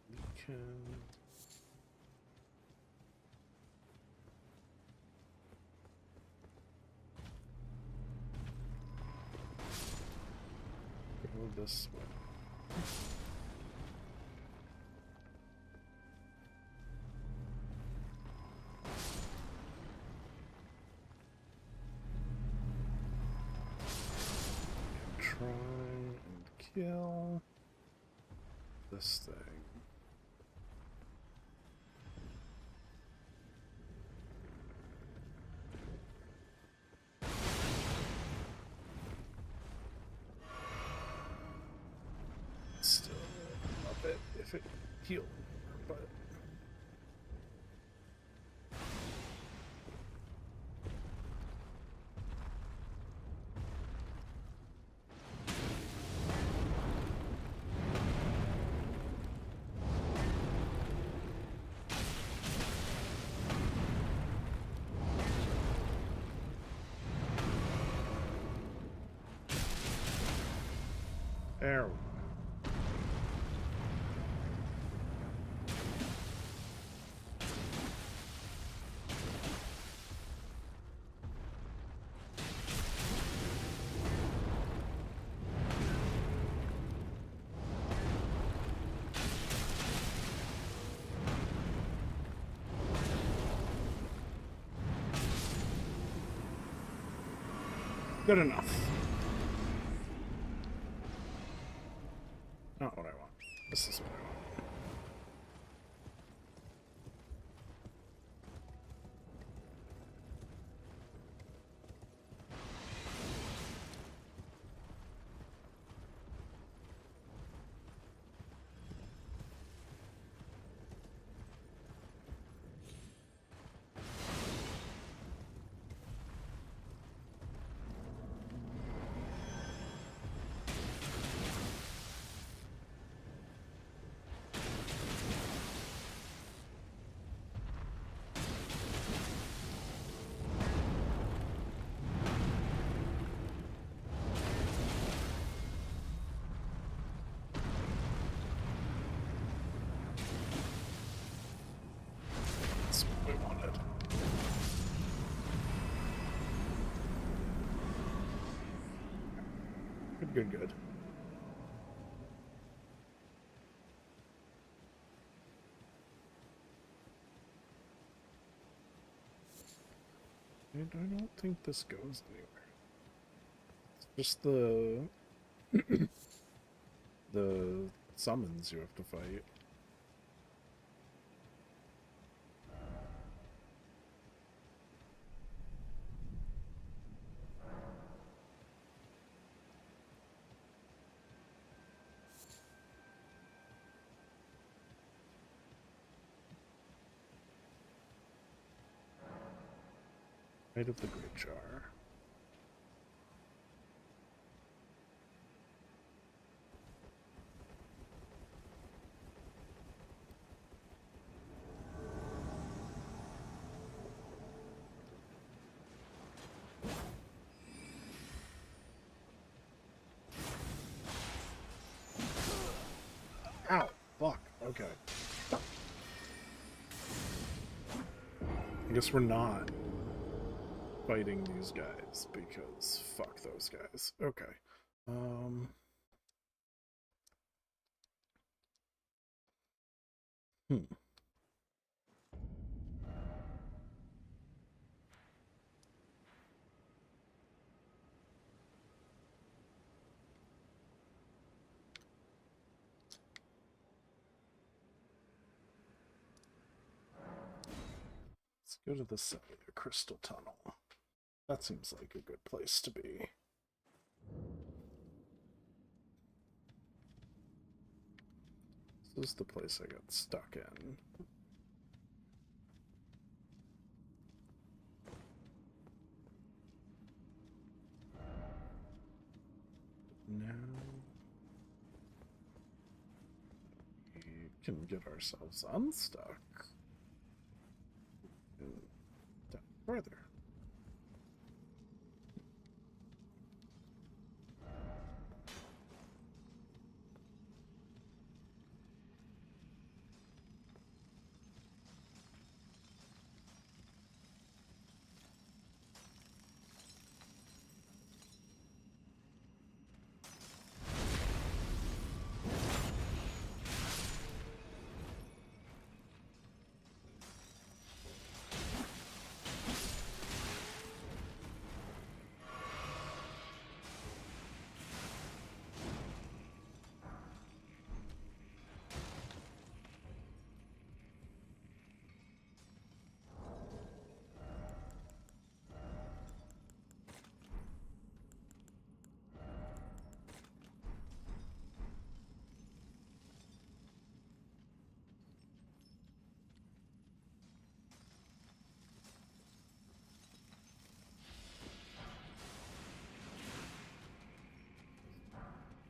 We can... go this way. Try and kill this thing. Still love it if it healed, but there we go. Good enough. Not what I want. This is what I want. That's what we wanted. Good. And I don't think this goes anywhere. It's just the summons you have to fight. Right of the Great Jar. Okay. I guess we're not fighting these guys because fuck those guys. Okay. Hmm. Let's go to the cellular crystal tunnel. That seems like a good place to be. This is the place I got stuck in. Now we can get ourselves unstuck. And down further.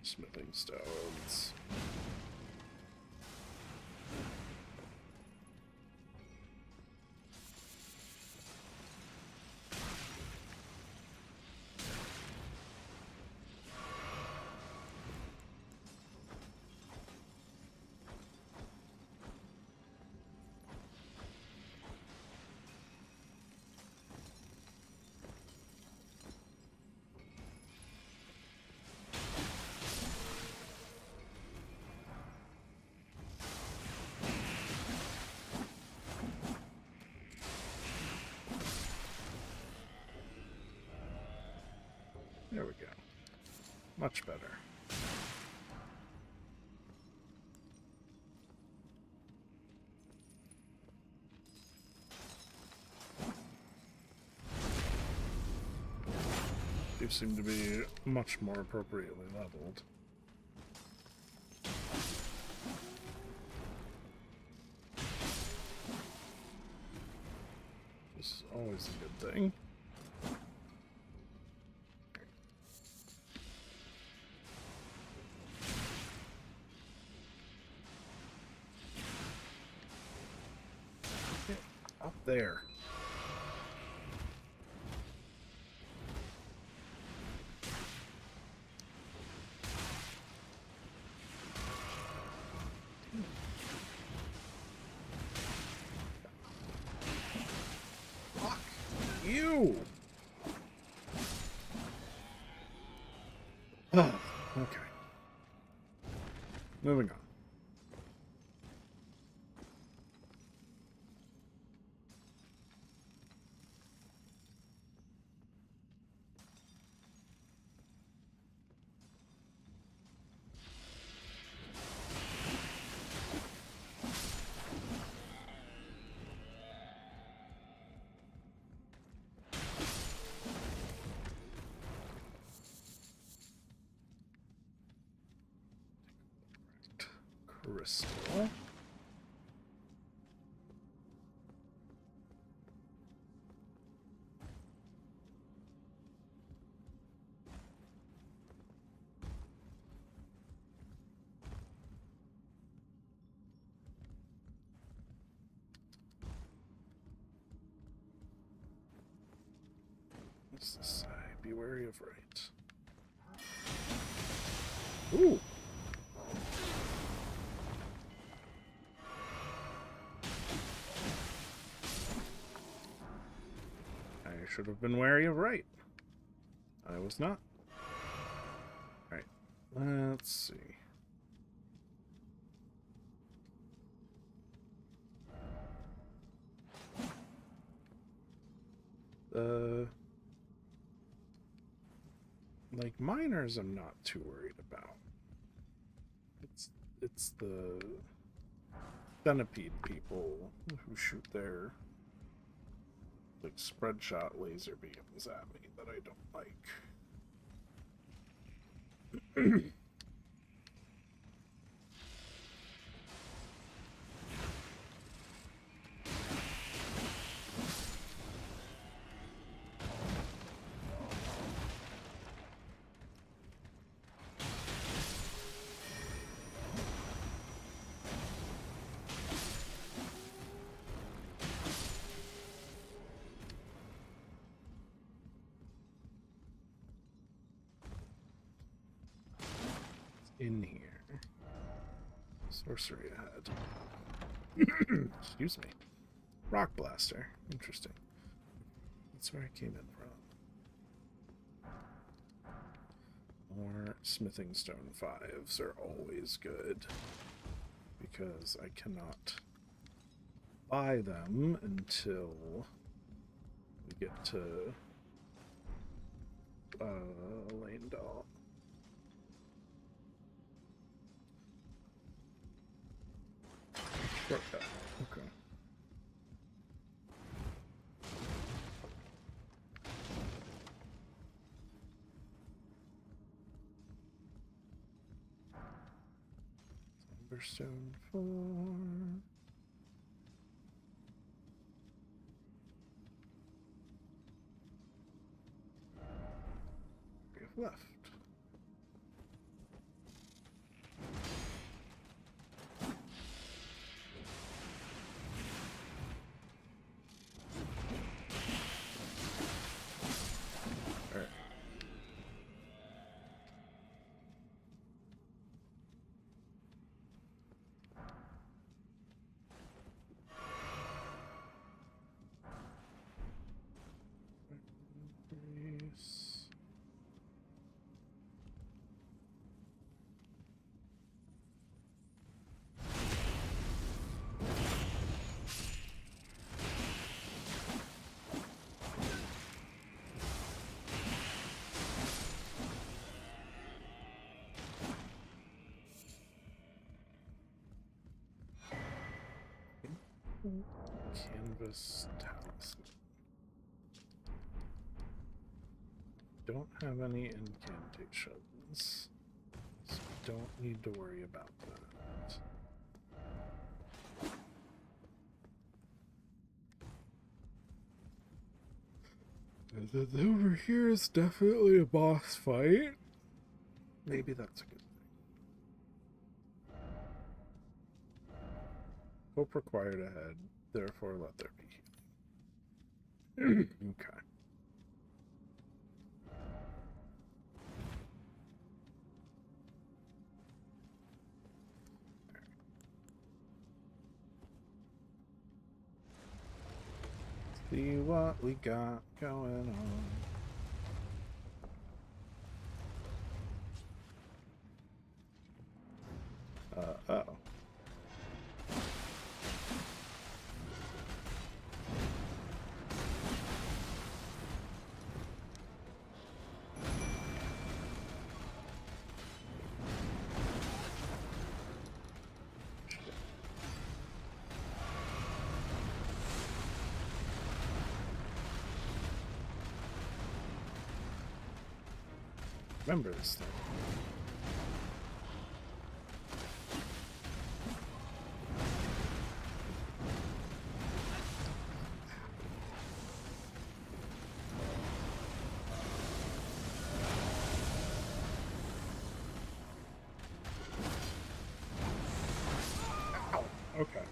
Smithing stones. There we go. Much better. They seem to be much more appropriately leveled. This is always a good thing. Up there. Fuck you. Oh, okay. Moving on. Crystal. What's this say? Be wary of right. Ooh. should have been wary of right. I was not. Alright, let's see. Like, miners I'm not too worried about. It's the centipede people who shoot their, like, spread shot laser beams at me that I don't like. In here. Sorcery ahead. Excuse me. Rock blaster. Interesting. That's where I came in from. More smithing stone 5s are always good, because I cannot buy them until we get to Landau. Shortcut. Okay. Emberstone 4. We have left. Canvas talisman. Don't have any incantations, so don't need to worry about that. Over here is definitely a boss fight. Maybe that's a good thing. Hope required ahead, therefore let there be healing. Okay. See what we got going on. Uh-oh. Remember this thing. Ow. Okay.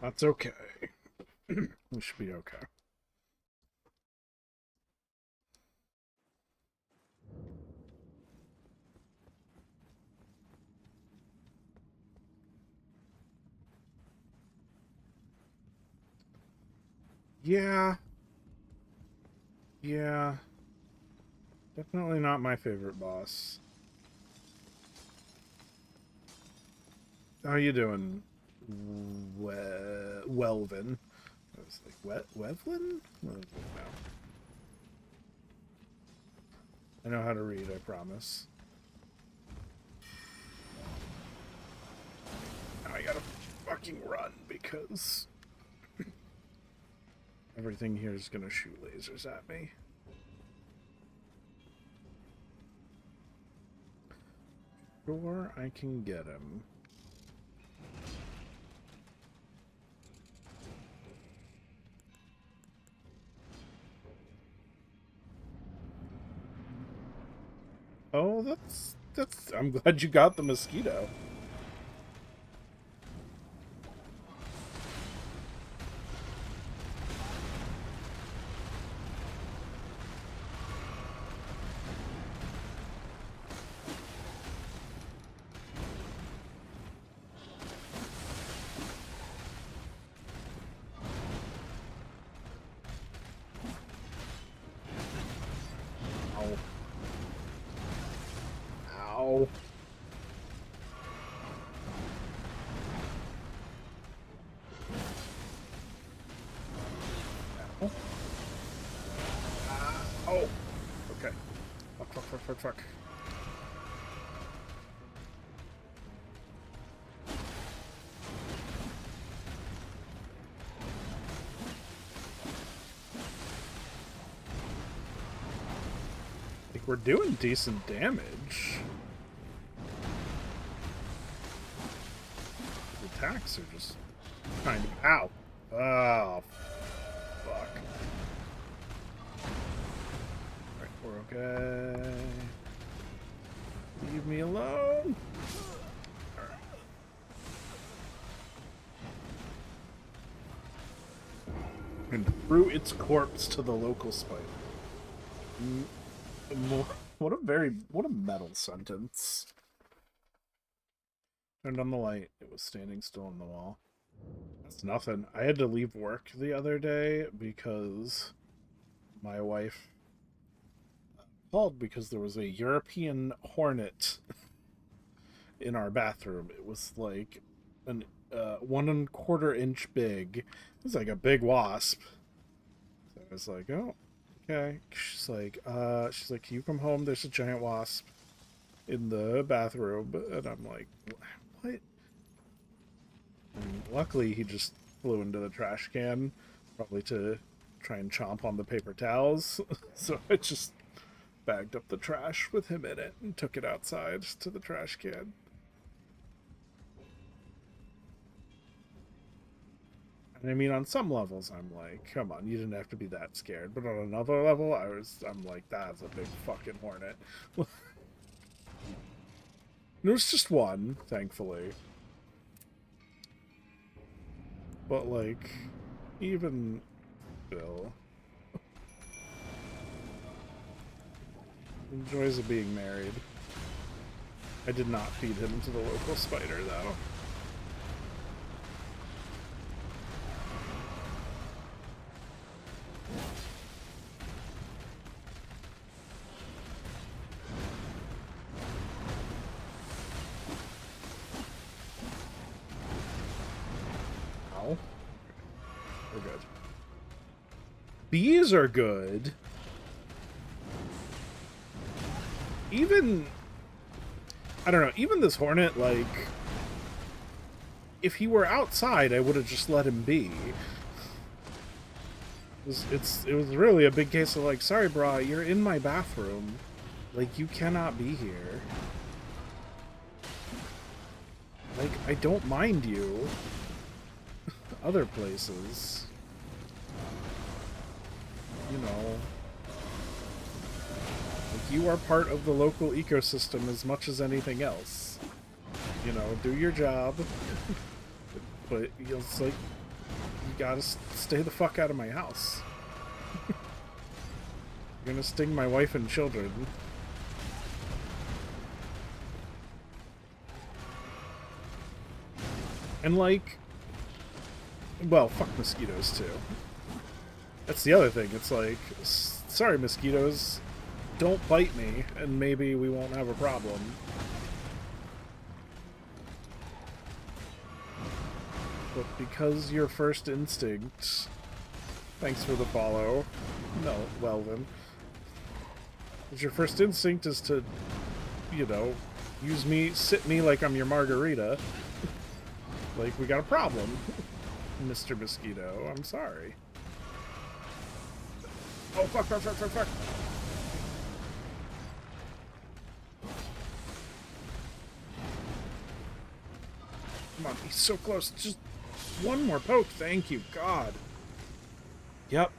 That's okay. We should be okay. Yeah. Yeah. Definitely not my favorite boss. How you doing, Welvin? I was like, Wevlin? No. I know how to read, I promise. Now I gotta fucking run because everything here is gonna shoot lasers at me. Sure, I can get him. Oh, that's I'm glad you got the mosquito. Ow. Ow. Ow. Oh. Okay. Fuck. Like, we're doing decent damage. The attacks are just kind of... Ow. Oh, fuck. Alright, we're okay. Leave me alone. Alright. And threw its corpse to the local spider. What a metal sentence. Turned on the light. It was standing still on the wall. That's nothing. I had to leave work the other day because my wife called because there was a European hornet in our bathroom. It was like an 1¼ inch big. It was like a big wasp. So I was like, oh, okay. She's like, can you come home? There's a giant wasp in the bathroom. And I'm like, what? And luckily, he just flew into the trash can, probably to try and chomp on the paper towels. So I just bagged up the trash with him in it and took it outside to the trash can. And I mean, on some levels, I'm like, come on, you didn't have to be that scared. But on another level, I'm like, that's a big fucking hornet. There was just one, thankfully. But, like, even Bill. Enjoys of being married. I did not feed him to the local spider, though. Ow. We're good. Bees are good. Even, I don't know, even this hornet, like, if he were outside, I would have just let him be. It was really a big case of, like, sorry, brah, you're in my bathroom. Like, you cannot be here. Like, I don't mind you. Other places. You know. Like, you are part of the local ecosystem as much as anything else. You know, do your job. But it's like, you gotta stay the fuck out of my house. You're gonna sting my wife and children. And like, well, fuck mosquitoes too. That's the other thing. It's like, sorry, mosquitoes, don't bite me, and maybe we won't have a problem. But because your first instinct... Thanks for the follow. No, well then. Because your first instinct is to, you know, use me, sit me like I'm your margarita. Like, we got a problem, Mr. Mosquito. I'm sorry. Oh, fuck, fuck, fuck, fuck, fuck. Come on, he's so close. Just one more poke. Thank you, God. Yep.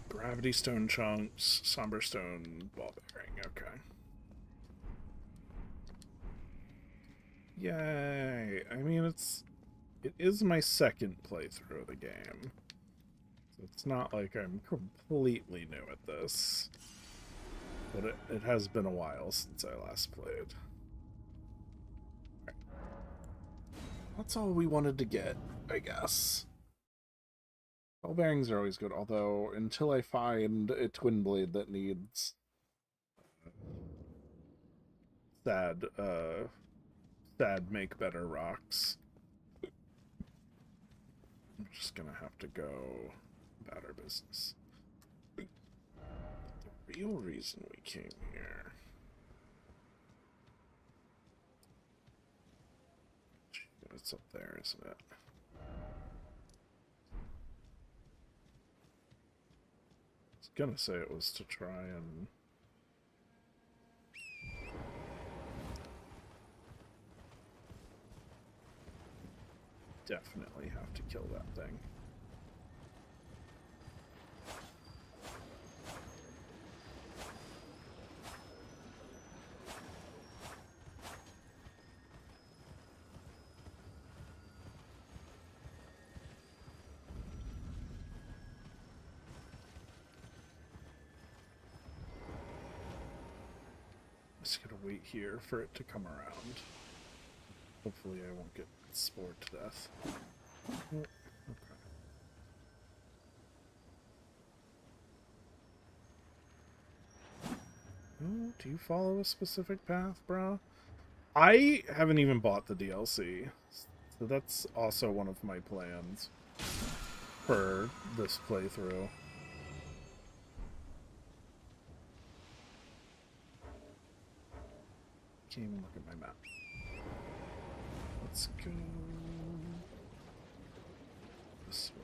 Gravity stone chunks, somber stone, ball bearing. Okay. Yay. I mean, it is my second playthrough of the game. So it's not like I'm completely new at this. But it has been a while since I last played. That's all we wanted to get, I guess. Ball bearings are always good, although until I find a twin blade that needs sad make better rocks, I'm just gonna have to go about our business. But the real reason we came here... It's up there, isn't it? I was gonna say it was to try and... Definitely have to kill that thing. Just gotta wait here for it to come around. Hopefully I won't get spored to death. Oh, okay. Oh, do you follow a specific path, brah? I haven't even bought the DLC, so that's also one of my plans for this playthrough. Can't even look at my map. Let's go this way.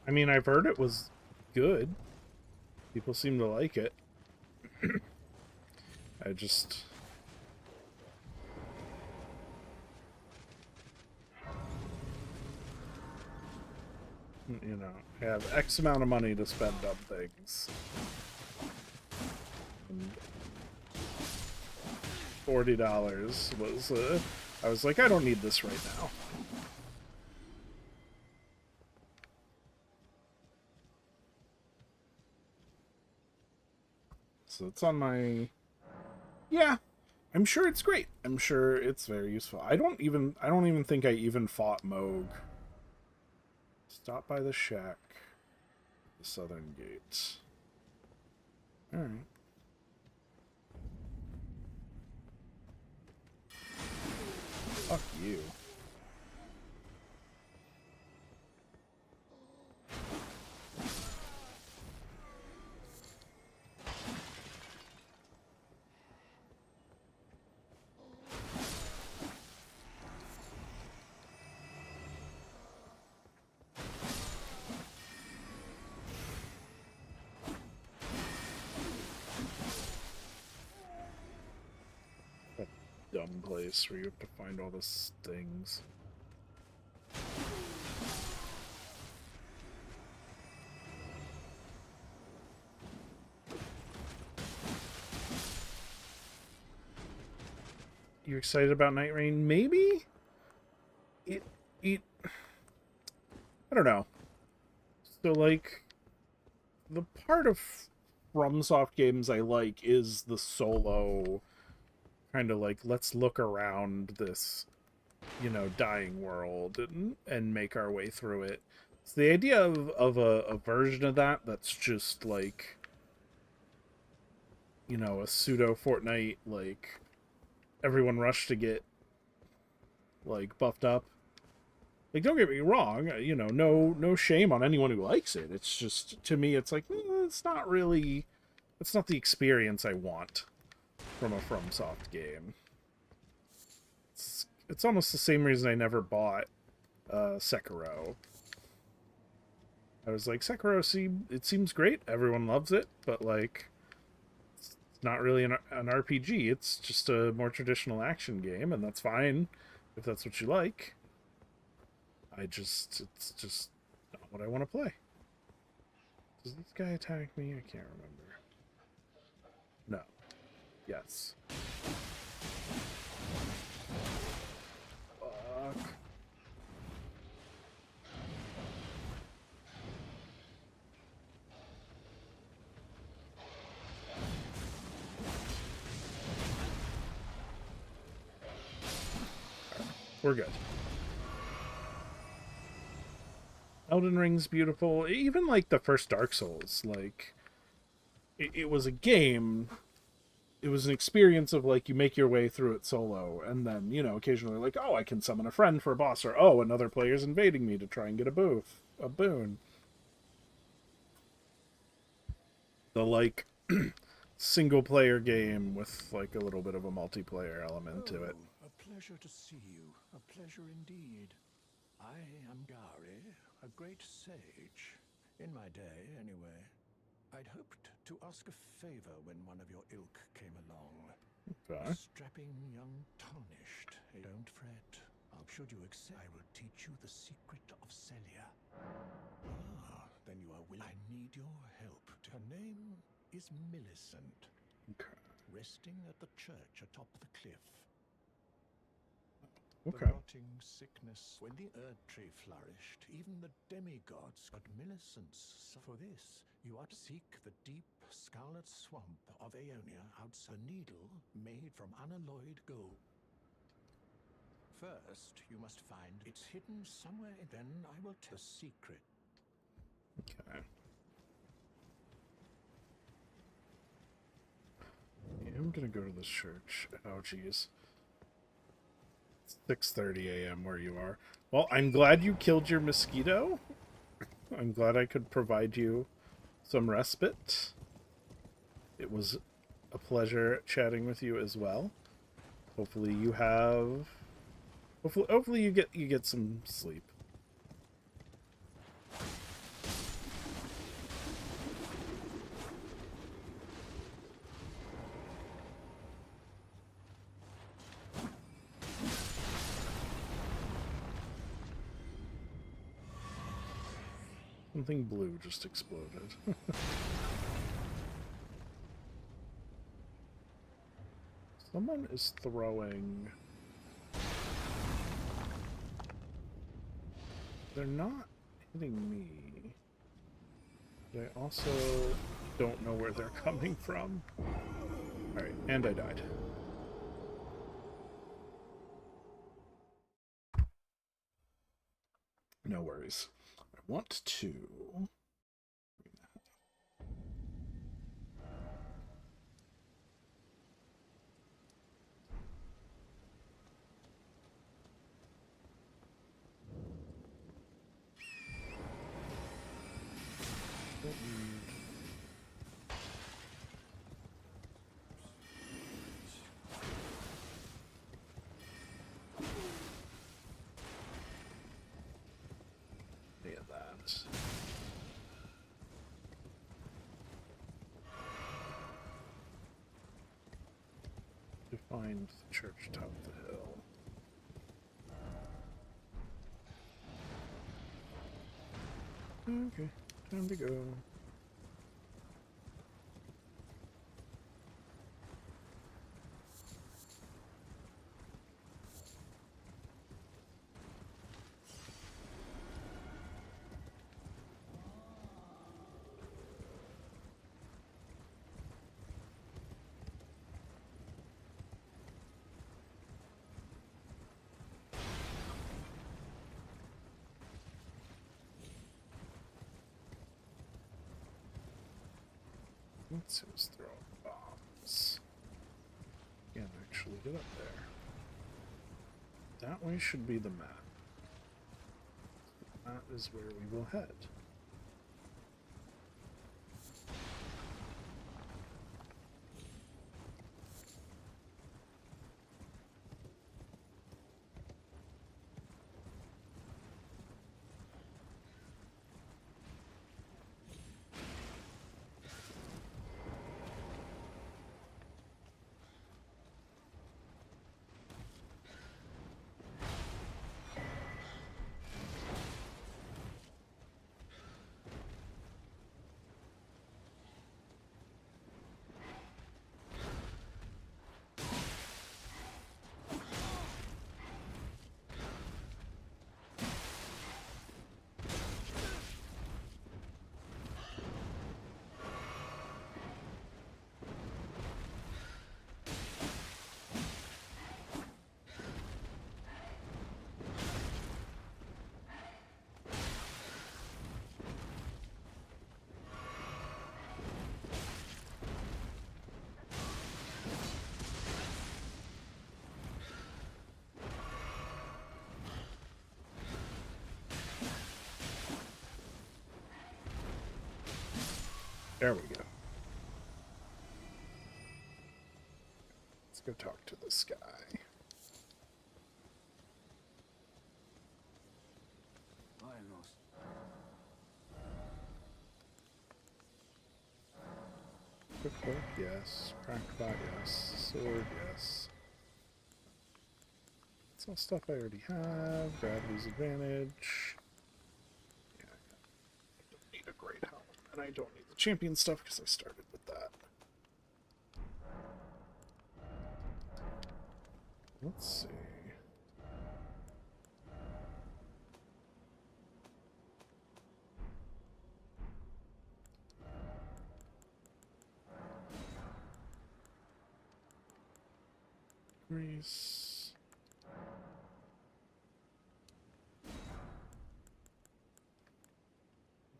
I mean, I've heard it was good. People seem to like it. I just... You know, I have X amount of money to spend on things. And $40 was, I was like, I don't need this right now. So it's on my... Yeah, I'm sure it's great. I'm sure it's very useful. I don't even think I even fought Moog. Stop by the shack. The southern gate. Alright. Fuck you. Dumb place where you have to find all the things. You excited about Night Rain? Maybe? It I don't know. So like the part of FromSoft games I like is the solo kind of like, let's look around this, dying world and make our way through it. It's the idea of a version of that that's just like, a pseudo Fortnite, like everyone rushed to get like buffed up. Like, don't get me wrong, no shame on anyone who likes it. It's just, to me, it's like, it's not really, it's not the experience I want from a FromSoft game. It's almost the same reason I never bought Sekiro. I was like, Sekiro, it seems great, everyone loves it, but like, it's not really an RPG. It's just a more traditional action game, and that's fine if that's what you like. It's just not what I want to play. Does this guy attack me? I can't remember. No. Yes. Fuck. We're good. Elden Ring's beautiful. Even like the first Dark Souls, like it was a game. It was an experience of like you make your way through it solo, and then occasionally like, oh, I can summon a friend for a boss, or oh, another player's invading me to try and get a boon. The like single player game with like a little bit of a multiplayer element to it. A pleasure to see you. A pleasure indeed. I am Gary, a great sage. In my day, anyway. I'd hoped to ask a favor when one of your ilk came along. Okay. Strapping young tarnished. Don't fret. Should you accept, I will teach you the secret of Celia. Ah, then you are willing. I need your help. Her name is Millicent. Okay. Resting at the church atop the cliff. Okay. The rotting sickness. When the Erd tree flourished, even the demigods got Millicent's. For this, you are to seek the deep scarlet swamp of Aeonia outside. A needle made from unalloyed gold. First, you must find it's hidden somewhere. Then I will tell the secret. Okay. Yeah, I'm gonna go to this church. Oh, jeez. 6:30 a.m. where you are. Well, I'm glad you killed your mosquito. I'm glad I could provide you some respite. It was a pleasure chatting with you as well. Hopefully you have... Hopefully you get some sleep. Something blue just exploded. Someone is throwing... They're not hitting me. But I also don't know where they're coming from. Alright, and I died. No worries. I want to... Yeah, that. To find the church top of the hill. Okay, time to go. Let's see who's throwing bombs. Can't actually get up there. That way should be the map. That is where we will head. There we go. Let's go talk to this guy. Almost. Quick look, yes. Crackpot, yes. Sword, yes. It's all stuff I already have. Gravity's advantage. Yeah, I don't need a great helm. And I don't need the champion stuff because I started with that. Let's see. Grease.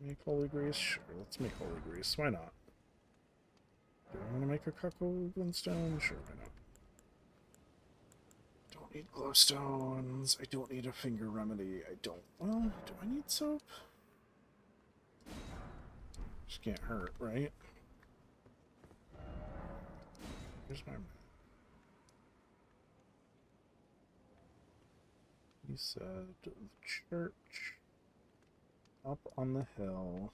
Make holy grease? Sure, let's make holy grease. Why not? Do I want to make a cuckold stone? Sure, why not? Don't need glowstones. I don't need a finger remedy. I don't. Well, do I need soap? Just can't hurt, right? Here's my map. He said the church up on the hill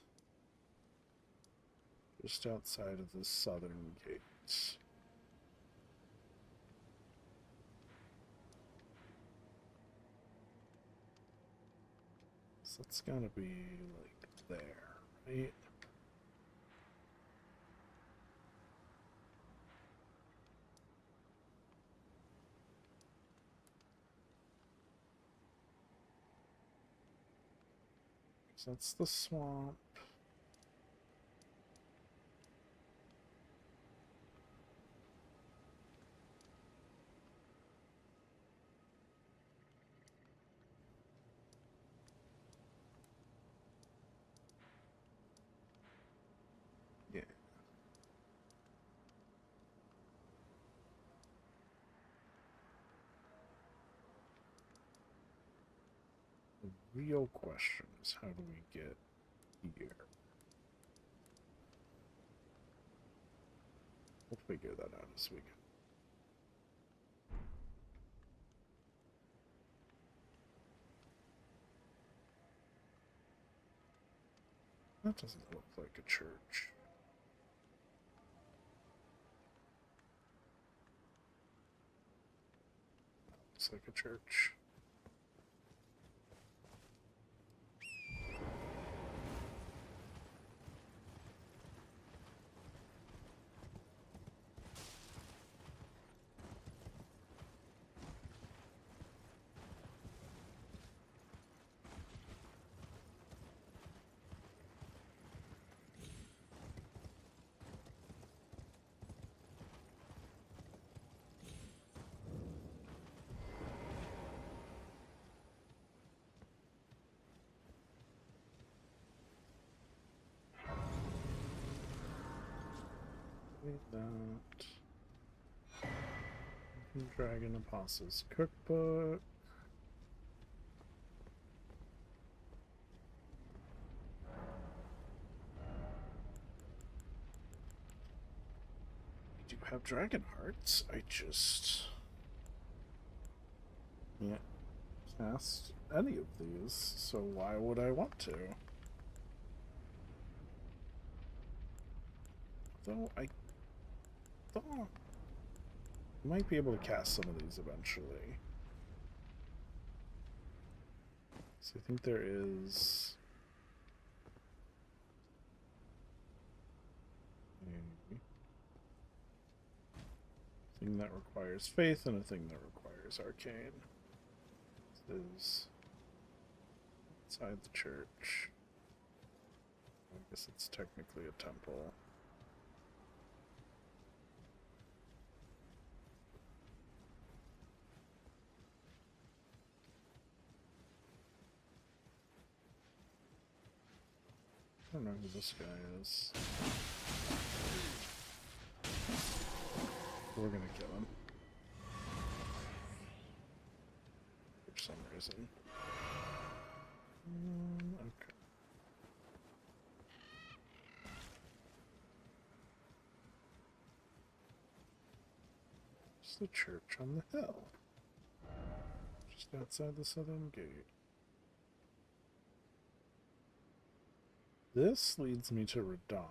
just outside of the southern gates. So it's gotta be like there, right? So that's the swamp. Yeah. The real question is, how do we get here? We'll figure that out as we go. That doesn't look like a church. Looks like a church. That. Dragon Apostles Cookbook. We do have dragon hearts. I just can't cast any of these, so why would I want to? Though I thought I might be able to cast some of these eventually. So I think there is a thing that requires faith and a thing that requires arcane. This is inside the church. I guess it's technically a temple. I don't know who this guy is. We're gonna kill him. For some reason. Okay. It's the church on the hill. Just outside the southern gate. This leads me to Radon.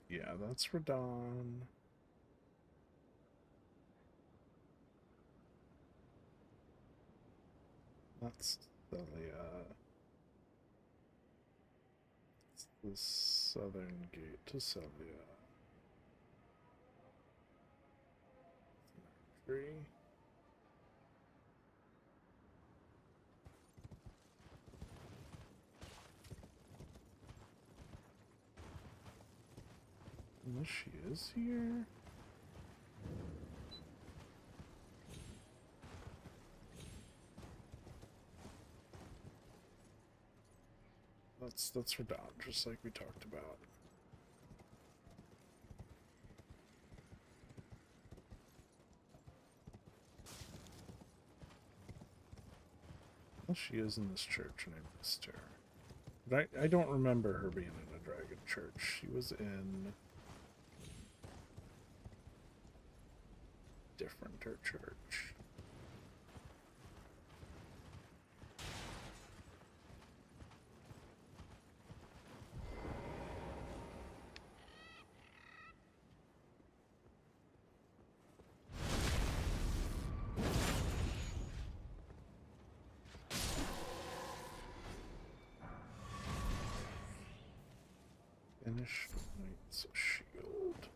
Yeah, that's Radon. That's Celia. It's the southern gate to Celia. Tree. Unless she is here. That's Radon, just like we talked about. Well, she is in this church and I missed her. But I don't remember her being in a dragon church. She was in different church. Finish Knight's Shield.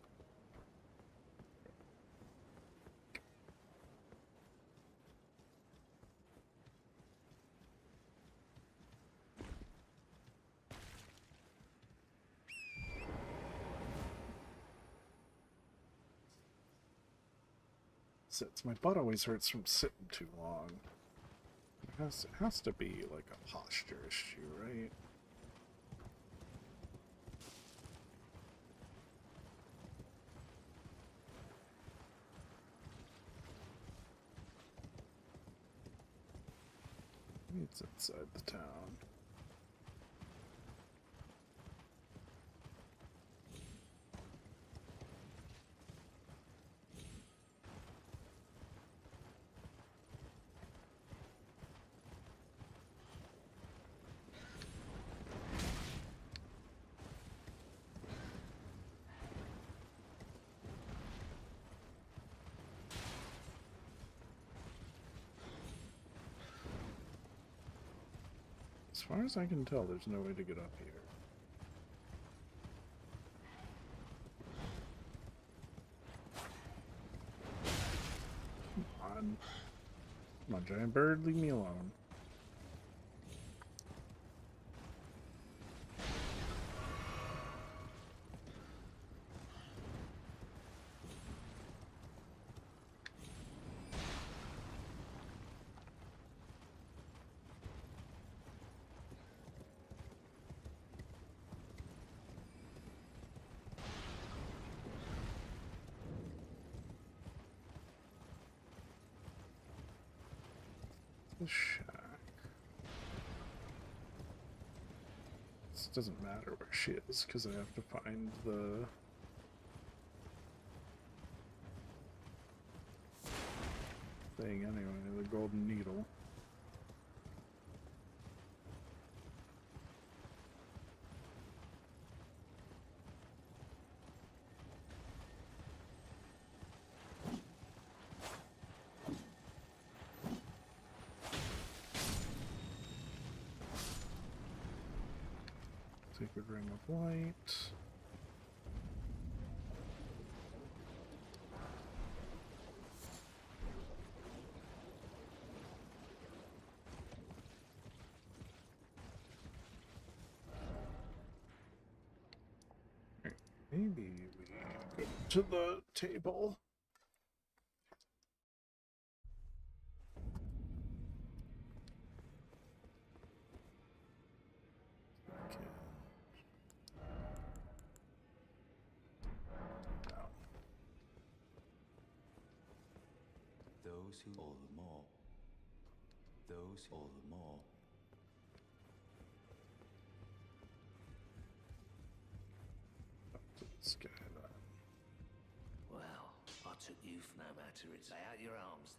Sits. My butt always hurts from sitting too long. It has to be like a posture issue, right? It's inside the town. As far as I can tell, there's no way to get up here. Come on. Come on, giant bird, leave me alone. The shack. This doesn't matter where she is because I have to find the thing anyway, the golden needle. Sacred ring of light. Maybe we go to the table. Okay. No. Those who all the more. Those who all the more. This guy, Well, I took you no matter it's lay out your arms.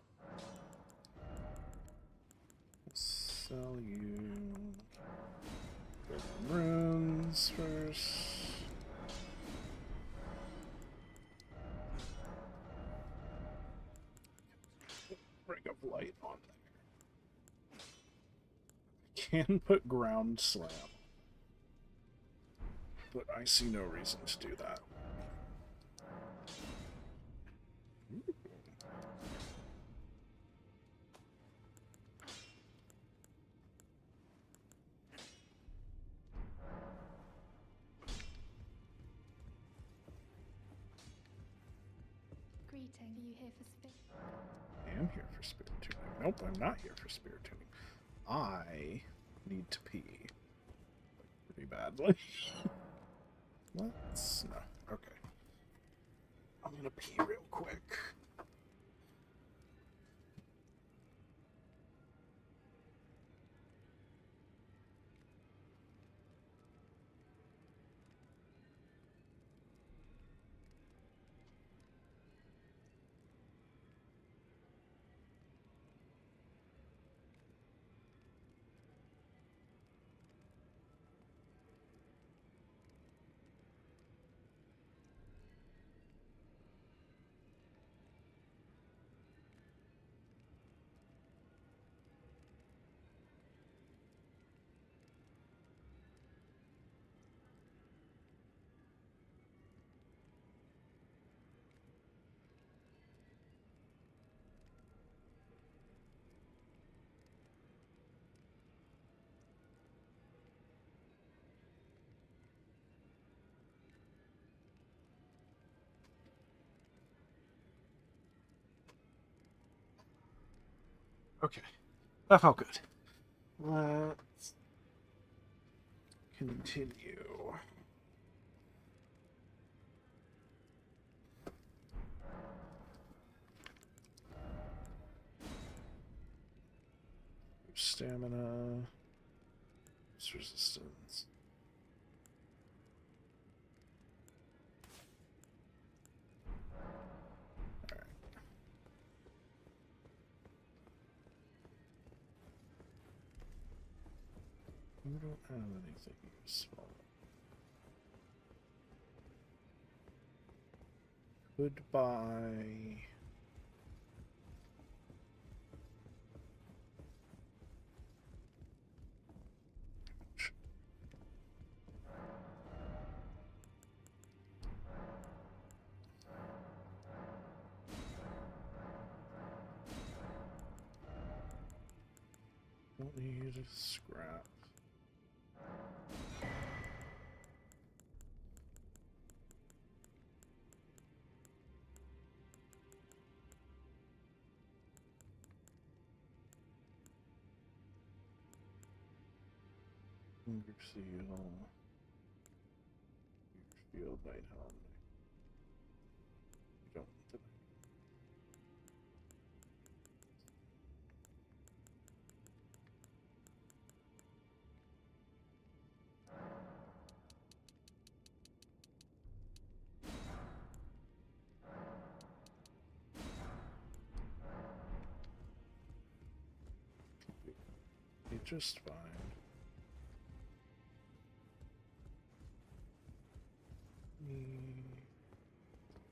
sell you runes first. Ring of light on there. Can put ground slam, but I see no reason to do that. Greeting. Are you here for spirit? I am here for spirit tuning. Nope, I'm not here for spirit tuning. I need to pee. Pretty badly. Let's... no. Okay. I'm gonna pee real quick. Okay, that felt good. Let's continue. Stamina, resistance. Alright. We don't have anything useful. Goodbye. Don't need scrap. Finger seal. Field night helm. You don't want the be just fine.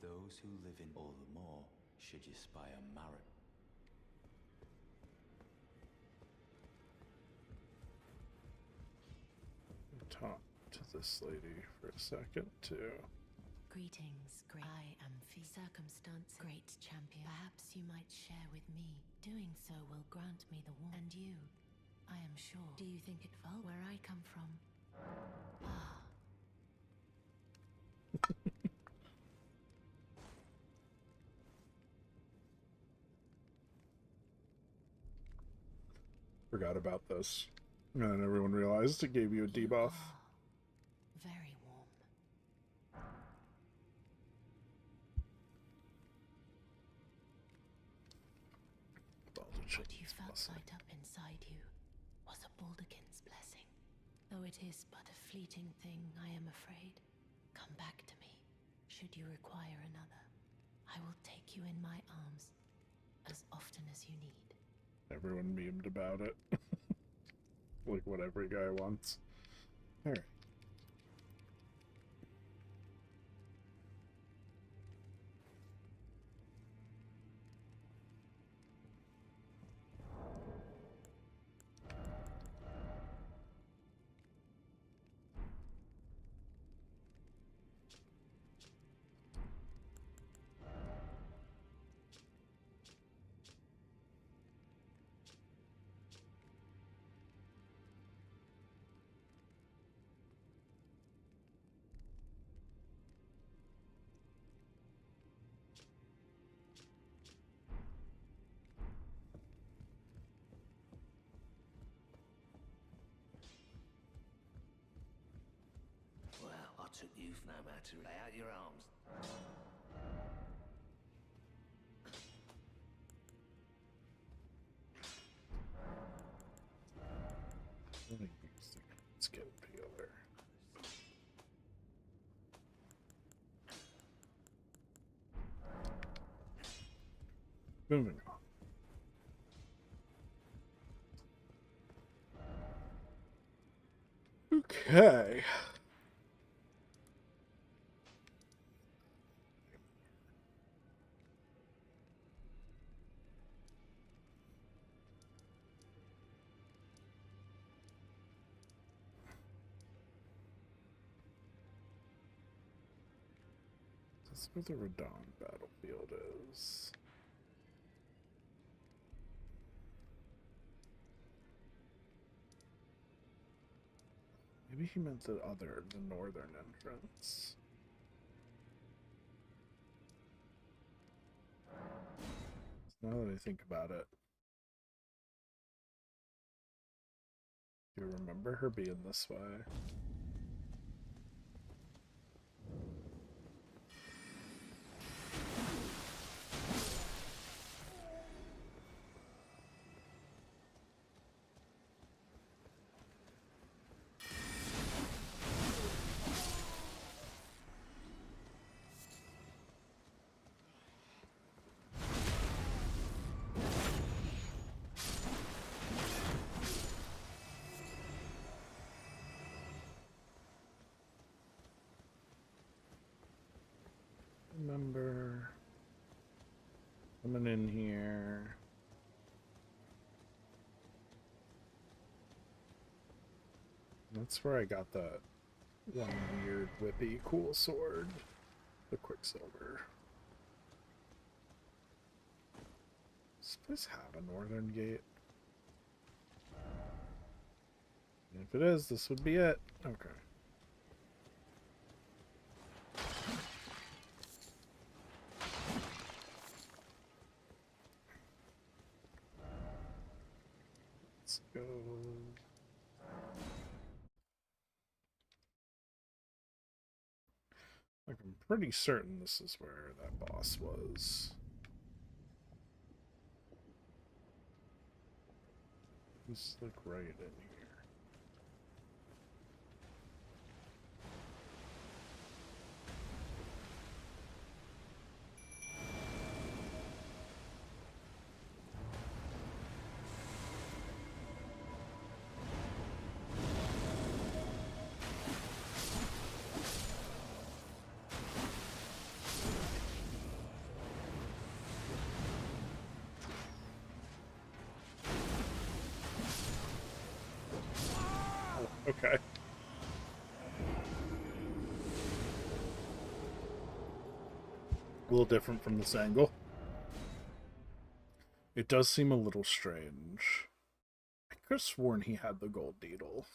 Those who live in all the more should you spy a Marit. Talk to this lady for a second too. Greetings, great. I am Fee. Circumstance, great champion. Perhaps you might share with me. Doing so will grant me the warmth. And you, I am sure. Do you think it fell where I come from? Ah. Forgot about this. And then everyone realized it gave you a debuff. Very warm. What you felt light up inside you was a Baldurkin's blessing. Though it is but a fleeting thing, I am afraid. Come back to me, should you require another. I will take you in my arms as often as you need. Everyone memed about it. Like what every guy wants. Alright. Well, I took you no matter. Lay out your arms. Let's get peeler. Moving on. Okay. That's where the Radon battlefield is. Maybe he meant the northern entrance. Now that I think about it, do you remember her being this way? Remember coming in here. That's where I got that one weird whippy cool sword, the Quicksilver. Does this place have a northern gate? If it is, this would be it. Okay. Let's go. Like, I'm pretty certain this is where that boss was. He's like right in here. Okay. A little different from this angle. It does seem a little strange. I could have sworn he had the gold needle.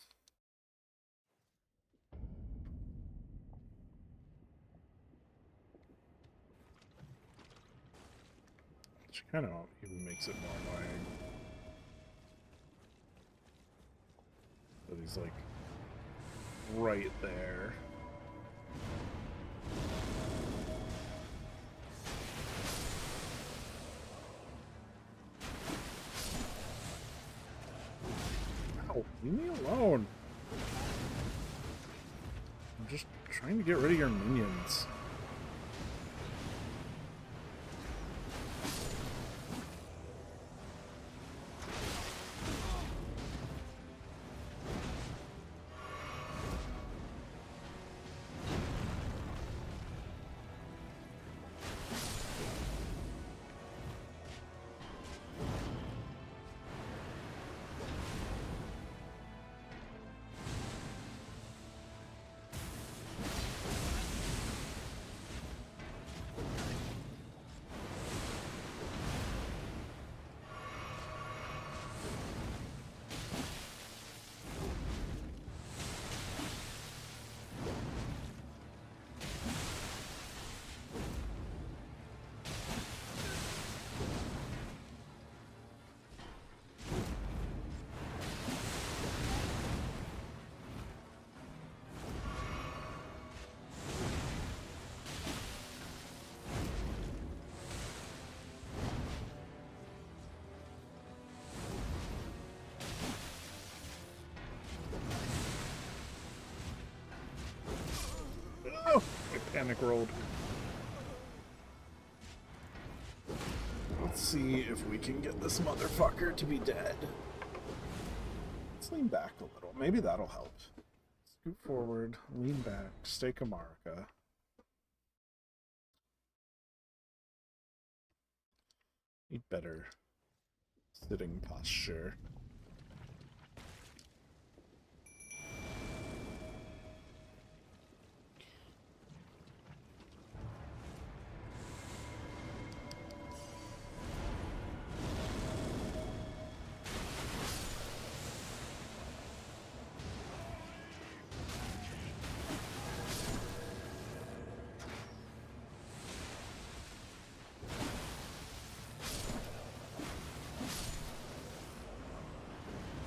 Which kind of even makes it more annoying. But he's like right there. Ow, leave me alone. I'm just trying to get rid of your minions. Oh, I panic rolled. Let's see if we can get this motherfucker to be dead. Let's lean back a little. Maybe that'll help. Scoot forward, lean back, stake a marca. Need better sitting posture.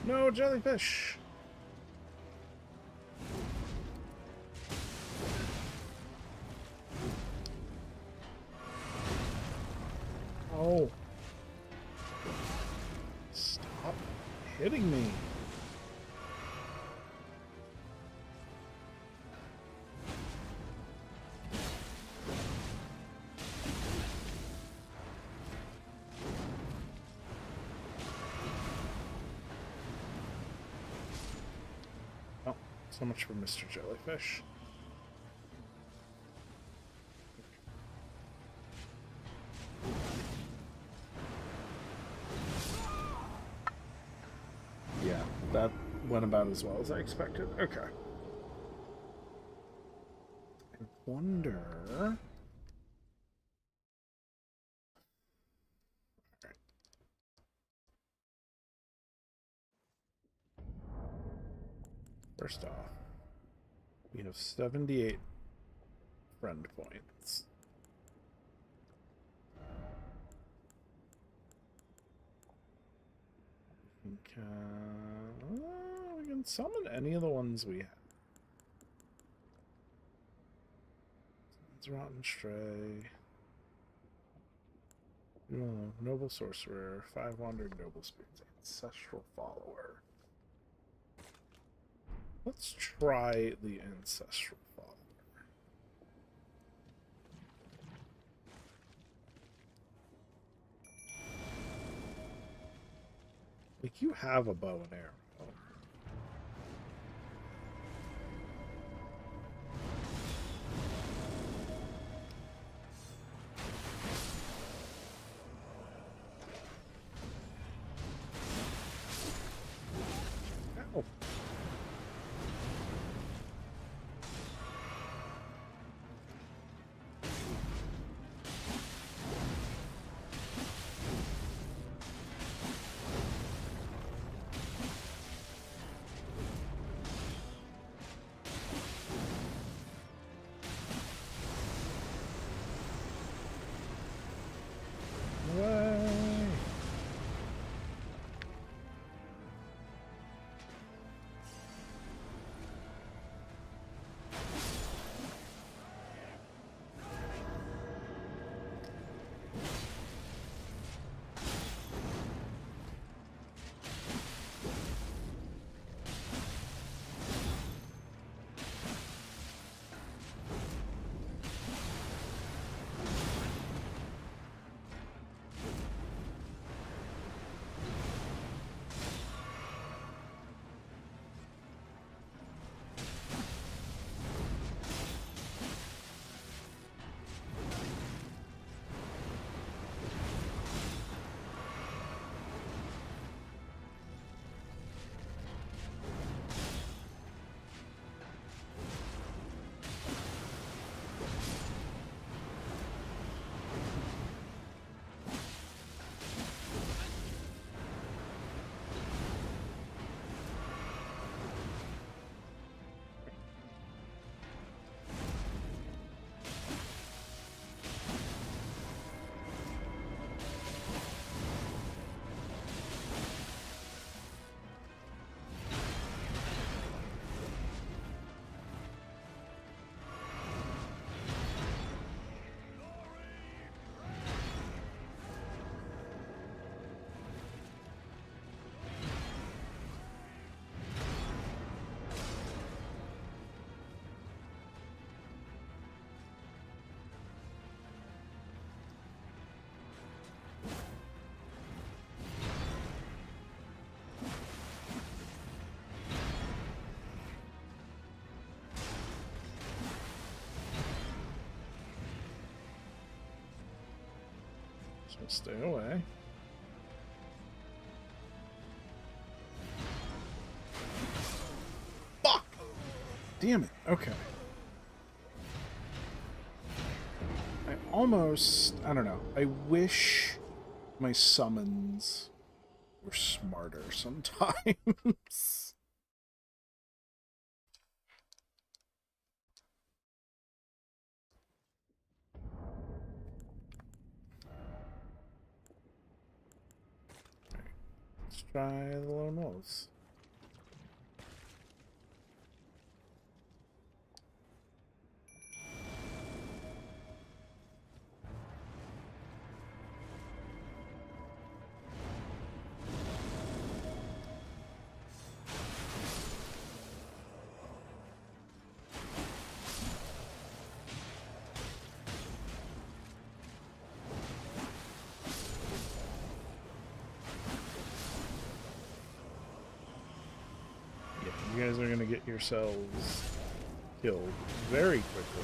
No, jellyfish! Oh. Stop hitting me. Oh, so much for Mr. Jellyfish. Yeah, that went about as well as I expected. Okay. I wonder... First off, we have 78 friend points. We can summon any of the ones we have. It's Rotten Stray. Noble Sorcerer. 5 Wandering Noble Spirits. Ancestral Follower. Let's try the Ancestral Follower. Like, you have a bow and arrow. Ow. Way. So stay away. Fuck! Damn it. Okay. I don't know. I wish my summons were smarter sometimes. Let's try the lone wolves. You guys are gonna get yourselves killed very quickly.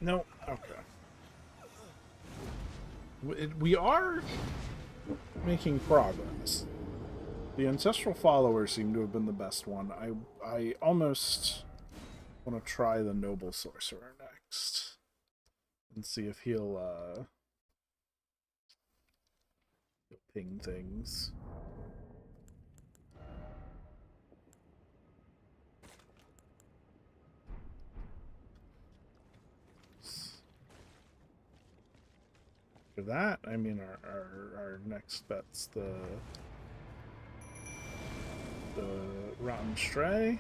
No, okay. We are making progress. The ancestral followers seem to have been the best one. I almost want to try the noble sorcerer next and see if he'll ping things. For that, I mean, our next bet's the Rotten Stray.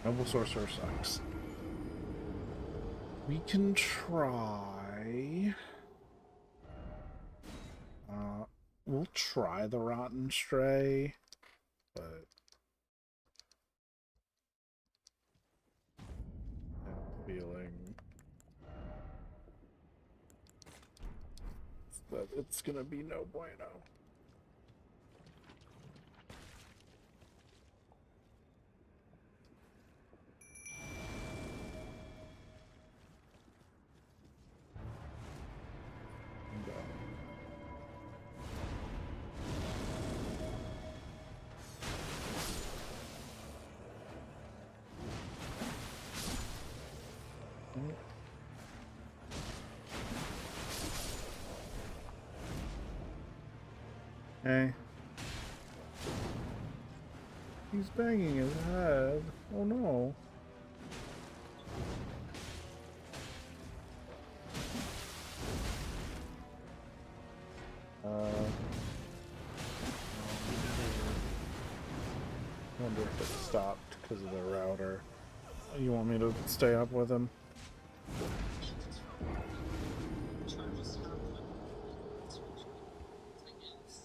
Noble Sorcerer sucks. We can try... we'll try the Rotten Stray, but... I have a feeling... that it's gonna be no bueno. Hey. He's banging his head. Oh no. I wonder if it stopped because of the router. You want me to stay up with him?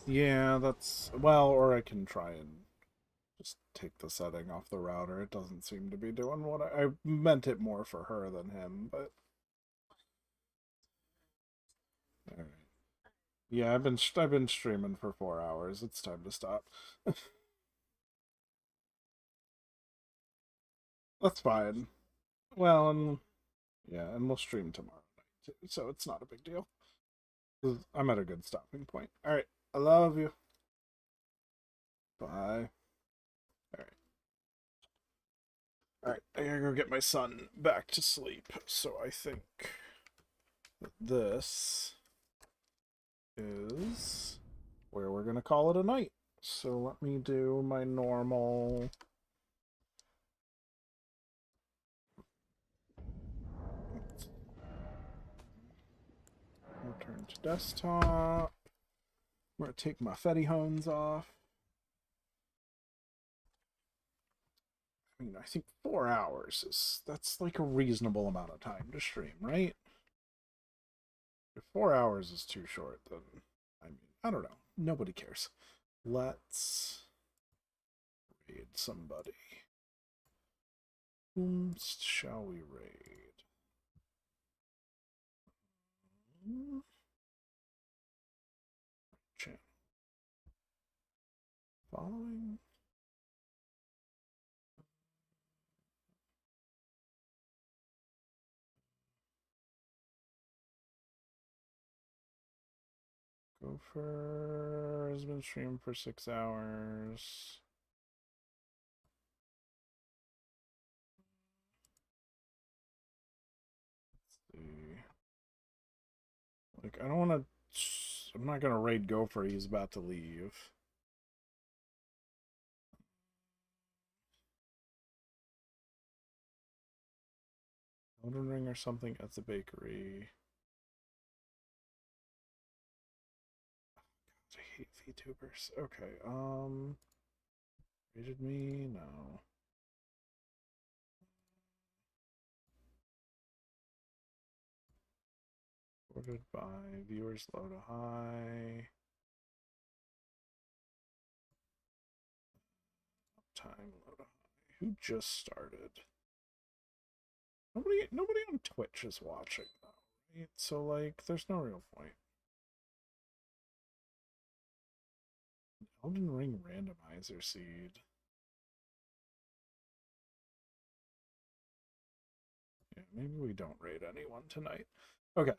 Yeah, that's... well, or I can try and just take the setting off the router. It doesn't seem to be doing what I meant it more for her than him, but... Alright. Yeah, I've been streaming for 4 hours. It's time to stop. That's fine. Well, and yeah, and we'll stream tomorrow night too, so it's not a big deal. I'm at a good stopping point. Alright, I love you. Bye. Alright. Alright, I gotta go get my son back to sleep, so I think that this is where we're gonna call it a night. So let me do my normal... return to desktop. I'm gonna take my Fetty Hones off. I mean, I think 4 hours that's like a reasonable amount of time to stream, right? If 4 hours is too short, then I mean, I don't know. Nobody cares. Let's raid somebody. Whom shall we raid? Channel. Following. Gopher has been streaming for 6 hours. Let's see. Like, I don't want to. I'm not gonna raid Gopher. He's about to leave. Elden Ring or something at the bakery. God, I hate VTubers. Okay, rated me? No. Sorted by viewers low to high. Time low to high. Who just started? Nobody on Twitch is watching though, right? So like there's no real point. Elden Ring randomizer seed. Yeah, maybe we don't raid anyone tonight. Okay.